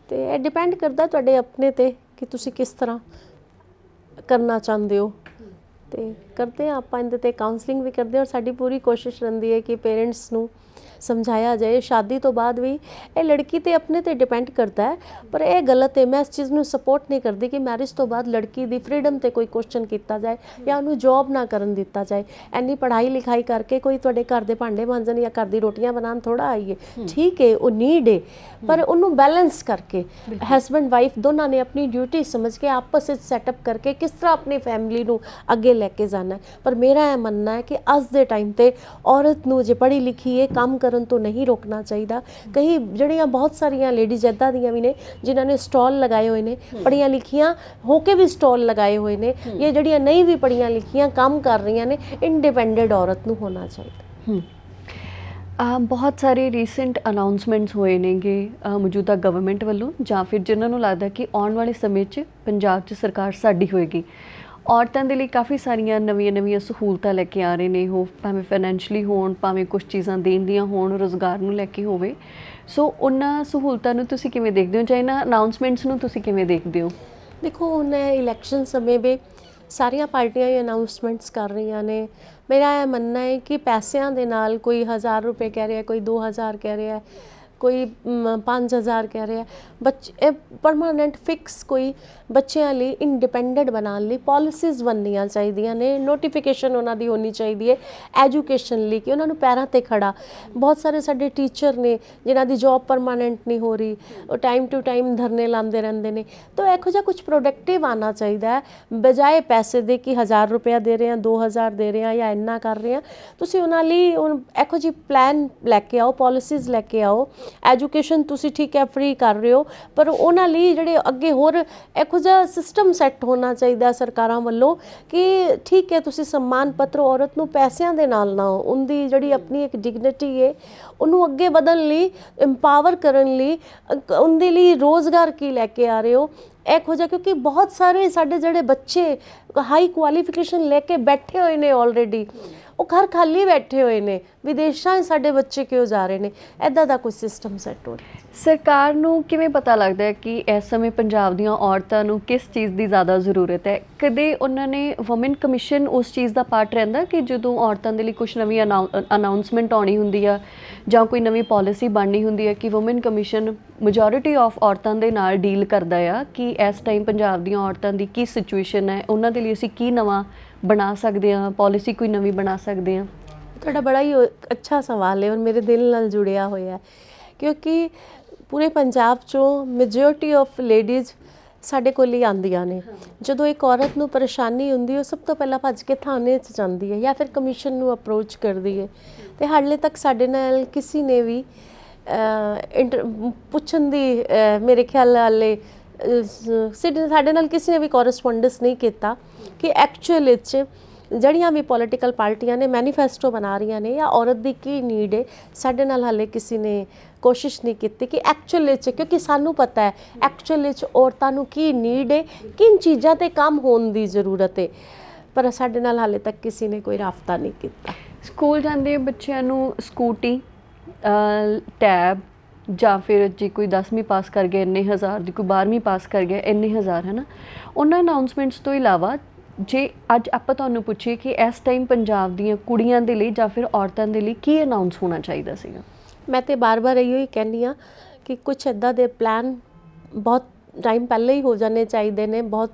ਤੇ ਇਹ ਡਿਪੈਂਡ ਕਰਦਾ ਤੁਹਾਡੇ ਆਪਣੇ 'ਤੇ ਕਿ ਤੁਸੀਂ ਕਿਸ ਤਰ੍ਹਾਂ ਕਰਨਾ ਚਾਹੁੰਦੇ ਹੋ। ਤੇ ਕਰਦੇ ਹਾਂ ਆਪਾਂ ਇਹਦੇ 'ਤੇ ਕਾਉਂਸਲਿੰਗ ਵੀ ਕਰਦੇ ਹਾਂ, ਔਰ ਸਾਡੀ ਪੂਰੀ ਕੋਸ਼ਿਸ਼ ਰਹਿੰਦੀ ਹੈ ਕਿ ਪੇਰੈਂਟਸ ਨੂੰ ਸਮਝਾਇਆ ਜਾਏ। ਸ਼ਾਦੀ ਤੋਂ ਬਾਅਦ ਵੀ ਇਹ ਲੜਕੀ ਤੇ ਆਪਣੇ 'ਤੇ ਡਿਪੈਂਡ ਕਰਦਾ ਹੈ, ਪਰ ਇਹ ਗਲਤ ਹੈ। ਮੈਂ ਇਸ ਚੀਜ਼ ਨੂੰ ਸਪੋਰਟ ਨਹੀਂ ਕਰਦੀ ਕਿ ਮੈਰਿਜ ਤੋਂ ਬਾਅਦ ਲੜਕੀ ਦੀ ਫਰੀडम 'ਤੇ ਕੋਈ ਕੁਐਸਚਨ ਕੀਤਾ ਜਾਏ ਜਾਂ ਉਹਨੂੰ ਜੌਬ ਨਾ ਕਰਨ ਦਿੱਤਾ ਜਾਏ। ਇੰਨੀ ਪੜ੍ਹਾਈ ਲਿਖਾਈ ਕਰਕੇ ਕੋਈ ਤੁਹਾਡੇ ਘਰ ਦੇ ਭਾਂਡੇ ਮਾਂਜਣ ਜਾਂ ਘਰ ਦੀ ਰੋਟੀਆਂ ਬਣਾਉਣ ਥੋੜ੍ਹਾ ਆਈ ਹੈ। ਠੀਕ ਹੈ, ਉਹ ਨੀਡ ਹੈ, ਪਰ ਉਹਨੂੰ ਬੈਲੈਂਸ ਕਰਕੇ ਹਸਬੈਂਡ ਵਾਈਫ ਦੋਨਾਂ ਨੇ ਆਪਣੀ ਡਿਊਟੀ ਸਮਝ ਕੇ ਆਪਸ ਵਿੱਚ ਸੈਟਅਪ ਕਰਕੇ ਕਿਸ ਤਰ੍ਹਾਂ ਆਪਣੀ ਫੈਮਿਲੀ ਨੂੰ ਅੱਗੇ ਲੈ ਕੇ ਜਾਣਾ ਹੈ। ਪਰ ਮੇਰਾ ਇਹ ਮੰਨਣਾ ਹੈ ਕਿ ਅੱਜ ਦੇ ਟਾਈਮ 'ਤੇ ਔਰਤ ਨੂੰ ਜੇ ਪੜ੍ਹੀ ਲਿਖੀ ਹੈ ਕੰਮ ਕਰਨ ਤੋਂ ਨਹੀਂ ਰੋਕਣਾ ਚਾਹੀਦਾ। ਕਈ ਜਿਹੜੀਆਂ ਬਹੁਤ ਸਾਰੀਆਂ ਲੇਡੀਜ਼ ਇੱਦਾਂ ਦੀਆਂ ਵੀ ਨੇ ਜਿਨ੍ਹਾਂ ਨੇ ਸਟਾਲ ਲਗਾਏ ਹੋਏ ਨੇ, ਪੜ੍ਹੀਆਂ ਲਿਖੀਆਂ ਹੋ ਕੇ ਵੀ ਸਟਾਲ ਲਗਾਏ ਹੋਏ ਨੇ, ਜਾਂ ਜਿਹੜੀਆਂ ਨਹੀਂ ਵੀ ਪੜ੍ਹੀਆਂ ਲਿਖੀਆਂ ਕੰਮ ਕਰ ਰਹੀਆਂ ਨੇ। ਇੰਡੀਪੈਂਡੈਂਟ ਔਰਤ ਨੂੰ ਹੋਣਾ ਚਾਹੀਦਾ। ਬਹੁਤ ਸਾਰੇ ਰੀਸੈਂਟ ਅਨਾਉਂਸਮੈਂਟਸ ਹੋਏ ਨੇਗੇ ਮੌਜੂਦਾ ਗਵਰਨਮੈਂਟ ਵੱਲੋਂ, ਜਾਂ ਫਿਰ ਜਿਨ੍ਹਾਂ ਨੂੰ ਲੱਗਦਾ ਕਿ ਆਉਣ ਵਾਲੇ ਸਮੇਂ 'ਚ ਪੰਜਾਬ 'ਚ ਸਰਕਾਰ ਸਾਡੀ ਹੋਏਗੀ। ਔਰਤਾਂ ਦੇ ਲਈ ਕਾਫੀ ਸਾਰੀਆਂ ਨਵੀਆਂ ਸਹੂਲਤਾਂ ਲੈ ਕੇ ਆ ਰਹੇ ਨੇ, ਉਹ ਭਾਵੇਂ ਫਾਈਨੈਂਸ਼ਲੀ ਹੋਣ, ਭਾਵੇਂ ਕੁਝ ਚੀਜ਼ਾਂ ਦੇਣ ਦੀਆਂ ਹੋਣ, ਰੁਜ਼ਗਾਰ ਨੂੰ ਲੈ ਕੇ ਹੋਵੇ। ਸੋ ਉਹਨਾਂ ਸਹੂਲਤਾਂ ਨੂੰ ਤੁਸੀਂ ਕਿਵੇਂ ਦੇਖਦੇ ਹੋ, ਜਾਂ ਇਹਨਾਂ ਅਨਾਉਂਸਮੈਂਟਸ ਨੂੰ ਤੁਸੀਂ ਕਿਵੇਂ ਦੇਖਦੇ ਹੋ? ਦੇਖੋ ਹੁਣ ਇਲੈਕਸ਼ਨ ਸਮੇਂ ਵੀ ਸਾਰੀਆਂ ਪਾਰਟੀਆਂ ਹੀ ਅਨਾਉਂਸਮੈਂਟਸ ਕਰ ਰਹੀਆਂ ਨੇ। ਮੇਰਾ ਇਹ ਮੰਨਣਾ ਹੈ ਕਿ ਪੈਸਿਆਂ ਦੇ ਨਾਲ ਕੋਈ 1000 ਰੁਪਏ ਕਹਿ ਰਿਹਾ, ਕੋਈ 2000 ਕਹਿ ਰਿਹਾ, ਕੋਈ 5000 ਕਹਿ ਰਿਹਾ। ਬੱਚੇ ਪਰਮਾਨੈਂਟ ਫਿਕਸ ਕੋਈ ਬੱਚਿਆਂ ਲਈ ਇੰਡੀਪੈਂਡੈਂਟ ਬਣਾਉਣ ਲਈ ਪਾਲਿਸੀਜ਼ ਬਣਨੀਆਂ ਚਾਹੀਦੀਆਂ ਨੇ। ਨੋਟੀਫਿਕੇਸ਼ਨ ਉਹਨਾਂ ਦੀ ਹੋਣੀ ਚਾਹੀਦੀ ਹੈ ਐਜੂਕੇਸ਼ਨ ਲਈ, ਕਿ ਉਹਨਾਂ ਨੂੰ ਪੈਰਾਂ 'ਤੇ ਖੜਾ। ਬਹੁਤ ਸਾਰੇ ਸਾਡੇ ਟੀਚਰ ਨੇ ਜਿਨ੍ਹਾਂ ਦੀ ਜੌਬ ਪਰਮਾਨੈਂਟ ਨਹੀਂ ਹੋ ਰਹੀ, ਉਹ ਟਾਈਮ ਟੂ ਟਾਈਮ ਧਰਨੇ ਲਾਉਂਦੇ ਰਹਿੰਦੇ ਨੇ। ਤਾਂ ਇਹੋ ਜਿਹਾ ਕੁਝ ਪ੍ਰੋਡਕਟਿਵ ਆਉਣਾ ਚਾਹੀਦਾ ਹੈ, ਬਜਾਏ ਪੈਸੇ ਦੇ ਕਿ 1000 ਰੁਪਇਆ ਦੇ ਰਹੇ ਹਾਂ, 2000 ਦੇ ਰਹੇ ਹਾਂ ਜਾਂ ਇੰਨਾ ਕਰ ਰਹੇ ਹਾਂ। ਤੁਸੀਂ ਉਹਨਾਂ ਲਈ ਇਹੋ ਜਿਹੀ ਪਲਾਨ ਲੈ ਕੇ ਆਓ, ਪਾਲਿਸੀਜ਼ ਲੈ ਕੇ ਆਓ ਐਜੂਕੇਸ਼ਨ ਤੁਸੀਂ ਠੀਕ ਹੈ ਫ੍ਰੀ ਕਰ ਰਹੇ ਹੋ, ਪਰ ਉਹਨਾਂ ਲਈ ਜਿਹੜੇ ਅੱਗੇ ਹੋਰ ਇਹੋ ਜਿਹਾ ਸਿਸਟਮ ਸੈੱਟ ਹੋਣਾ ਚਾਹੀਦਾ ਸਰਕਾਰਾਂ ਵੱਲੋਂ ਕਿ ਠੀਕ ਹੈ ਤੁਸੀਂ ਸਨਮਾਨ ਪੱਤਰ ਔਰਤ ਨੂੰ ਪੈਸਿਆਂ ਦੇ ਨਾਲ ਨਾ, ਉਹਦੀ ਜਿਹੜੀ ਆਪਣੀ ਇੱਕ ਡਿਗਨਿਟੀ ਹੈ ਉਹਨੂੰ ਅੱਗੇ ਵਧਣ ਲਈ, ਇੰਪਾਵਰ ਕਰਨ ਲਈ, ਉਹਦੇ ਲਈ ਰੋਜ਼ਗਾਰ ਕੀ ਲੈ ਕੇ ਆ ਰਹੇ ਹੋ ਇਹੋ ਜਿਹਾ। ਕਿਉਂਕਿ ਬਹੁਤ ਸਾਰੇ ਸਾਡੇ ਜਿਹੜੇ ਬੱਚੇ ਹਾਈ ਕੁਆਲੀਫਿਕੇਸ਼ਨ ਲੈ ਕੇ ਬੈਠੇ ਹੋਏ ਨੇ ਆਲਰੇਡੀ, ਉਹ ਘਰ ਖਾਲੀ ਬੈਠੇ ਹੋਏ ਨੇ, ਵਿਦੇਸ਼ਾਂ 'ਚ ਸਾਡੇ ਬੱਚੇ ਕਿਉਂ ਜਾ ਰਹੇ ਨੇ? ਇੱਦਾਂ ਦਾ ਕੋਈ ਸਿਸਟਮ ਸੈੱਟ ਹੋ ਰਿਹਾ। ਸਰਕਾਰ ਨੂੰ ਕਿਵੇਂ ਪਤਾ ਲੱਗਦਾ ਹੈ ਕਿ ਇਸ ਸਮੇਂ ਪੰਜਾਬ ਦੀਆਂ ਔਰਤਾਂ ਨੂੰ ਕਿਸ ਚੀਜ਼ ਦੀ ਜ਼ਿਆਦਾ ਜ਼ਰੂਰਤ ਹੈ? ਕਦੇ ਉਹਨਾਂ ਨੇ ਵੂਮਨ ਕਮਿਸ਼ਨ ਉਸ ਚੀਜ਼ ਦਾ ਪਾਰਟ ਰਹਿੰਦਾ ਕਿ ਜਦੋਂ ਔਰਤਾਂ ਦੇ ਲਈ ਕੁਝ ਨਵੀਂ ਅਨਾਉਂਸਮੈਂਟ ਆਉਣੀ ਹੁੰਦੀ ਆ ਜਾਂ ਕੋਈ ਨਵੀਂ ਪਾਲਿਸੀ ਬਣਨੀ ਹੁੰਦੀ ਹੈ ਕਿ ਵੂਮਨ ਕਮਿਸ਼ਨ ਮੈਜੋਰਿਟੀ ਆਫ ਔਰਤਾਂ ਦੇ ਨਾਲ ਡੀਲ ਕਰਦਾ ਆ ਕਿ ਇਸ ਟਾਈਮ ਪੰਜਾਬ ਦੀਆਂ ਔਰਤਾਂ ਦੀ ਕੀ ਸਿਚੁਏਸ਼ਨ ਹੈ, ਉਹਨਾਂ ਦੇ ਲਈ ਅਸੀਂ ਕੀ ਨਵਾਂ ਬਣਾ ਸਕਦੇ ਹਾਂ, ਪਾਲਿਸੀ ਕੋਈ ਨਵੀਂ ਬਣਾ ਸਕਦੇ ਹਾਂ? ਤੁਹਾਡਾ ਬੜਾ ਹੀ ਅੱਛਾ ਸਵਾਲ ਹੈ ਔਰ ਮੇਰੇ ਦਿਲ ਨਾਲ ਜੁੜਿਆ ਹੋਇਆ, ਕਿਉਂਕਿ ਪੂਰੇ ਪੰਜਾਬ 'ਚੋਂ ਮੈਜੋਰਿਟੀ ਆਫ ਲੇਡੀਜ਼ ਸਾਡੇ ਕੋਲ ਹੀ ਆਉਂਦੀਆਂ ਨੇ। ਜਦੋਂ ਇੱਕ ਔਰਤ ਨੂੰ ਪਰੇਸ਼ਾਨੀ ਹੁੰਦੀ ਉਹ ਸਭ ਤੋਂ ਪਹਿਲਾਂ ਭੱਜ ਕੇ ਥਾਣੇ 'ਚ ਜਾਂਦੀ ਹੈ ਜਾਂ ਫਿਰ ਕਮਿਸ਼ਨ ਨੂੰ ਅਪਰੋਚ ਕਰਦੀ ਹੈ, ਅਤੇ ਹਾਲੇ ਤੱਕ ਸਾਡੇ ਨਾਲ ਕਿਸੇ ਨੇ ਵੀ ਪੁੱਛਣ ਦੀ ਮੇਰੇ ਖਿਆਲ ਵਾਲੇ ਸਾਡੇ ਨਾਲ ਕਿਸੇ ਨੇ ਵੀ ਕੋਰਸਪੋਂਡੈਂਸ ਨਹੀਂ ਕੀਤਾ ਕਿ ਐਕਚੁਅਲ ਵਿੱਚ ਜਿਹੜੀਆਂ ਵੀ ਪੋਲੀਟੀਕਲ ਪਾਰਟੀਆਂ ਨੇ ਮੈਨੀਫੈਸਟੋ ਬਣਾ ਰਹੀਆਂ ਨੇ ਜਾਂ ਔਰਤ ਦੀ ਕੀ ਨੀਡ ਹੈ, ਸਾਡੇ ਨਾਲ ਹਾਲੇ ਕਿਸੇ ਨੇ ਕੋਸ਼ਿਸ਼ ਨਹੀਂ ਕੀਤੀ ਕਿ ਐਕਚੁਅਲ ਵਿੱਚ, ਕਿਉਂਕਿ ਸਾਨੂੰ ਪਤਾ ਹੈ ਐਕਚੁਅਲ ਵਿੱਚ ਔਰਤਾਂ ਨੂੰ ਕੀ ਨੀਡ ਹੈ, ਕਿਨ ਚੀਜ਼ਾਂ 'ਤੇ ਕੰਮ ਹੋਣ ਦੀ ਜ਼ਰੂਰਤ ਹੈ, ਪਰ ਸਾਡੇ ਨਾਲ ਹਾਲੇ ਤੱਕ ਕਿਸੇ ਨੇ ਕੋਈ ਰਾਬਤਾ ਨਹੀਂ ਕੀਤਾ। ਸਕੂਲ ਜਾਂਦੇ ਬੱਚਿਆਂ ਨੂੰ ਸਕੂਟੀ, ਟੈਬ ਜਾਂ ਫਿਰ ਜੇ ਕੋਈ 10ਵੀਂ ਪਾਸ ਕਰ ਗਿਆ ਇੰਨੇ ਹਜ਼ਾਰ ਦੀ, ਕੋਈ 12ਵੀਂ ਪਾਸ ਕਰ ਗਿਆ ਇੰਨੇ ਹਜ਼ਾਰ, ਹੈ ਨਾ। ਉਹਨਾਂ ਅਨਾਊਂਸਮੈਂਟਸ ਤੋਂ ਇਲਾਵਾ ਜੇ ਅੱਜ ਆਪਾਂ ਤੁਹਾਨੂੰ ਪੁੱਛੀਏ ਕਿ ਇਸ ਟਾਈਮ ਪੰਜਾਬ ਦੀਆਂ ਕੁੜੀਆਂ ਦੇ ਲਈ ਜਾਂ ਫਿਰ ਔਰਤਾਂ ਦੇ ਲਈ ਕੀ ਅਨਾਊਂਸ ਹੋਣਾ ਚਾਹੀਦਾ ਸੀਗਾ? ਮੈਂ ਤਾਂ ਬਾਰ-ਬਾਰ ਇਹੋ ਹੀ ਕਹਿੰਦੀ ਹਾਂ ਕਿ ਕੁਛ ਇੱਦਾਂ ਦੇ ਪਲਾਨ ਬਹੁਤ ਟਾਈਮ ਪਹਿਲੇ ਹੀ ਹੋ ਜਾਣੇ ਚਾਹੀਦੇ ਨੇ, ਬਹੁਤ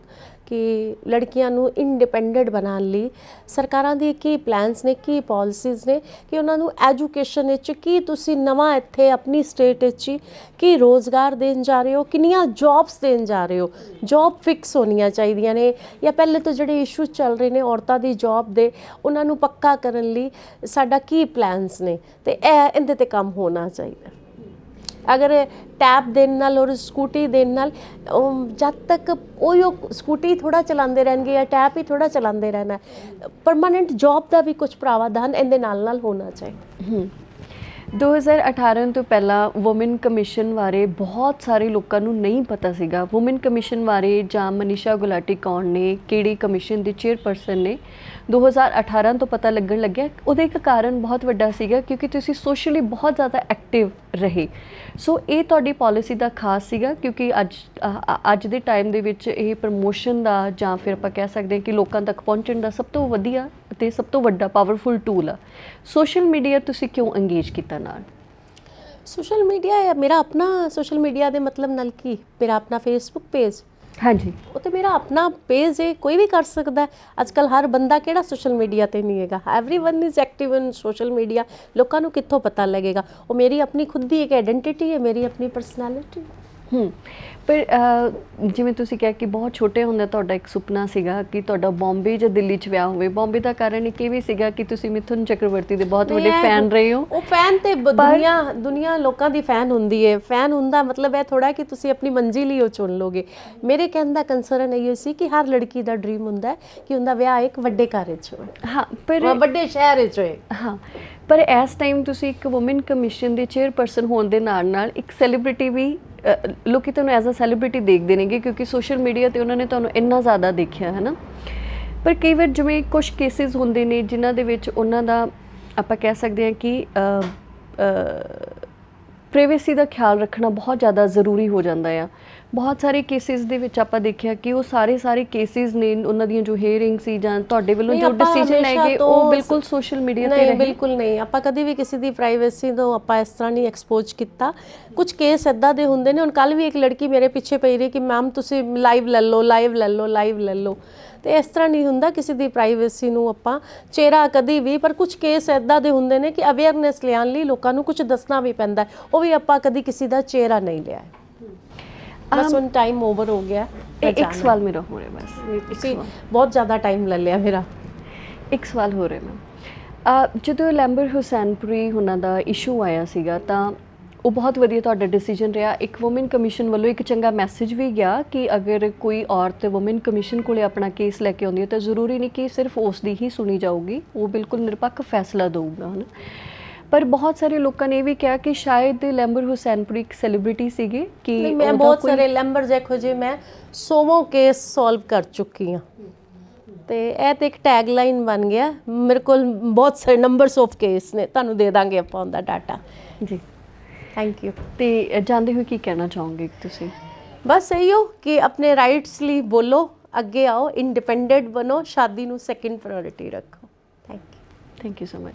ਕਿ ਲੜਕੀਆਂ ਨੂੰ ਇੰਡੀਪੈਂਡੈਂਟ ਬਣਾਉਣ ਲਈ ਸਰਕਾਰਾਂ ਦੇ ਕੀ ਪਲਾਨਸ ਨੇ, ਕੀ ਪਾਲਿਸੀਜ਼ ਨੇ, ਕਿ ਉਹਨਾਂ ਨੂੰ ਐਜੂਕੇਸ਼ਨ ਵਿੱਚ ਕੀ ਤੁਸੀਂ ਨਵਾਂ ਇੱਥੇ ਆਪਣੀ ਸਟੇਟ ਵਿੱਚ ਕੀ ਰੋਜ਼ਗਾਰ ਦੇਣ ਜਾ ਰਹੇ ਹੋ, ਕਿੰਨੀਆਂ ਜੌਬਸ ਦੇਣ ਜਾ ਰਹੇ ਹੋ। ਜੌਬ ਫਿਕਸ ਹੋਣੀਆਂ ਚਾਹੀਦੀਆਂ ਨੇ, ਜਾਂ ਪਹਿਲੇ ਤੋਂ ਜਿਹੜੇ ਇਸ਼ੂ ਚੱਲ ਰਹੇ ਨੇ ਔਰਤਾਂ ਦੀ ਜੌਬ ਦੇ, ਉਹਨਾਂ ਨੂੰ ਪੱਕਾ ਕਰਨ ਲਈ ਸਾਡਾ ਕੀ ਪਲਾਨਸ ਨੇ, ਅਤੇ ਇਹਦੇ 'ਤੇ ਕੰਮ ਹੋਣਾ ਚਾਹੀਦਾ। ਅਗਰ ਟੈਬ ਦੇਣ ਨਾਲ ਔਰ ਸਕੂਟੀ ਦੇਣ ਨਾਲ, ਜਦ ਤੱਕ ਉਹ ਸਕੂਟੀ ਥੋੜ੍ਹਾ ਚਲਾਉਂਦੇ ਰਹਿਣਗੇ ਜਾਂ ਟੈਬ ਹੀ ਥੋੜ੍ਹਾ ਚਲਾਉਂਦੇ ਰਹਿਣਾ, ਪਰਮਾਨੈਂਟ ਜੌਬ ਦਾ ਵੀ ਕੁਝ ਪ੍ਰਾਵਧਾਨ ਇਹਦੇ ਨਾਲ ਹੋਣਾ ਚਾਹੀਦਾ। 2018 ਤੋਂ ਪਹਿਲਾਂ ਵੂਮਨ ਕਮਿਸ਼ਨ ਬਾਰੇ ਬਹੁਤ ਸਾਰੇ ਲੋਕਾਂ ਨੂੰ ਨਹੀਂ ਪਤਾ ਸੀਗਾ। ਵੂਮਨ ਕਮਿਸ਼ਨ ਬਾਰੇ ਜਾਂ ਮਨੀਸ਼ਾ ਗੁਲਾਟੀ ਕੌਣ ਨੇ, ਕਿਹੜੀ ਕਮਿਸ਼ਨ ਦੇ ਚੇਅਰਪਰਸਨ ਨੇ, 2018 ਤੋਂ ਪਤਾ ਲੱਗਣ ਲੱਗਿਆ। ਉਹਦਾ ਇੱਕ ਕਾਰਨ ਬਹੁਤ ਵੱਡਾ ਸੀਗਾ ਕਿਉਂਕਿ ਤੁਸੀਂ ਸੋਸ਼ਲੀ ਬਹੁਤ ਜ਼ਿਆਦਾ ਐਕਟਿਵ ਰਹੇ। ਸੋ ਇਹ ਤੁਹਾਡੀ ਪਾਲਿਸੀ ਦਾ ਖਾਸ ਸੀਗਾ ਕਿਉਂਕਿ ਅੱਜ ਦੇ ਟਾਈਮ ਦੇ ਵਿੱਚ ਇਹ ਪ੍ਰਮੋਸ਼ਨ ਦਾ ਜਾਂ ਫਿਰ ਆਪਾਂ ਕਹਿ ਸਕਦੇ ਹਾਂ ਕਿ ਲੋਕਾਂ ਤੱਕ ਪਹੁੰਚਣ ਦਾ ਸਭ ਤੋਂ ਵਧੀਆ ਅਤੇ ਸਭ ਤੋਂ ਵੱਡਾ ਪਾਵਰਫੁਲ ਟੂਲ ਆ। ਸੋਸ਼ਲ ਮੀਡੀਆ ਤੁਸੀਂ ਕਿਉਂ ਇੰਗੇਜ ਕੀਤਾ ਨਾਲ? ਸੋਸ਼ਲ ਮੀਡੀਆ, ਮੇਰਾ ਆਪਣਾ ਸੋਸ਼ਲ ਮੀਡੀਆ ਦੇ ਮਤਲਬ ਨਾਲ ਕੀ, ਮੇਰਾ ਆਪਣਾ ਫੇਸਬੁੱਕ ਪੇਜ, ਹਾਂਜੀ, ਉਹ ਤਾਂ ਮੇਰਾ ਆਪਣਾ ਪੇਜ ਹੈ, ਕੋਈ ਵੀ ਕਰ ਸਕਦਾ। ਅੱਜ ਕੱਲ੍ਹ ਹਰ ਬੰਦਾ ਕਿਹੜਾ ਸੋਸ਼ਲ ਮੀਡੀਆ 'ਤੇ ਨਹੀਂ ਹੈਗਾ, everyone is active in social media. ਲੋਕਾਂ ਨੂੰ ਕਿੱਥੋਂ ਪਤਾ ਲੱਗੇਗਾ? ਉਹ ਮੇਰੀ ਆਪਣੀ ਖੁਦ ਦੀ ਇੱਕ ਆਈਡੈਂਟੀਟੀ ਹੈ, ਮੇਰੀ ਆਪਣੀ ਪਰਸਨੈਲਿਟੀ। ਪਰ ਜਿਵੇਂ ਤੁਸੀਂ ਕਿਹਾ ਕਿ ਬਹੁਤ ਛੋਟੇ ਹੁੰਦੇ ਤੁਹਾਡਾ ਇੱਕ ਸੁਪਨਾ ਸੀਗਾ ਕਿ ਤੁਹਾਡਾ ਬੰਬੇ ਜਾਂ ਦਿੱਲੀ 'ਚ ਵਿਆਹ ਹੋਵੇ। ਬੰਬੇ ਦਾ ਕਾਰਨ ਇੱਕ ਇਹ ਵੀ ਸੀਗਾ ਕਿ ਤੁਸੀਂ ਮਿਥੁਨ ਚੱਕਰਵਰਤੀ ਦੇ ਬਹੁਤ ਵੱਡੇ ਫੈਨ ਰਹੇ ਹੋ। ਉਹ ਫੈਨ ਤੇ ਦੁਨੀਆ ਲੋਕਾਂ ਦੀ ਫੈਨ ਹੁੰਦੀ ਹੈ। ਫੈਨ ਹੁੰਦਾ ਮਤਲਬ ਇਹ ਥੋੜਾ ਕਿ ਤੁਸੀਂ ਆਪਣੀ ਮੰਜ਼ਿਲ ਹੀ ਉਹ ਚੁਣ ਲੋਗੇ। ਮੇਰੇ ਕਹਿਣ ਦਾ ਕੰਸਰਨ ਇਹ ਸੀ ਕਿ ਹਰ ਲੜਕੀ ਦਾ ਡ੍ਰੀਮ ਹੁੰਦਾ ਕਿ ਉਹਦਾ ਵਿਆਹ ਇੱਕ ਵੱਡੇ ਘਰ ਵਿੱਚ ਹੋਵੇ, ਹਾਂ, ਪਰ ਵੱਡੇ ਸ਼ਹਿਰ ਵਿੱਚ ਹੋਏ। ਹਾਂ, ਪਰ ਇਸ ਟਾਈਮ ਤੁਸੀਂ ਇੱਕ ਵੂਮਨ ਕਮਿਸ਼ਨ ਦੇ ਚੇਅਰਪਰਸਨ ਹੋਣ ਦੇ ਨਾਲ ਨਾਲ ਇੱਕ ਸੈਲੀਬ੍ਰਿਟੀ ਵੀ, ਲੋਕੀ ਤੁਹਾਨੂੰ ਐਜ਼ ਅ ਸੈਲੀਬ੍ਰਿਟੀ ਦੇਖਦੇ ਨੇਗੇ ਕਿਉਂਕਿ ਸੋਸ਼ਲ ਮੀਡੀਆ 'ਤੇ ਉਹਨਾਂ ਨੇ ਤੁਹਾਨੂੰ ਇੰਨਾ ਜ਼ਿਆਦਾ ਦੇਖਿਆ ਹੈ ਨਾ। ਪਰ ਕਈ ਵਾਰ ਜਿਵੇਂ ਕੁਝ ਕੇਸਿਸ ਹੁੰਦੇ ਨੇ ਜਿਨ੍ਹਾਂ ਦੇ ਵਿੱਚ ਉਹਨਾਂ ਦਾ ਆਪਾਂ ਕਹਿ ਸਕਦੇ ਹਾਂ ਕਿ ਪ੍ਰਾਈਵੇਸੀ ਦਾ ਖਿਆਲ ਰੱਖਣਾ ਬਹੁਤ ਜ਼ਿਆਦਾ ਜ਼ਰੂਰੀ ਹੋ ਜਾਂਦਾ ਆ। ਬਹੁਤ ਸਾਰੇ ਕੇਸਿਸ ਦੇ ਵਿੱਚ ਆਪਾਂ ਦੇਖਿਆ ਕਿ ਉਹ ਸਾਰੇ ਕੇਸਿਸ ਨੇ, ਉਹਨਾਂ ਦੀਆਂ ਜੋ ਹੀਅਰਿੰਗ ਸੀ ਜਾਂ ਤੁਹਾਡੇ ਵੱਲੋਂ ਜੋ ਡਿਸੀਜਨ ਲਏ ਗਏ ਉਹ ਬਿਲਕੁਲ ਸੋਸ਼ਲ ਮੀਡੀਆ ਤੇ ਰਹੇ। ਬਿਲਕੁਲ ਨਹੀਂ, ਆਪਾਂ ਕਦੇ ਵੀ ਕਿਸੇ ਦੀ ਪ੍ਰਾਈਵੇਸੀ ਤੋਂ ਆਪਾਂ ਇਸ ਤਰ੍ਹਾਂ ਨਹੀਂ ਐਕਸਪੋਜ਼ ਕੀਤਾ। ਕੁਝ ਕੇਸ ਇੱਦਾਂ ਦੇ ਹੁੰਦੇ ਨੇ। ਹੁਣ ਕੱਲ੍ਹ ਵੀ ਇੱਕ ਲੜਕੀ ਮੇਰੇ ਪਿੱਛੇ ਪਈ ਰਹੀ ਕਿ ਮੈਮ ਤੁਸੀਂ ਲਾਈਵ ਲੈ ਲਓ। ਤੇ ਇਸ ਤਰ੍ਹਾਂ ਨਹੀਂ ਹੁੰਦਾ ਕਿਸੇ ਦੀ ਪ੍ਰਾਈਵੇਸੀ ਨੂੰ ਆਪਾਂ ਚਿਹਰਾ ਕਦੀ ਵੀ। ਪਰ ਕੁਝ ਕੇਸ ਇੱਦਾਂ ਦੇ ਹੁੰਦੇ ਨੇ ਕਿ ਅਵੇਅਰਨੈਸ ਲਿਆਉਣ ਲਈ ਲੋਕਾਂ ਨੂੰ ਕੁਝ ਦੱਸਣਾ ਵੀ ਪੈਂਦਾ, ਉਹ ਵੀ ਆਪਾਂ ਕਦੀ ਕਿਸੇ ਦਾ ਚਿਹਰਾ ਨਹੀਂ ਲਿਆ। ਬਸ ਹੁਣ ਟਾਈਮ ਓਵਰ ਹੋ ਗਿਆ। ਇੱਕ ਸਵਾਲ ਮੇਰਾ ਹੋ ਰਿਹਾ, ਬਸ ਤੁਸੀਂ ਬਹੁਤ ਜ਼ਿਆਦਾ ਟਾਈਮ ਲੈ ਲਿਆ ਮੇਰਾ। ਇੱਕ ਸਵਾਲ ਹੋ ਰਿਹਾ ਮੈਮ, ਜਦੋਂ ਲੈਂਬਰ ਹੁਸੈਨਪੁਰੀ ਉਹਨਾਂ ਦਾ ਇਸ਼ੂ ਆਇਆ ਸੀਗਾ ਤਾਂ ਉਹ ਬਹੁਤ ਵਧੀਆ ਤੁਹਾਡਾ ਡਿਸੀਜਨ ਰਿਹਾ। ਇੱਕ ਵੂਮਨ ਕਮਿਸ਼ਨ ਵੱਲੋਂ ਇੱਕ ਚੰਗਾ ਮੈਸੇਜ ਵੀ ਗਿਆ ਕਿ ਅਗਰ ਕੋਈ ਔਰਤ ਵੂਮਨ ਕਮਿਸ਼ਨ ਕੋਲੇ ਆਪਣਾ ਕੇਸ ਲੈ ਕੇ ਆਉਂਦੀ ਹੈ ਤਾਂ ਜ਼ਰੂਰੀ ਨਹੀਂ ਕਿ ਸਿਰਫ ਉਸ ਦੀ ਹੀ ਸੁਣੀ ਜਾਊਗੀ, ਉਹ ਬਿਲਕੁਲ ਨਿਰਪੱਖ ਫੈਸਲਾ ਦਊਗਾ, ਹੈ ਨਾ। ਪਰ ਬਹੁਤ ਸਾਰੇ ਲੋਕਾਂ ਨੇ ਇਹ ਵੀ ਕਿਹਾ ਕਿ ਸ਼ਾਇਦ ਲੈਂਬਰ ਹੁਸੈਨਪੁਰ ਇੱਕ ਸੈਲੀਬ੍ਰਿਟੀ ਸੀਗੇ ਕਿ ਨਹੀਂ, ਮੈਂ ਉਹਦਾ ਬਹੁਤ ਕੋਈ- ਸਾਰੇ ਲੈਂਬਰਸ ਇਹੋ ਜਿਹੇ ਮੈਂ 100 ਕੇਸ ਸੋਲਵ ਕਰ ਚੁੱਕੀ ਹਾਂ, ਤੇ ਇਹ ਤੇ ਇੱਕ ਟੈਗ ਲਾਈਨ ਬਣ ਗਿਆ। ਮੇਰੇ ਕੋਲ ਬਹੁਤ ਸਾਰੇ ਨੰਬਰਸ ਆਫ ਕੇਸ ਨੇ, ਤੁਹਾਨੂੰ ਦੇ ਦਾਂਗੇ ਆਪਾਂ ਉਹਦਾ ਡਾਟਾ। ਜੀ, ਥੈਂਕ ਯੂ। ਤੇ ਜਾਂਦੇ ਹੋਏ ਕੀ ਕਹਿਣਾ ਚਾਹੋਗੇ ਤੁਸੀਂ? ਬਸ ਇਹੀਓ ਕਿ ਆਪਣੇ ਰਾਈਟਸ ਲਈ ਬੋਲੋ, ਅੱਗੇ ਆਓ, ਇੰਡੀਪੈਂਡੈਂਟ ਬਣੋ, ਸ਼ਾਦੀ ਨੂੰ ਸੈਕਿੰਡ ਪ੍ਰਾਇੋਰਟੀ ਰੱਖੋ। Thank you so much.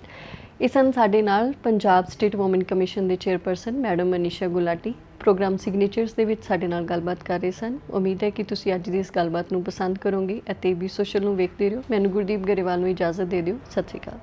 ਇਹ ਸਨ ਸਾਡੇ ਨਾਲ ਪੰਜਾਬ ਸਟੇਟ ਵੂਮਨ ਕਮਿਸ਼ਨ ਦੇ chairperson madam Manisha Gulati, programme signatures ਦੇ ਵਿੱਚ ਸਾਡੇ ਨਾਲ ਗੱਲਬਾਤ ਕਰ ਰਹੇ ਸਨ। ਉਮੀਦ ਹੈ ਕਿ ਤੁਸੀਂ ਅੱਜ ਦੀ ਇਸ ਗੱਲਬਾਤ ਨੂੰ ਪਸੰਦ ਕਰੋਗੇ ਅਤੇ ਵੀ ਸੋਸ਼ਲ ਨੂੰ ਵੇਖਦੇ ਰਹੋ। ਮੈਨੂੰ ਗੁਰਦੀਪ ਗਰੇਵਾਲ ਨੂੰ ਇਜਾਜ਼ਤ ਦੇ ਦਿਓ। ਸਤਿ ਸ਼੍ਰੀ ਅਕਾਲ।